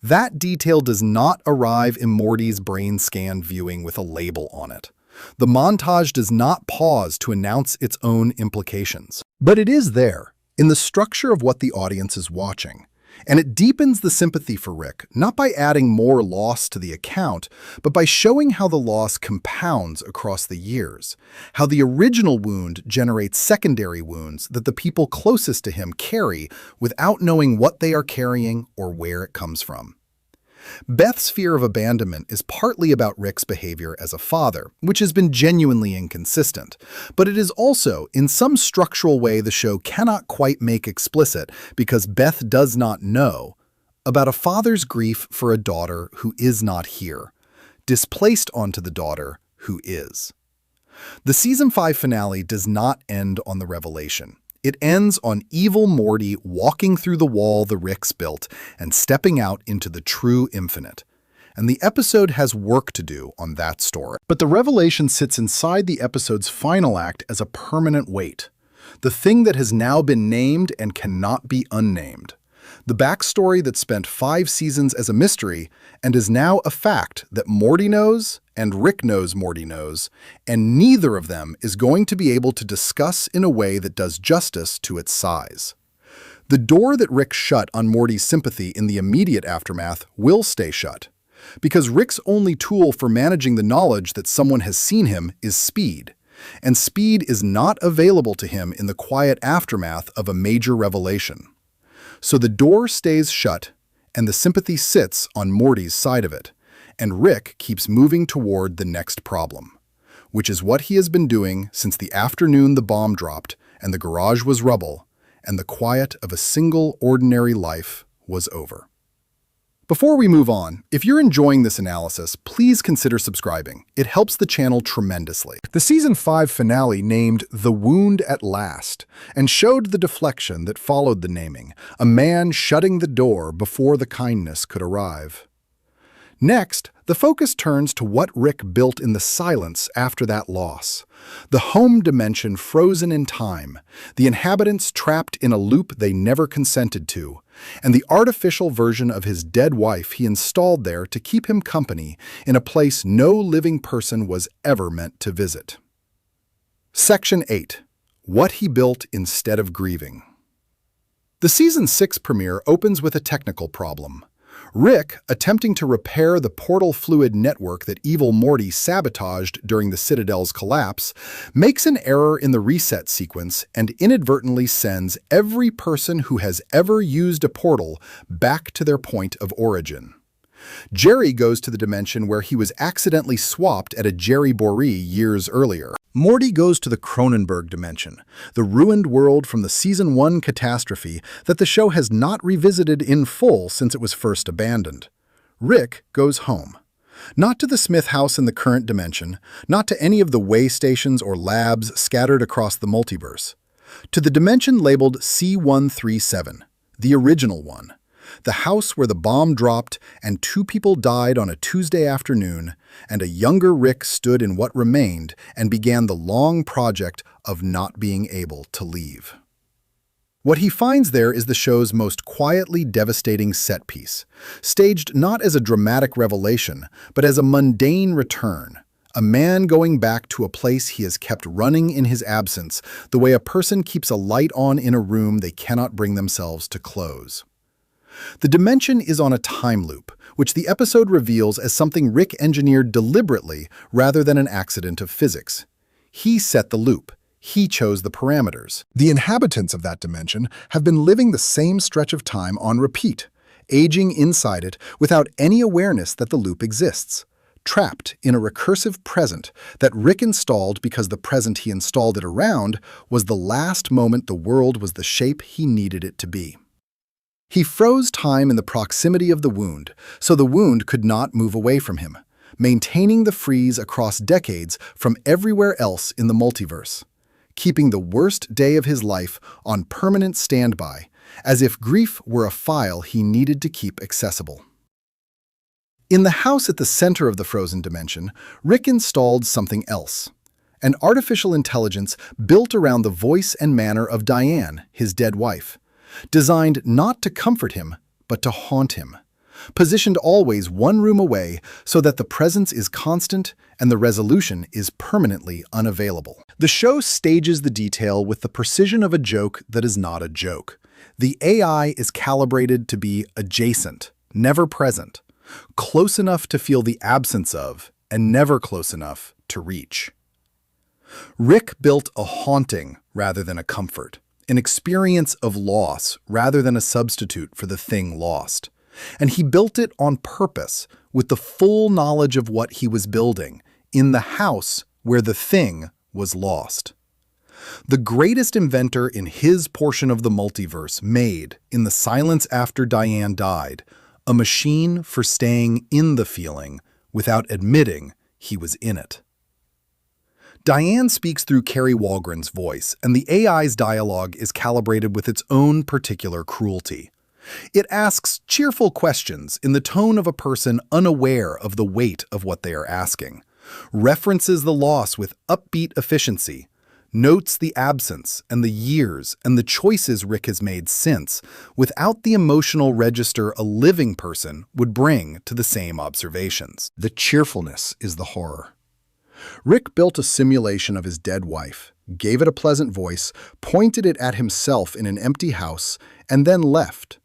That detail does not arrive in Morty's brain scan viewing with a label on it. The montage does not pause to announce its own implications. But it is there, in the structure of what the audience is watching. And it deepens the sympathy for Rick, not by adding more loss to the account, but by showing how the loss compounds across the years, how the original wound generates secondary wounds that the people closest to him carry without knowing what they are carrying or where it comes from. Beth's fear of abandonment is partly about Rick's behavior as a father, which has been genuinely inconsistent, but it is also, in some structural way the show cannot quite make explicit because Beth does not know, about a father's grief for a daughter who is not here, displaced onto the daughter who is. The Season 5 finale does not end on the revelation. It ends on evil Morty walking through the wall the Ricks built and stepping out into the true infinite. And the episode has work to do on that story. But the revelation sits inside the episode's final act as a permanent weight. The thing that has now been named and cannot be unnamed. The backstory that spent 5 seasons as a mystery and is now a fact that Morty knows and Rick knows Morty knows, and neither of them is going to be able to discuss in a way that does justice to its size. The door that Rick shut on Morty's sympathy in the immediate aftermath will stay shut, because Rick's only tool for managing the knowledge that someone has seen him is speed, and speed is not available to him in the quiet aftermath of a major revelation. So the door stays shut, and the sympathy sits on Morty's side of it, and Rick keeps moving toward the next problem, which is what he has been doing since the afternoon the bomb dropped and the garage was rubble, and the quiet of a single ordinary life was over. Before we move on, if you're enjoying this analysis, please consider subscribing. It helps the channel tremendously. The Season 5 finale named The Wound at Last and showed the deflection that followed the naming, a man shutting the door before the kindness could arrive. Next, the focus turns to what Rick built in the silence after that loss. The home dimension frozen in time, the inhabitants trapped in a loop they never consented to, and the artificial version of his dead wife he installed there to keep him company in a place no living person was ever meant to visit. Section 8. What he built instead of grieving. The Season 6 premiere opens with a technical problem. Rick, attempting to repair the portal fluid network that evil Morty sabotaged during the Citadel's collapse, makes an error in the reset sequence and inadvertently sends every person who has ever used a portal back to their point of origin. Jerry goes to the dimension where he was accidentally swapped at a Jerry Boree years earlier. Morty goes to the Cronenberg dimension, the ruined world from the Season 1 catastrophe that the show has not revisited in full since it was first abandoned. Rick goes home. Not to the Smith house in the current dimension, not to any of the way stations or labs scattered across the multiverse. To the dimension labeled C137, the original one. The house where the bomb dropped and 2 people died on a Tuesday afternoon, and a younger Rick stood in what remained and began the long project of not being able to leave. What he finds there is the show's most quietly devastating set piece, staged not as a dramatic revelation, but as a mundane return. A man going back to a place he has kept running in his absence, the way a person keeps a light on in a room they cannot bring themselves to close. The dimension is on a time loop, which the episode reveals as something Rick engineered deliberately rather than an accident of physics. He set the loop. He chose the parameters. The inhabitants of that dimension have been living the same stretch of time on repeat, aging inside it without any awareness that the loop exists, trapped in a recursive present that Rick installed because the present he installed it around was the last moment the world was the shape he needed it to be. He froze time in the proximity of the wound, so the wound could not move away from him, maintaining the freeze across decades from everywhere else in the multiverse, keeping the worst day of his life on permanent standby, as if grief were a file he needed to keep accessible. In the house at the center of the frozen dimension, Rick installed something else, an artificial intelligence built around the voice and manner of Diane, his dead wife. Designed not to comfort him, but to haunt him. Positioned always one room away so that the presence is constant and the resolution is permanently unavailable. The show stages the detail with the precision of a joke that is not a joke. The AI is calibrated to be adjacent, never present, close enough to feel the absence of, and never close enough to reach. Rick built a haunting rather than a comfort. An experience of loss rather than a substitute for the thing lost. And he built it on purpose, with the full knowledge of what he was building, in the house where the thing was lost. The greatest inventor in his portion of the multiverse made, in the silence after Diane died, a machine for staying in the feeling without admitting he was in it. Diane speaks through Carrie Walgren's voice, and the AI's dialogue is calibrated with its own particular cruelty. It asks cheerful questions in the tone of a person unaware of the weight of what they are asking, references the loss with upbeat efficiency, notes the absence and the years and the choices Rick has made since, without the emotional register a living person would bring to the same observations. The cheerfulness is the horror. Rick built a simulation of his dead wife, gave it a pleasant voice, pointed it at himself in an empty house, and then left.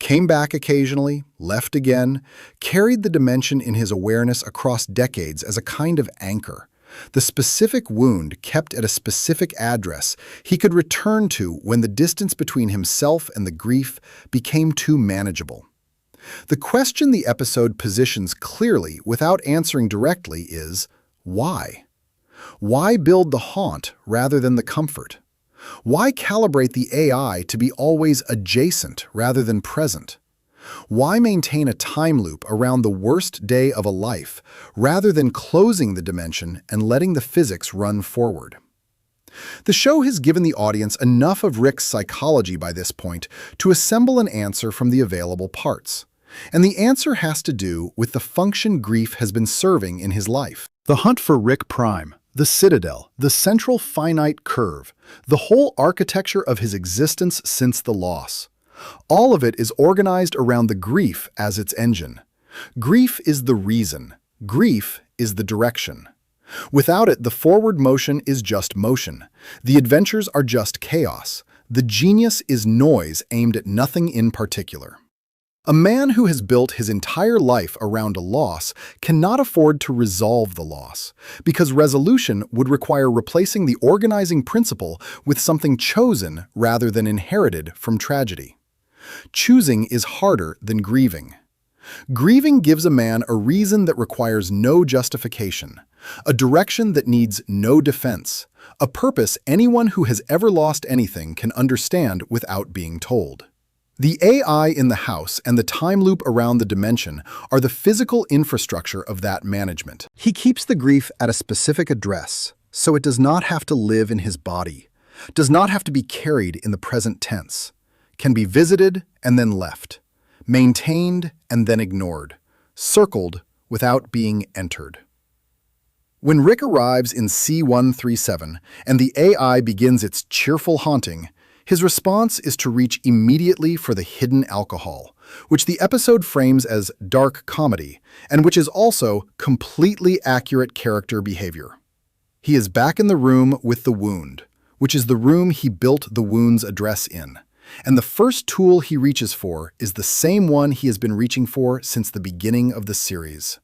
Came back occasionally, left again, carried the dimension in his awareness across decades as a kind of anchor. The specific wound kept at a specific address he could return to when the distance between himself and the grief became too manageable. The question the episode positions clearly without answering directly is, why? Why build the haunt rather than the comfort? Why calibrate the AI to be always adjacent rather than present? Why maintain a time loop around the worst day of a life rather than closing the dimension and letting the physics run forward? The show has given the audience enough of Rick's psychology by this point to assemble an answer from the available parts. And the answer has to do with the function grief has been serving in his life. The hunt for Rick Prime, the citadel, the central finite curve, the whole architecture of his existence since the loss. All of it is organized around the grief as its engine. Grief is the reason. Grief is the direction. Without it, the forward motion is just motion. The adventures are just chaos. The genius is noise aimed at nothing in particular. A man who has built his entire life around a loss cannot afford to resolve the loss, because resolution would require replacing the organizing principle with something chosen rather than inherited from tragedy. Choosing is harder than grieving. Grieving gives a man a reason that requires no justification, a direction that needs no defense, a purpose anyone who has ever lost anything can understand without being told. The AI in the house and the time loop around the dimension are the physical infrastructure of that management. He keeps the grief at a specific address, so it does not have to live in his body, does not have to be carried in the present tense, can be visited and then left, maintained and then ignored, circled without being entered. When Rick arrives in C-137 and the AI begins its cheerful haunting, his response is to reach immediately for the hidden alcohol, which the episode frames as dark comedy, and which is also completely accurate character behavior. He is back in the room with the wound, which is the room he built the wound's address in, and the first tool he reaches for is the same one he has been reaching for since the beginning of the series.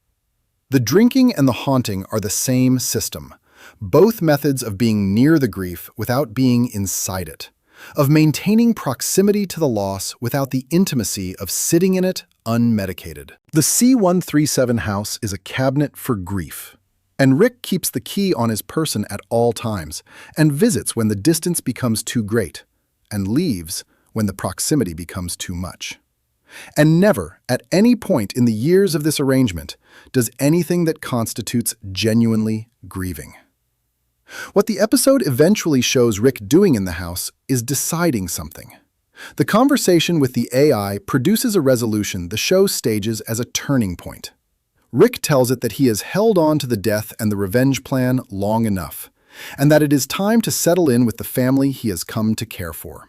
The drinking and the haunting are the same system, both methods of being near the grief without being inside it, of maintaining proximity to the loss without the intimacy of sitting in it unmedicated. The C-137 house is a cabinet for grief, and Rick keeps the key on his person at all times and visits when the distance becomes too great, and leaves when the proximity becomes too much. And never, at any point in the years of this arrangement, does anything that constitutes genuinely grieving. What the episode eventually shows Rick doing in the house is deciding something. The conversation with the AI produces a resolution the show stages as a turning point. Rick tells it that he has held on to the death and the revenge plan long enough, and that it is time to settle in with the family he has come to care for.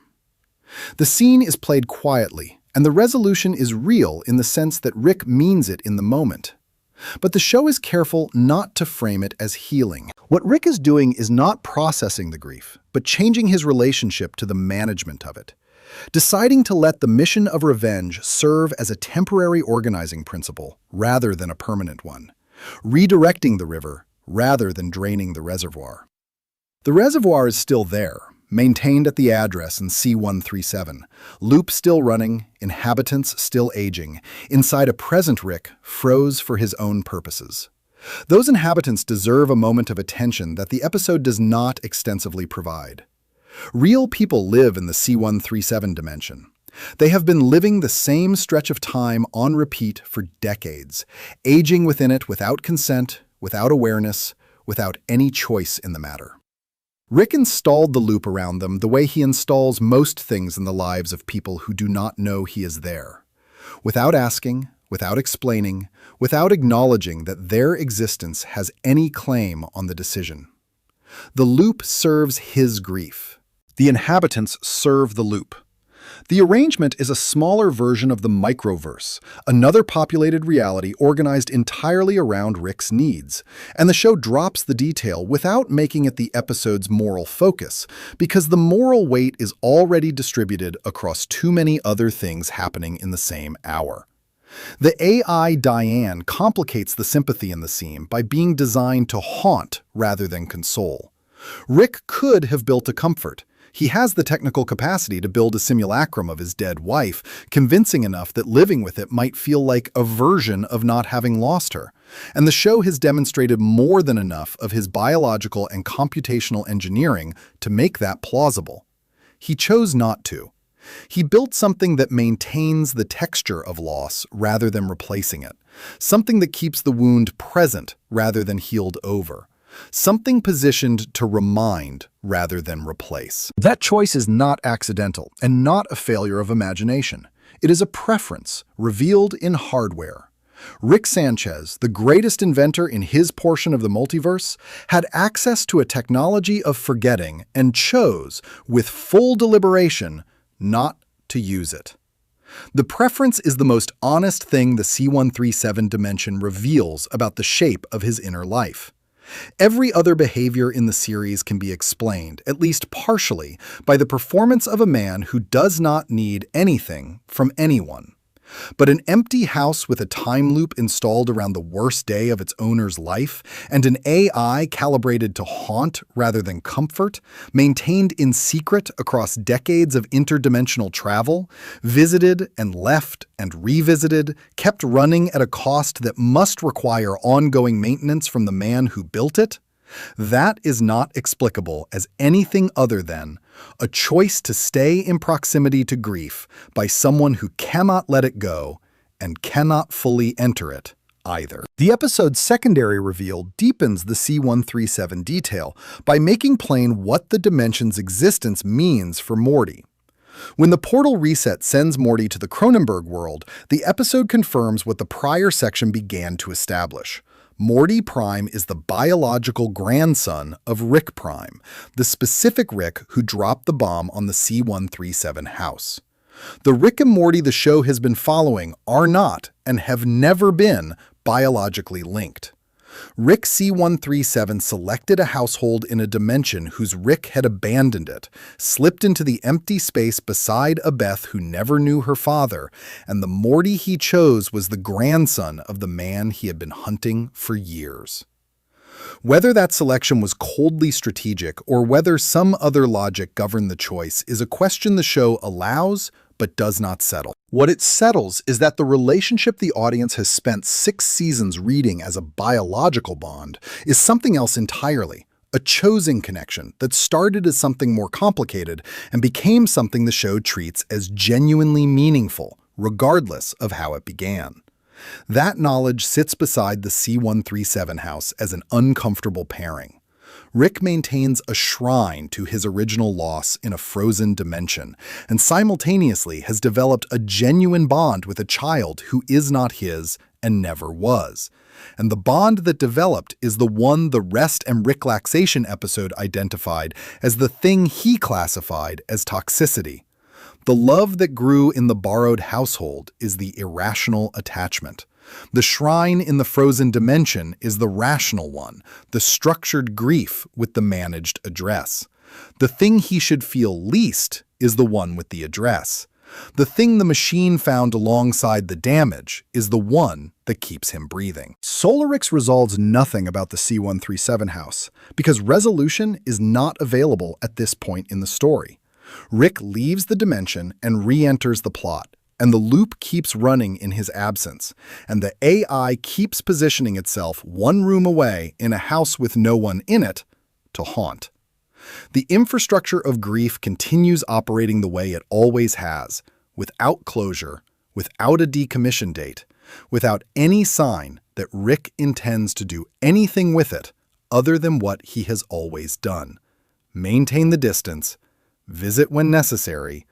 The scene is played quietly, and the resolution is real in the sense that Rick means it in the moment. But the show is careful not to frame it as healing. What Rick is doing is not processing the grief, but changing his relationship to the management of it, deciding to let the mission of revenge serve as a temporary organizing principle rather than a permanent one, redirecting the river rather than draining the reservoir. The reservoir is still there, maintained at the address in C-137, loop still running, inhabitants still aging, inside a present Rick froze for his own purposes. Those inhabitants deserve a moment of attention that the episode does not extensively provide. Real people live in the C-137 dimension. They have been living the same stretch of time on repeat for decades, aging within it without consent, without awareness, without any choice in the matter. Rick installed the loop around them the way he installs most things in the lives of people who do not know he is there. Without asking, without explaining, without acknowledging that their existence has any claim on the decision. The loop serves his grief. The inhabitants serve the loop. The arrangement is a smaller version of the microverse, another populated reality organized entirely around Rick's needs, and the show drops the detail without making it the episode's moral focus, because the moral weight is already distributed across too many other things happening in the same hour. The AI Diane complicates the sympathy in the scene by being designed to haunt rather than console. Rick could have built a comfort. He has the technical capacity to build a simulacrum of his dead wife, convincing enough that living with it might feel like a version of not having lost her. And the show has demonstrated more than enough of his biological and computational engineering to make that plausible. He chose not to. He built something that maintains the texture of loss rather than replacing it, something that keeps the wound present rather than healed over, something positioned to remind rather than replace. That choice is not accidental and not a failure of imagination. It is a preference revealed in hardware. Rick Sanchez, the greatest inventor in his portion of the multiverse, had access to a technology of forgetting and chose, with full deliberation, not to use it. The preference is the most honest thing the C137 dimension reveals about the shape of his inner life. Every other behavior in the series can be explained, at least partially, by the performance of a man who does not need anything from anyone. But an empty house with a time loop installed around the worst day of its owner's life, and an AI calibrated to haunt rather than comfort, maintained in secret across decades of interdimensional travel, visited and left and revisited, kept running at a cost that must require ongoing maintenance from the man who built it, that is not explicable as anything other than a choice to stay in proximity to grief by someone who cannot let it go and cannot fully enter it either. The episode's secondary reveal deepens the C137 detail by making plain what the dimension's existence means for Morty. When the portal reset sends Morty to the Cronenberg world, the episode confirms what the prior section began to establish. Morty Prime is the biological grandson of Rick Prime, the specific Rick who dropped the bomb on the C137 house. The Rick and Morty the show has been following are not, and have never been, biologically linked. Rick C137 selected a household in a dimension whose Rick had abandoned it, slipped into the empty space beside a Beth who never knew her father, and the Morty he chose was the grandson of the man he had been hunting for years. Whether that selection was coldly strategic or whether some other logic governed the choice is a question the show allows but does not settle. What it settles is that the relationship the audience has spent 6 seasons reading as a biological bond is something else entirely, a chosen connection that started as something more complicated and became something the show treats as genuinely meaningful, regardless of how it began. That knowledge sits beside the C137 house as an uncomfortable pairing. Rick maintains a shrine to his original loss in a frozen dimension, and simultaneously has developed a genuine bond with a child who is not his and never was. And the bond that developed is the one the Rest and Ricklaxation episode identified as the thing he classified as toxicity. The love that grew in the borrowed household is the irrational attachment. The shrine in the frozen dimension is the rational one, the structured grief with the managed address. The thing he should feel least is the one with the address. The thing the machine found alongside the damage is the one that keeps him breathing. Solarix resolves nothing about the C137 house, because resolution is not available at this point in the story. Rick leaves the dimension and re-enters the plot, and the loop keeps running in his absence, and the AI keeps positioning itself one room away in a house with no one in it to haunt. The infrastructure of grief continues operating the way it always has, without closure, without a decommission date, without any sign that Rick intends to do anything with it other than what he has always done. Maintain the distance, visit when necessary,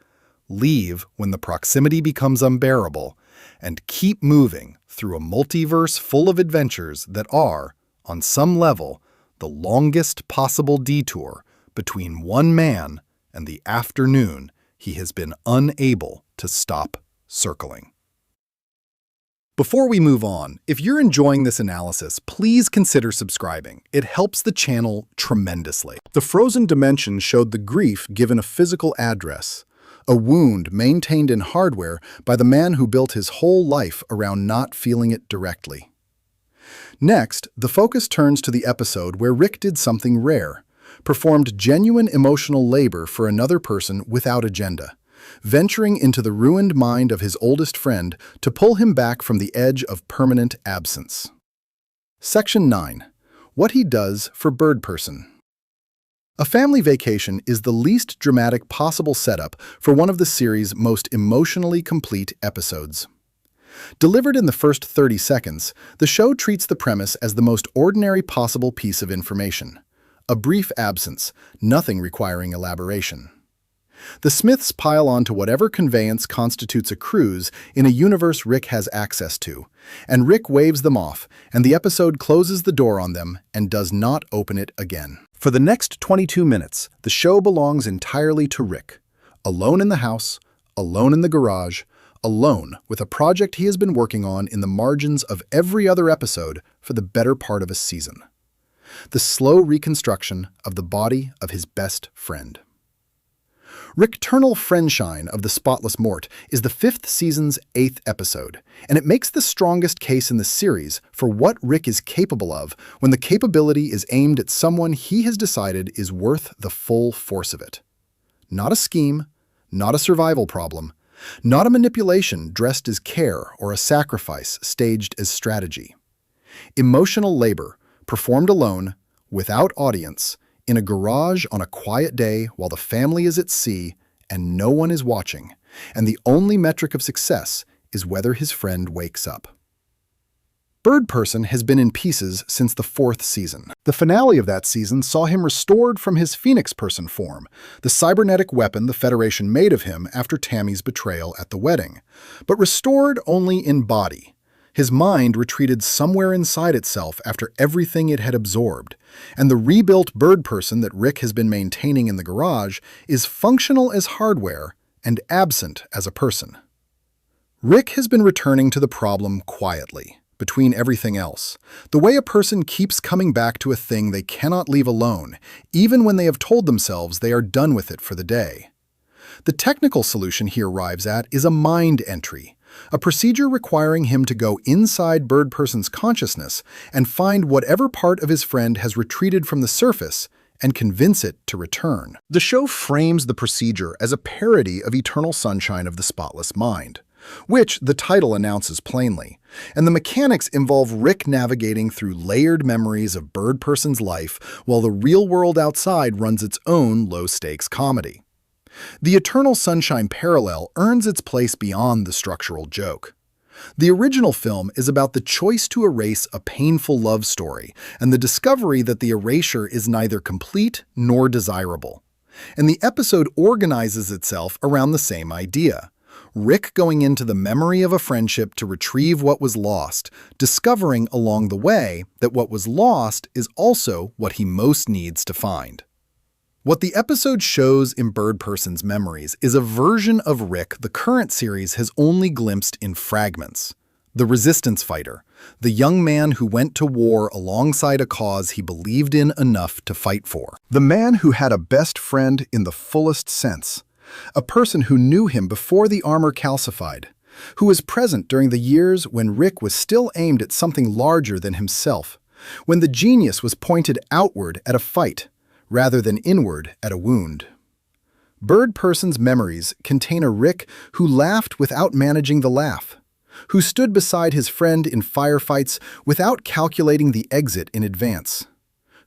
leave when the proximity becomes unbearable, and keep moving through a multiverse full of adventures that are, on some level, the longest possible detour between one man and the afternoon he has been unable to stop circling. Before we move on, if you're enjoying this analysis, please consider subscribing. It helps the channel tremendously. The frozen dimension showed the grief given a physical address, a wound maintained in hardware by the man who built his whole life around not feeling it directly. Next, the focus turns to the episode where Rick did something rare. performed genuine emotional labor for another person without agenda, venturing into the ruined mind of his oldest friend to pull him back from the edge of permanent absence. Section 9. What he does for Bird Person. A family vacation is the least dramatic possible setup for one of the series' most emotionally complete episodes. Delivered in the first 30 seconds, the show treats the premise as the most ordinary possible piece of information. A brief absence, nothing requiring elaboration. The Smiths pile on to whatever conveyance constitutes a cruise in a universe Rick has access to, and Rick waves them off, and the episode closes the door on them and does not open it again. For the next 22 minutes, the show belongs entirely to Rick. Alone in the house, alone in the garage, alone with a project he has been working on in the margins of every other episode for the better part of a season. The slow reconstruction of the body of his best friend. Rick-ternal Friendshine of the Spotless Mort is the 5th season's 8th episode, and it makes the strongest case in the series for what Rick is capable of when the capability is aimed at someone he has decided is worth the full force of it. Not a scheme, not a survival problem, not a manipulation dressed as care or a sacrifice staged as strategy. Emotional labor, performed alone, without audience, in a garage on a quiet day while the family is at sea and no one is watching, and the only metric of success is whether his friend wakes up. Bird Person has been in pieces since the 4th season. The finale of that season saw him restored from his Phoenix Person form, the cybernetic weapon the Federation made of him after Tammy's betrayal at the wedding, but restored only in body. His mind retreated somewhere inside itself after everything it had absorbed, and the rebuilt Bird Person that Rick has been maintaining in the garage is functional as hardware and absent as a person. Rick has been returning to the problem quietly, between everything else, the way a person keeps coming back to a thing they cannot leave alone, even when they have told themselves they are done with it for the day. The technical solution he arrives at is a mind entry, a procedure requiring him to go inside Bird Person's consciousness and find whatever part of his friend has retreated from the surface and convince it to return. The show frames the procedure as a parody of Eternal Sunshine of the Spotless Mind, which the title announces plainly, and the mechanics involve Rick navigating through layered memories of Bird Person's life while the real world outside runs its own low-stakes comedy. The Eternal Sunshine parallel earns its place beyond the structural joke. The original film is about the choice to erase a painful love story and the discovery that the erasure is neither complete nor desirable. And the episode organizes itself around the same idea. Rick going into the memory of a friendship to retrieve what was lost, discovering along the way that what was lost is also what he most needs to find. What the episode shows in Bird Person's memories is a version of Rick the current series has only glimpsed in fragments. The resistance fighter, the young man who went to war alongside a cause he believed in enough to fight for. The man who had a best friend in the fullest sense. A person who knew him before the armor calcified, who was present during the years when Rick was still aimed at something larger than himself, when the genius was pointed outward at a fight, rather than inward at a wound. Bird Person's memories contain a Rick who laughed without managing the laugh, who stood beside his friend in firefights without calculating the exit in advance,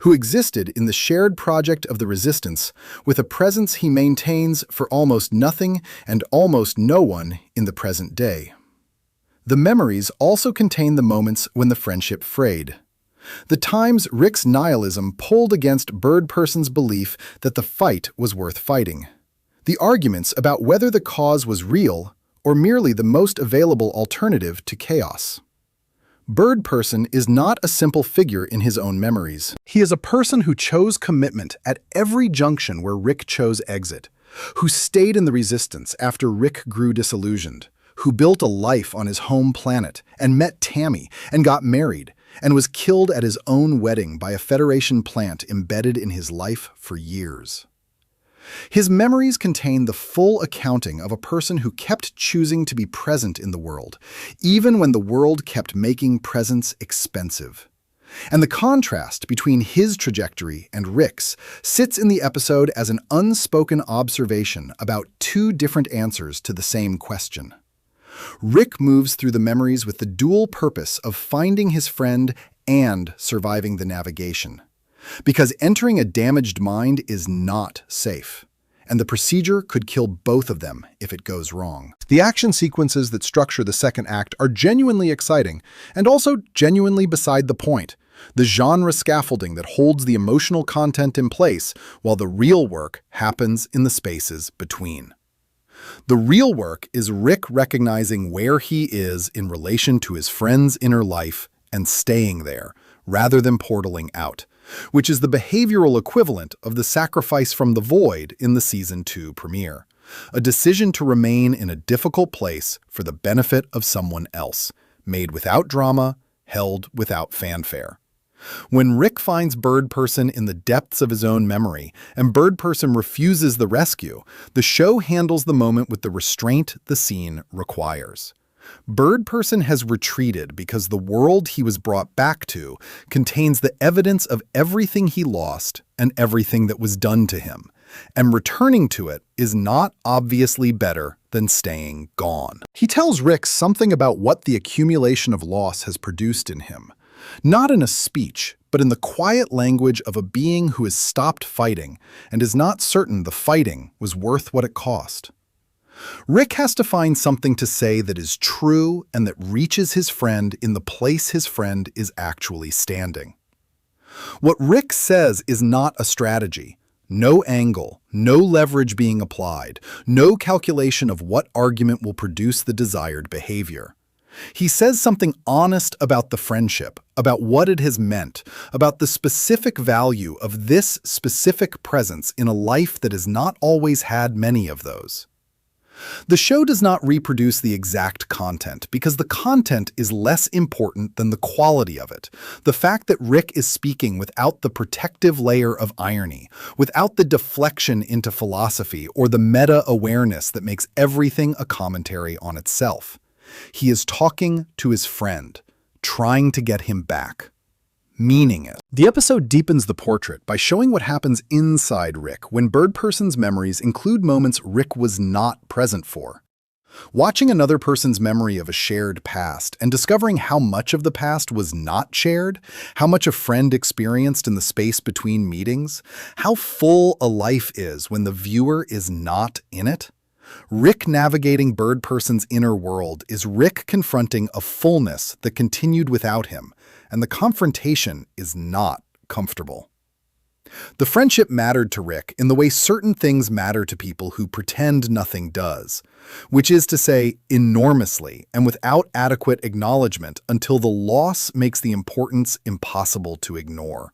who existed in the shared project of the resistance with a presence he maintains for almost nothing and almost no one in the present day. The memories also contain the moments when the friendship frayed. The times Rick's nihilism pulled against Bird Person's belief that the fight was worth fighting. The arguments about whether the cause was real or merely the most available alternative to chaos. Bird Person is not a simple figure in his own memories. He is a person who chose commitment at every junction where Rick chose exit, who stayed in the resistance after Rick grew disillusioned, who built a life on his home planet and met Tammy and got married, and was killed at his own wedding by a Federation plant embedded in his life for years. His memories contain the full accounting of a person who kept choosing to be present in the world, even when the world kept making presence expensive. And the contrast between his trajectory and Rick's sits in the episode as an unspoken observation about two different answers to the same question. Rick moves through the memories with the dual purpose of finding his friend and surviving the navigation. Because entering a damaged mind is not safe, and the procedure could kill both of them if it goes wrong. The action sequences that structure the second act are genuinely exciting and also genuinely beside the point. The genre scaffolding that holds the emotional content in place while the real work happens in the spaces between. The real work is Rick recognizing where he is in relation to his friend's inner life and staying there, rather than portaling out, which is the behavioral equivalent of the sacrifice from the void in the Season 2 premiere. A decision to remain in a difficult place for the benefit of someone else, made without drama, held without fanfare. When Rick finds Bird Person in the depths of his own memory and Bird Person refuses the rescue, the show handles the moment with the restraint the scene requires. Bird Person has retreated because the world he was brought back to contains the evidence of everything he lost and everything that was done to him, and returning to it is not obviously better than staying gone. He tells Rick something about what the accumulation of loss has produced in him. Not in a speech, but in the quiet language of a being who has stopped fighting and is not certain the fighting was worth what it cost. Rick has to find something to say that is true and that reaches his friend in the place his friend is actually standing. What Rick says is not a strategy. No angle, no leverage being applied, no calculation of what argument will produce the desired behavior. He says something honest about the friendship, about what it has meant, about the specific value of this specific presence in a life that has not always had many of those. The show does not reproduce the exact content because the content is less important than the quality of it. The fact that Rick is speaking without the protective layer of irony, without the deflection into philosophy or the meta-awareness that makes everything a commentary on itself. He is talking to his friend, trying to get him back, meaning it. The episode deepens the portrait by showing what happens inside Rick when Bird Person's memories include moments Rick was not present for. Watching another person's memory of a shared past and discovering how much of the past was not shared, how much a friend experienced in the space between meetings, how full a life is when the viewer is not in it. Rick navigating Bird Person's inner world is Rick confronting a fullness that continued without him, and the confrontation is not comfortable. The friendship mattered to Rick in the way certain things matter to people who pretend nothing does, which is to say, enormously and without adequate acknowledgement until the loss makes the importance impossible to ignore.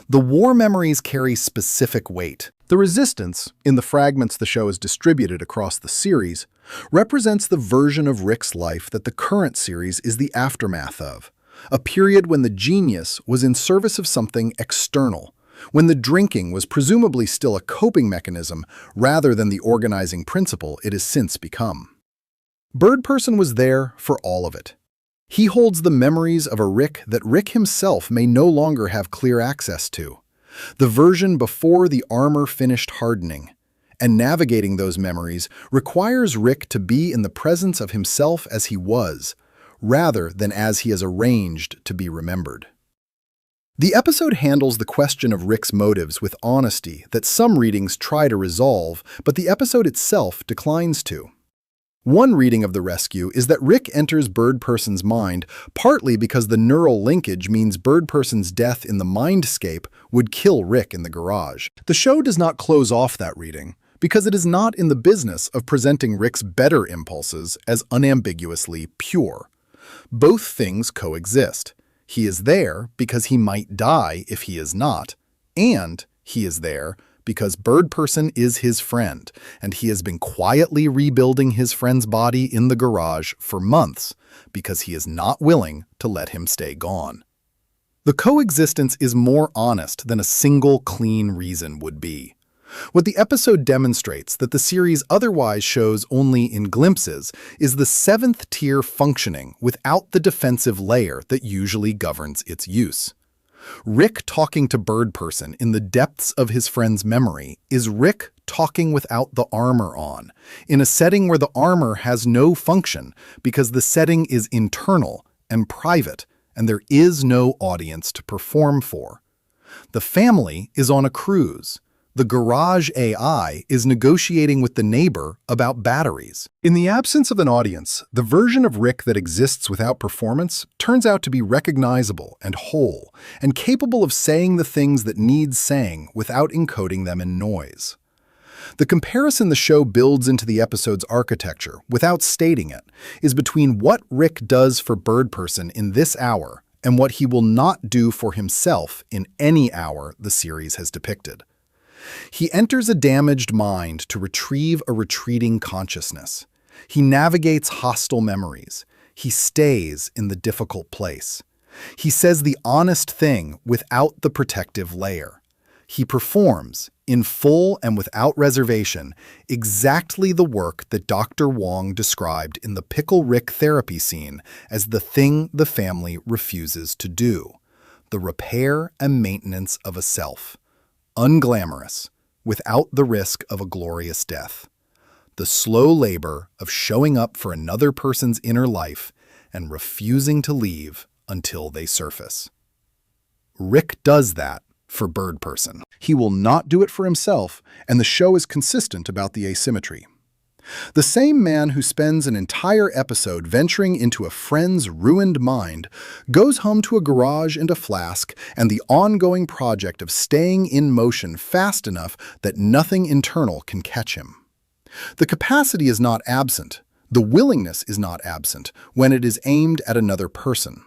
The war memories carry specific weight. The resistance, in the fragments the show has distributed across the series, represents the version of Rick's life that the current series is the aftermath of, a period when the genius was in service of something external, when the drinking was presumably still a coping mechanism rather than the organizing principle it has since become. Bird Person was there for all of it. He holds the memories of a Rick that Rick himself may no longer have clear access to, the version before the armor finished hardening, and navigating those memories requires Rick to be in the presence of himself as he was, rather than as he is arranged to be remembered. The episode handles the question of Rick's motives with honesty that some readings try to resolve, but the episode itself declines to. One reading of the rescue is that Rick enters Bird Person's mind partly because the neural linkage means Bird Person's death in the mindscape would kill Rick in the garage. The show does not close off that reading because it is not in the business of presenting Rick's better impulses as unambiguously pure. Both things coexist. He is there because he might die if he is not, and he is there because Bird Person is his friend, and he has been quietly rebuilding his friend's body in the garage for months because he is not willing to let him stay gone. The coexistence is more honest than a single clean reason would be. What the episode demonstrates that the series otherwise shows only in glimpses is the seventh tier functioning without the defensive layer that usually governs its use. Rick talking to Bird Person in the depths of his friend's memory is Rick talking without the armor on, in a setting where the armor has no function because the setting is internal and private and there is no audience to perform for. The family is on a cruise. The garage AI is negotiating with the neighbor about batteries. In the absence of an audience, the version of Rick that exists without performance turns out to be recognizable and whole, and capable of saying the things that need saying without encoding them in noise. The comparison the show builds into the episode's architecture, without stating it, is between what Rick does for Bird Person in this hour and what he will not do for himself in any hour the series has depicted. He enters a damaged mind to retrieve a retreating consciousness. He navigates hostile memories. He stays in the difficult place. He says the honest thing without the protective layer. He performs, in full and without reservation, exactly the work that Dr. Wong described in the Pickle Rick therapy scene as the thing the family refuses to do, the repair and maintenance of a self. Unglamorous, without the risk of a glorious death. The slow labor of showing up for another person's inner life and refusing to leave until they surface. Rick does that for Bird Person. He will not do it for himself, and the show is consistent about the asymmetry. The same man who spends an entire episode venturing into a friend's ruined mind goes home to a garage and a flask and the ongoing project of staying in motion fast enough that nothing internal can catch him. The capacity is not absent. The willingness is not absent when it is aimed at another person.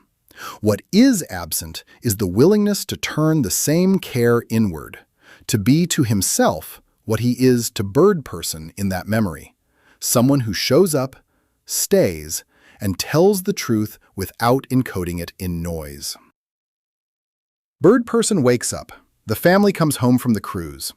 What is absent is the willingness to turn the same care inward, to be to himself what he is to Bird Person in that memory. Someone who shows up, stays, and tells the truth without encoding it in noise. Bird Person wakes up. The family comes home from the cruise.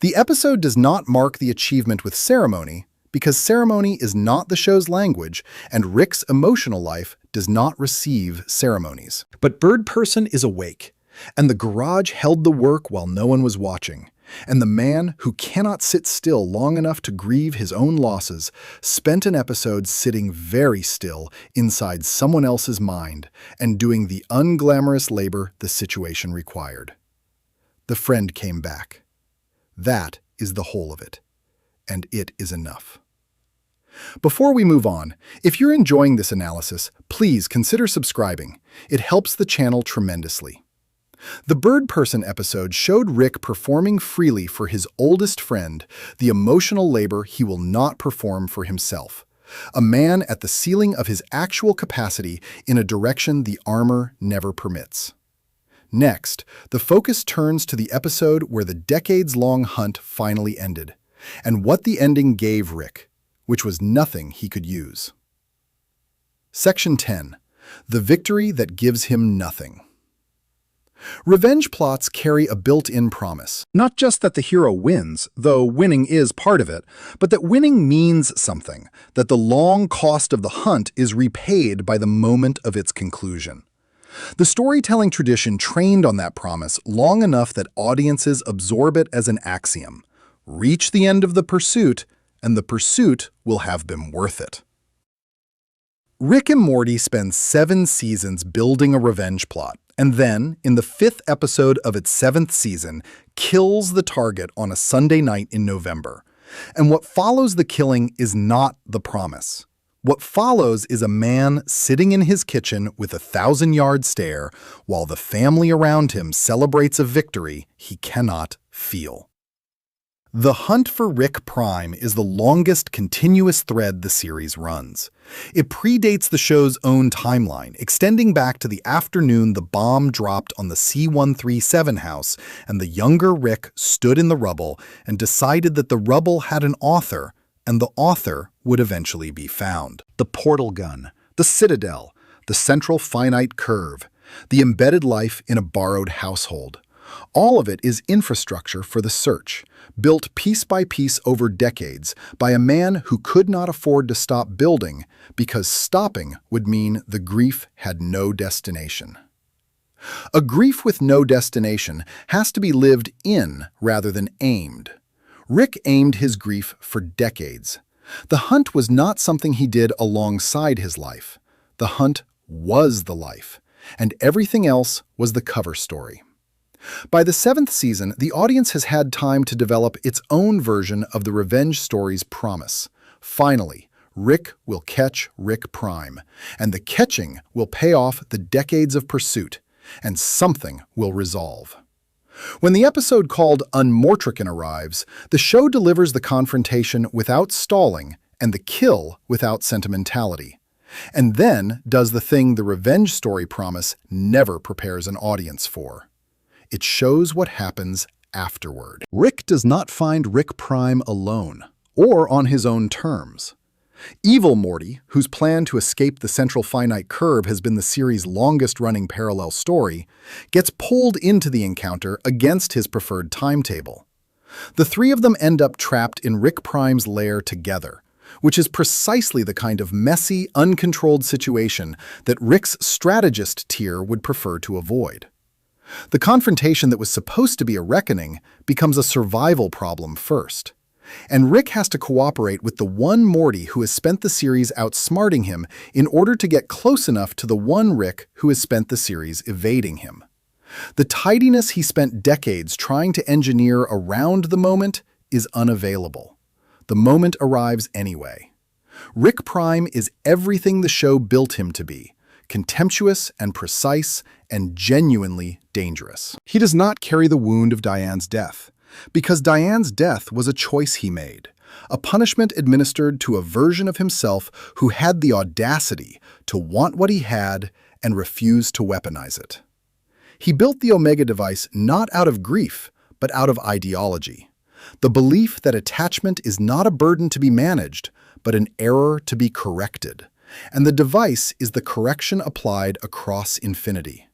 The episode does not mark the achievement with ceremony because ceremony is not the show's language and Rick's emotional life does not receive ceremonies. But Bird Person is awake, and the garage held the work while no one was watching. And the man who cannot sit still long enough to grieve his own losses spent an episode sitting very still inside someone else's mind and doing the unglamorous labor the situation required. The friend came back. That is the whole of it, and it is enough. Before we move on, if you're enjoying this analysis, please consider subscribing. It helps the channel tremendously. The Bird Person episode showed Rick performing freely for his oldest friend the emotional labor he will not perform for himself, a man at the ceiling of his actual capacity in a direction the armor never permits. Next, the focus turns to the episode where the decades-long hunt finally ended, and what the ending gave Rick, which was nothing he could use. Section 10. The victory that gives him nothing. Revenge plots carry a built-in promise. Not just that the hero wins, though winning is part of it, but that winning means something, that the long cost of the hunt is repaid by the moment of its conclusion. The storytelling tradition trained on that promise long enough that audiences absorb it as an axiom. Reach the end of the pursuit, and the pursuit will have been worth it. Rick and Morty spend 7 seasons building a revenge plot, and then, in the 5th episode of its 7th season, kills the target on a Sunday night in November. And what follows the killing is not the promise. What follows is a man sitting in his kitchen with a 1,000-yard stare while the family around him celebrates a victory he cannot feel. The hunt for Rick Prime is the longest continuous thread the series runs. It predates the show's own timeline, extending back to the afternoon the bomb dropped on the C-137 house and the younger Rick stood in the rubble and decided that the rubble had an author, and the author would eventually be found. The portal gun, the citadel, the central finite curve, the embedded life in a borrowed household. All of it is infrastructure for the search, built piece by piece over decades by a man who could not afford to stop building because stopping would mean the grief had no destination. A grief with no destination has to be lived in rather than aimed. Rick aimed his grief for decades. The hunt was not something he did alongside his life. The hunt was the life, and everything else was the cover story. By the 7th season, the audience has had time to develop its own version of the revenge story's promise. Finally, Rick will catch Rick Prime, and the catching will pay off the decades of pursuit, and something will resolve. When the episode called Unmortrican arrives, the show delivers the confrontation without stalling and the kill without sentimentality, and then does the thing the revenge story promise never prepares an audience for. It shows what happens afterward. Rick does not find Rick Prime alone, or on his own terms. Evil Morty, whose plan to escape the central finite curve has been the series' longest-running parallel story, gets pulled into the encounter against his preferred timetable. The three of them end up trapped in Rick Prime's lair together, which is precisely the kind of messy, uncontrolled situation that Rick's strategist tier would prefer to avoid. The confrontation that was supposed to be a reckoning becomes a survival problem first. And Rick has to cooperate with the one Morty who has spent the series outsmarting him in order to get close enough to the one Rick who has spent the series evading him. The tidiness he spent decades trying to engineer around the moment is unavailable. The moment arrives anyway. Rick Prime is everything the show built him to be: contemptuous and precise and genuinely dangerous. He does not carry the wound of Diane's death, because Diane's death was a choice he made, a punishment administered to a version of himself who had the audacity to want what he had and refuse to weaponize it. He built the Omega device not out of grief, but out of ideology, the belief that attachment is not a burden to be managed, but an error to be corrected, and the device is the correction applied across infinity.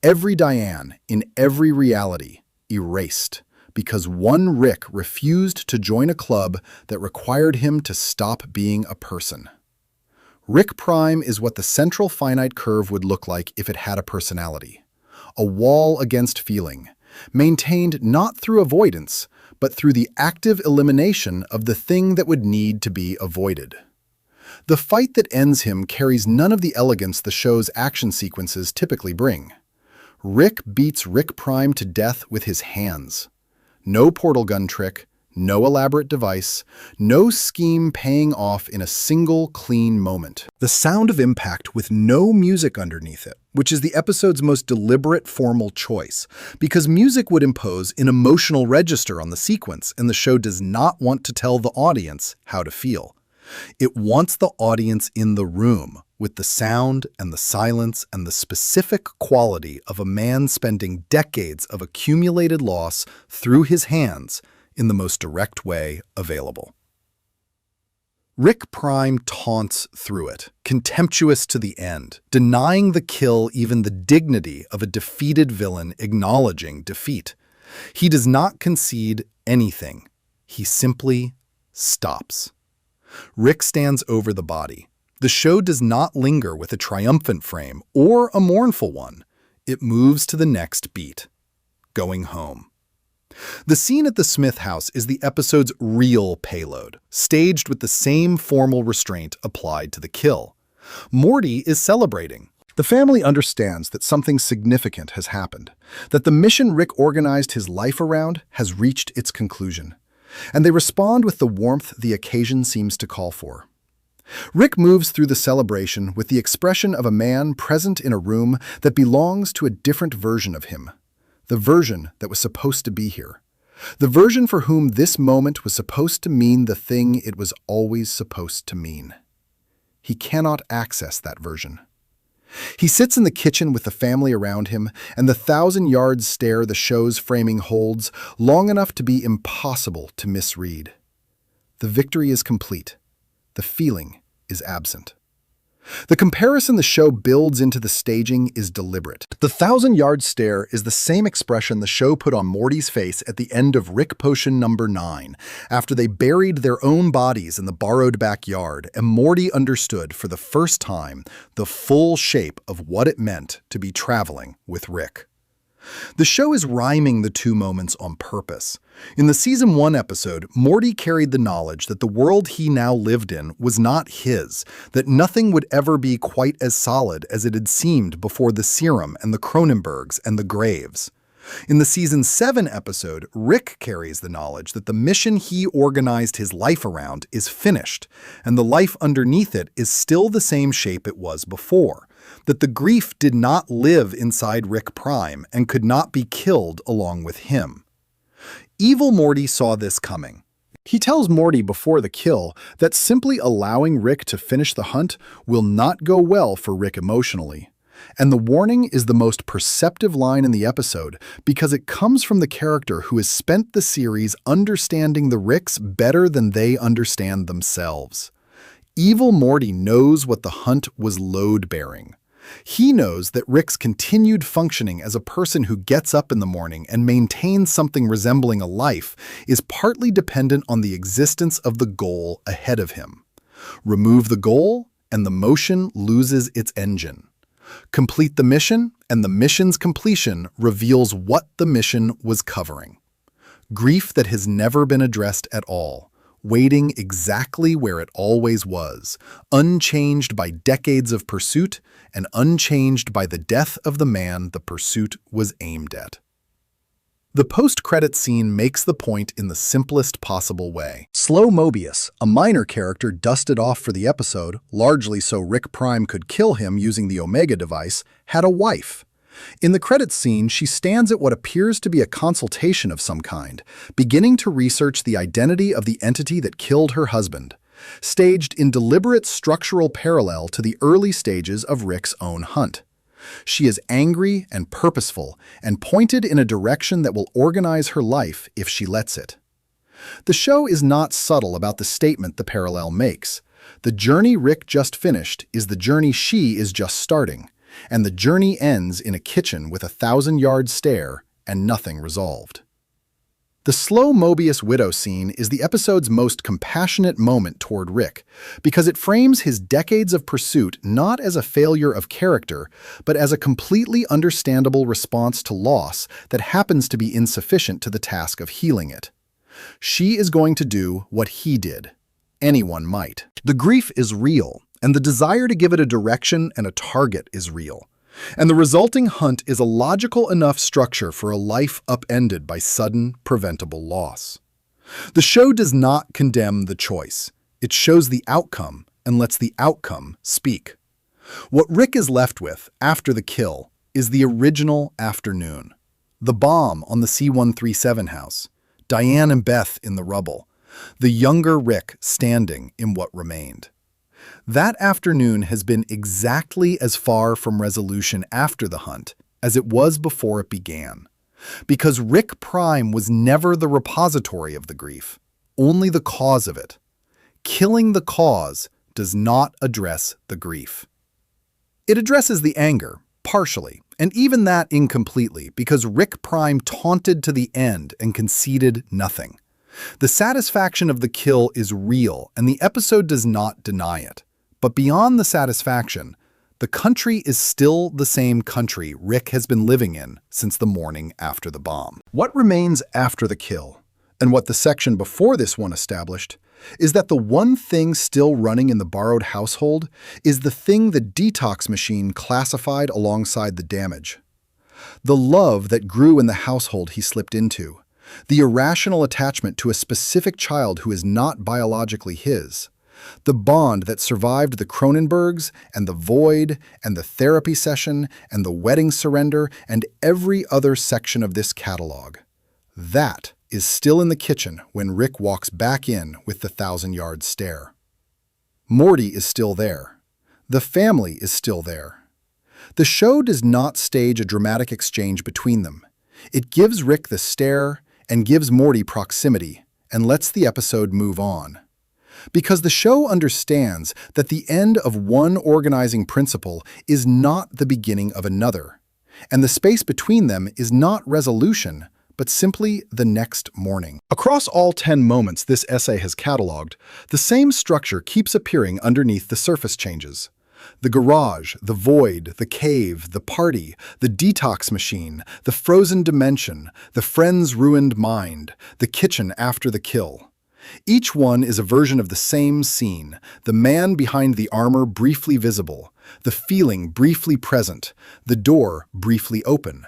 Every Diane, in every reality, erased, because one Rick refused to join a club that required him to stop being a person. Rick Prime is what the central finite curve would look like if it had a personality. A wall against feeling, maintained not through avoidance, but through the active elimination of the thing that would need to be avoided. The fight that ends him carries none of the elegance the show's action sequences typically bring. Rick beats Rick Prime to death with his hands. No portal gun trick, no elaborate device, no scheme paying off in a single clean moment. The sound of impact with no music underneath it, which is the episode's most deliberate formal choice, because music would impose an emotional register on the sequence, and the show does not want to tell the audience how to feel. It wants the audience in the room with the sound and the silence and the specific quality of a man spending decades of accumulated loss through his hands in the most direct way available. Rick Prime taunts through it, contemptuous to the end, denying the kill even the dignity of a defeated villain acknowledging defeat. He does not concede anything. He simply stops. Rick stands over the body. The show does not linger with a triumphant frame or a mournful one. It moves to the next beat, going home. The scene at the Smith house is the episode's real payload, staged with the same formal restraint applied to the kill. Morty is celebrating. The family understands that something significant has happened, that the mission Rick organized his life around has reached its conclusion, and they respond with the warmth the occasion seems to call for. Rick moves through the celebration with the expression of a man present in a room that belongs to a different version of him, the version that was supposed to be here, the version for whom this moment was supposed to mean the thing it was always supposed to mean. He cannot access that version. He sits in the kitchen with the family around him, and the 1,000-yard stare the show's framing holds long enough to be impossible to misread. The victory is complete. The feeling is absent. The comparison the show builds into the staging is deliberate. The 1,000-yard stare is the same expression the show put on Morty's face at the end of Rick Potion number 9, after they buried their own bodies in the borrowed backyard, and Morty understood for the first time the full shape of what it meant to be traveling with Rick. The show is rhyming the two moments on purpose. In the Season 1 episode, Morty carried the knowledge that the world he now lived in was not his, that nothing would ever be quite as solid as it had seemed before the serum and the Cronenbergs and the graves. In the Season 7 episode, Rick carries the knowledge that the mission he organized his life around is finished, and the life underneath it is still the same shape it was before, that the grief did not live inside Rick Prime and could not be killed along with him. Evil Morty saw this coming. He tells Morty before the kill that simply allowing Rick to finish the hunt will not go well for Rick emotionally. And the warning is the most perceptive line in the episode because it comes from the character who has spent the series understanding the Ricks better than they understand themselves. Evil Morty knows what the hunt was load-bearing. He knows that Rick's continued functioning as a person who gets up in the morning and maintains something resembling a life is partly dependent on the existence of the goal ahead of him. Remove the goal, and the motion loses its engine. Complete the mission, and the mission's completion reveals what the mission was covering. Grief that has never been addressed at all, waiting exactly where it always was, unchanged by decades of pursuit and unchanged by the death of the man the pursuit was aimed at. The post-credit scene makes the point in the simplest possible way. Slow Mobius, a minor character dusted off for the episode, largely so Rick Prime could kill him using the Omega device, had a wife. In the credits scene, she stands at what appears to be a consultation of some kind, beginning to research the identity of the entity that killed her husband, staged in deliberate structural parallel to the early stages of Rick's own hunt. She is angry and purposeful and pointed in a direction that will organize her life if she lets it. The show is not subtle about the statement the parallel makes. The journey Rick just finished is the journey she is just starting, and the journey ends in a kitchen with a 1,000-yard stare and nothing resolved. The slow Mobius widow scene is the episode's most compassionate moment toward Rick, because it frames his decades of pursuit not as a failure of character, but as a completely understandable response to loss that happens to be insufficient to the task of healing it. She is going to do what he did. Anyone might. The grief is real, and the desire to give it a direction and a target is real. And the resulting hunt is a logical enough structure for a life upended by sudden, preventable loss. The show does not condemn the choice. It shows the outcome and lets the outcome speak. What Rick is left with after the kill is the original afternoon. The bomb on the C-137 house, Diane and Beth in the rubble, the younger Rick standing in what remained. That afternoon has been exactly as far from resolution after the hunt as it was before it began. Because Rick Prime was never the repository of the grief, only the cause of it. Killing the cause does not address the grief. It addresses the anger, partially, and even that incompletely, because Rick Prime taunted to the end and conceded nothing. The satisfaction of the kill is real, and the episode does not deny it. But beyond the satisfaction, the country is still the same country Rick has been living in since the morning after the bomb. What remains after the kill, and what the section before this one established, is that the one thing still running in the borrowed household is the thing the detox machine classified alongside the damage. The love that grew in the household he slipped into, the irrational attachment to a specific child who is not biologically his, the bond that survived the Cronenbergs and the void and the therapy session and the wedding surrender and every other section of this catalog. That is still in the kitchen when Rick walks back in with the 1,000-yard stare. Morty is still there. The family is still there. The show does not stage a dramatic exchange between them. It gives Rick the stare and gives Morty proximity and lets the episode move on. Because the show understands that the end of one organizing principle is not the beginning of another, and the space between them is not resolution, but simply the next morning. Across all 10 moments this essay has cataloged, the same structure keeps appearing underneath the surface changes. The garage, the void, the cave, the party, the detox machine, the frozen dimension, the friend's ruined mind, the kitchen after the kill. Each one is a version of the same scene, the man behind the armor briefly visible, the feeling briefly present, the door briefly open.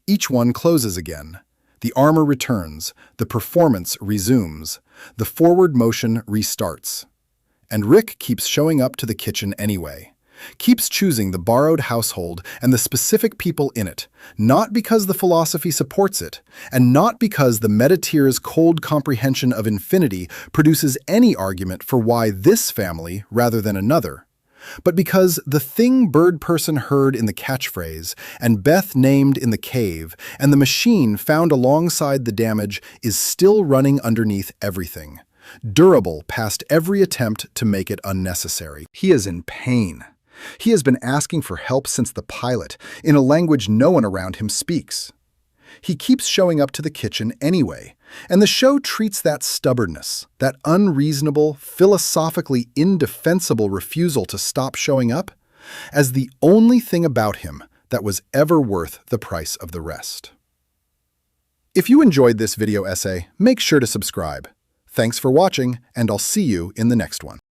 Each one closes again. The armor returns, the performance resumes, the forward motion restarts. And Rick keeps showing up to the kitchen anyway. Keeps choosing the borrowed household and the specific people in it, not because the philosophy supports it, and not because the meditator's cold comprehension of infinity produces any argument for why this family rather than another, but because the thing Bird Person heard in the catchphrase, and Beth named in the cave, and the machine found alongside the damage is still running underneath everything, durable past every attempt to make it unnecessary. He is in pain. He has been asking for help since the pilot, in a language no one around him speaks. He keeps showing up to the kitchen anyway, and the show treats that stubbornness, that unreasonable, philosophically indefensible refusal to stop showing up, as the only thing about him that was ever worth the price of the rest. If you enjoyed this video essay, make sure to subscribe. Thanks for watching, and I'll see you in the next one.